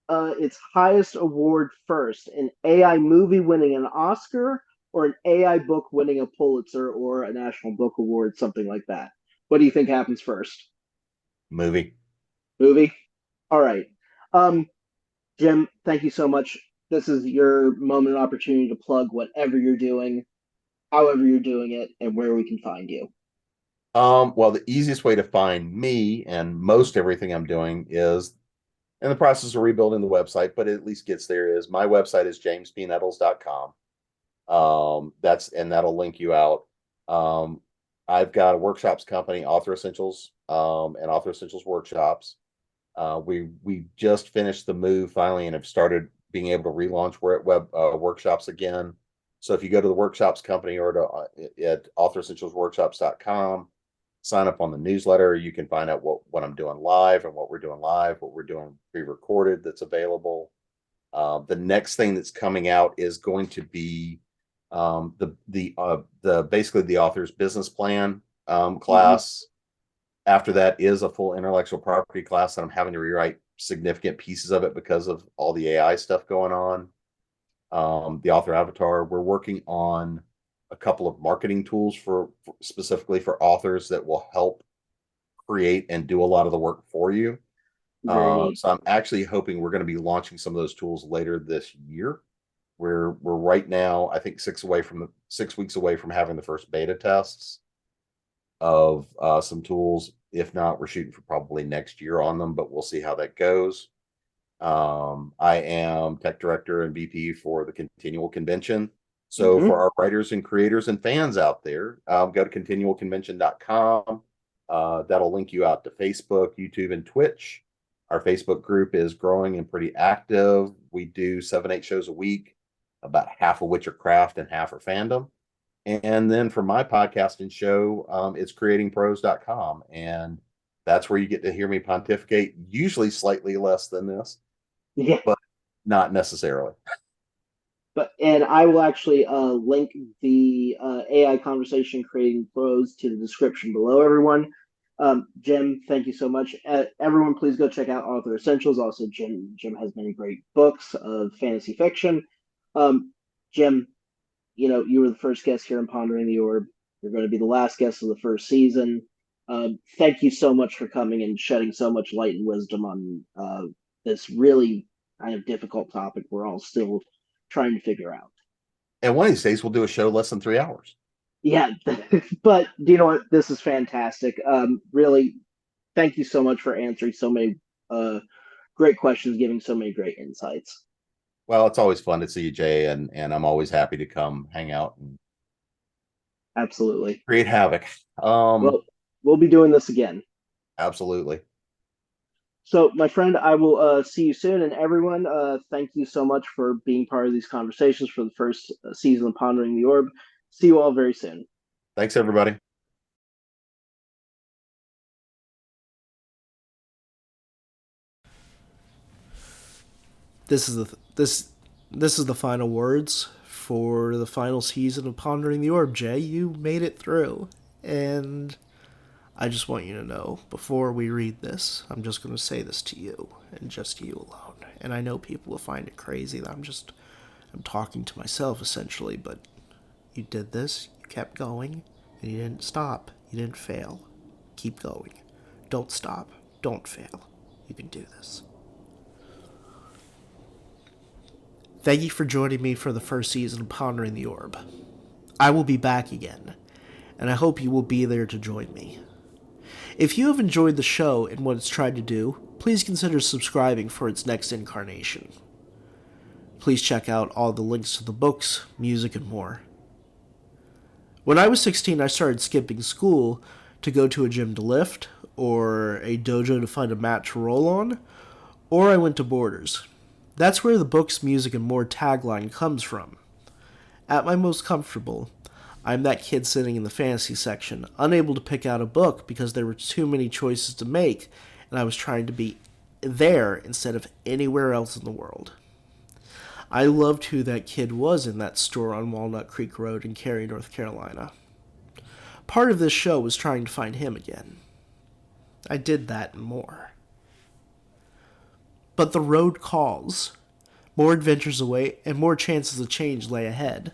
its highest award first? An AI movie winning an Oscar, or an AI book winning a Pulitzer or a National Book Award, something like that? What do you think happens first? Movie. Movie? All right. Um, Jim, thank you so much. This is your moment and opportunity to plug whatever you're doing, however you're doing it, and where we can find you. Well, the easiest way to find me and most everything I'm doing is in the process of rebuilding the website, but it at least gets there. Is my website is jamespnettles.com. That'll link you out. Um, I've got a workshops company, Author Essentials, and Author Essentials Workshops. We just finished the move finally and have started being able to relaunch workshops again. So if you go to the workshops company or at authoressentialsworkshops.com, sign up on the newsletter. You can find out what I'm doing live and what we're doing live, what we're doing pre-recorded that's available. The next thing that's coming out is going to be the basically the author's business plan Mm-hmm. class. After that is a full intellectual property class that I'm having to rewrite significant pieces of it because of all the AI stuff going on. The author avatar, we're working on a couple of marketing tools for specifically for authors that will help create and do a lot of the work for you. Very neat. So I'm actually hoping we're going to be launching some of those tools later this year. We're right now, I think 6 weeks away from having the first beta tests of some tools. If not, we're shooting for probably next year on them, but we'll see how that goes. I am tech director and VP for the Continual Convention. So Mm-hmm. for our writers and creators and fans out there, go to continualconvention.com. That'll link you out to Facebook, YouTube, and Twitch. Our Facebook group is growing and pretty active. We do 7, 8 shows a week, about half of which are craft and half are fandom. And then for my podcasting show, it's creatingpros.com. And that's where you get to hear me pontificate, usually slightly less than this, Yeah. but not necessarily. And I will actually link the AI conversation creating pros to the description below, everyone. Jim, thank you so much. Everyone, please go check out Author Essentials. Also, Jim has many great books of fantasy fiction. Jim, you were the first guest here in Pondering the Orb. You're going to be the last guest of the first season. Thank you so much for coming and shedding so much light and wisdom on this really kind of difficult topic we're all still trying to figure out. And one of these days, we'll do a show less than 3 hours. Yeah, but do you know what? This is fantastic. Really, thank you so much for answering so many great questions, giving so many great insights. Well, it's always fun to see you, Jay, and I'm always happy to come hang out and Absolutely. create havoc. Well, we'll be doing this again. Absolutely. So, my friend, I will see you soon. And everyone, thank you so much for being part of these conversations for the first season of Pondering the Orb. See you all very soon. Thanks, everybody. This is the final words for the final season of Pondering the Orb. Jay, you made it through, and I just want you to know, before we read this, I'm just going to say this to you, and just you alone. And I know people will find it crazy that I'm talking to myself, essentially, but you did this, you kept going, and you didn't stop. You didn't fail. Keep going. Don't stop. Don't fail. You can do this. Thank you for joining me for the first season of Pondering the Orb. I will be back again, and I hope you will be there to join me. If you have enjoyed the show and what it's tried to do, please consider subscribing for its next incarnation. Please check out all the links to the books, music, and more. When I was 16, I started skipping school to go to a gym to lift, or a dojo to find a mat to roll on, or I went to Borders. That's where the books, music, and more tagline comes from. At my most comfortable, I'm that kid sitting in the fantasy section, unable to pick out a book because there were too many choices to make, and I was trying to be there instead of anywhere else in the world. I loved who that kid was in that store on Walnut Creek Road in Cary, North Carolina. Part of this show was trying to find him again. I did that and more. But the road calls. More adventures await, and more chances of change lay ahead.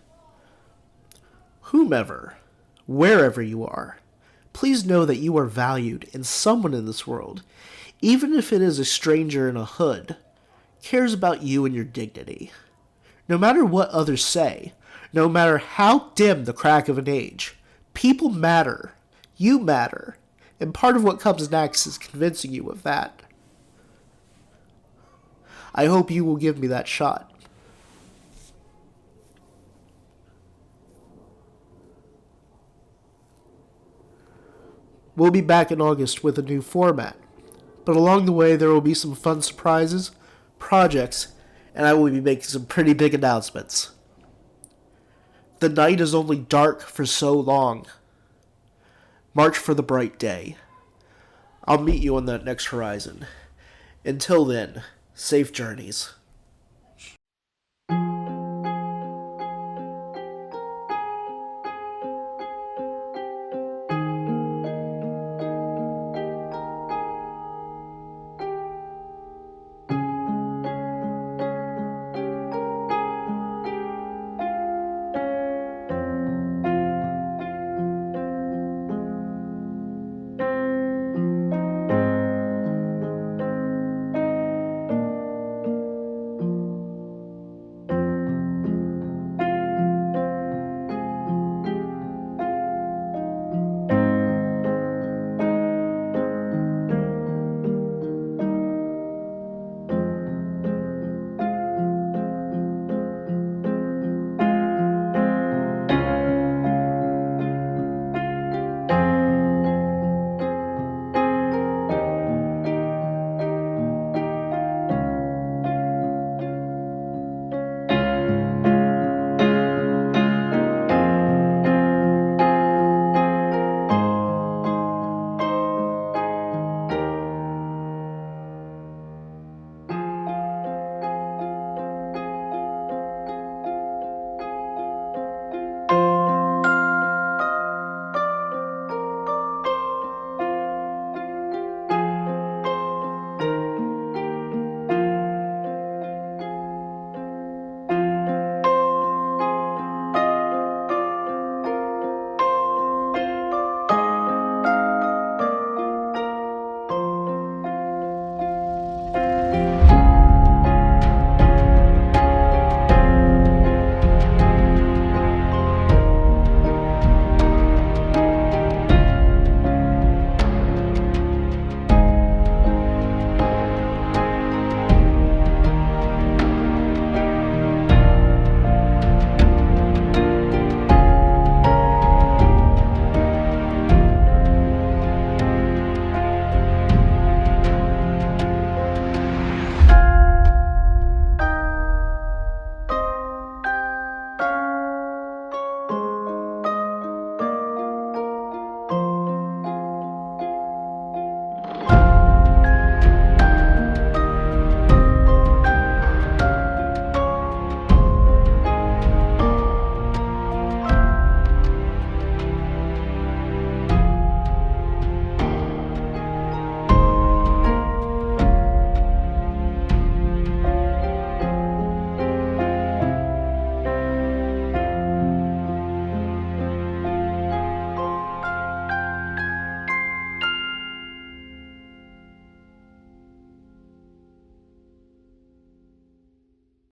Whomever, wherever you are, please know that you are valued, and someone in this world, even if it is a stranger in a hood, cares about you and your dignity. No matter what others say, no matter how dim the crack of an age, people matter, you matter, and part of what comes next is convincing you of that. I hope you will give me that shot. We'll be back in August with a new format, but along the way there will be some fun surprises, projects, and I will be making some pretty big announcements. The night is only dark for so long. March for the bright day. I'll meet you on that next horizon. Until then, safe journeys.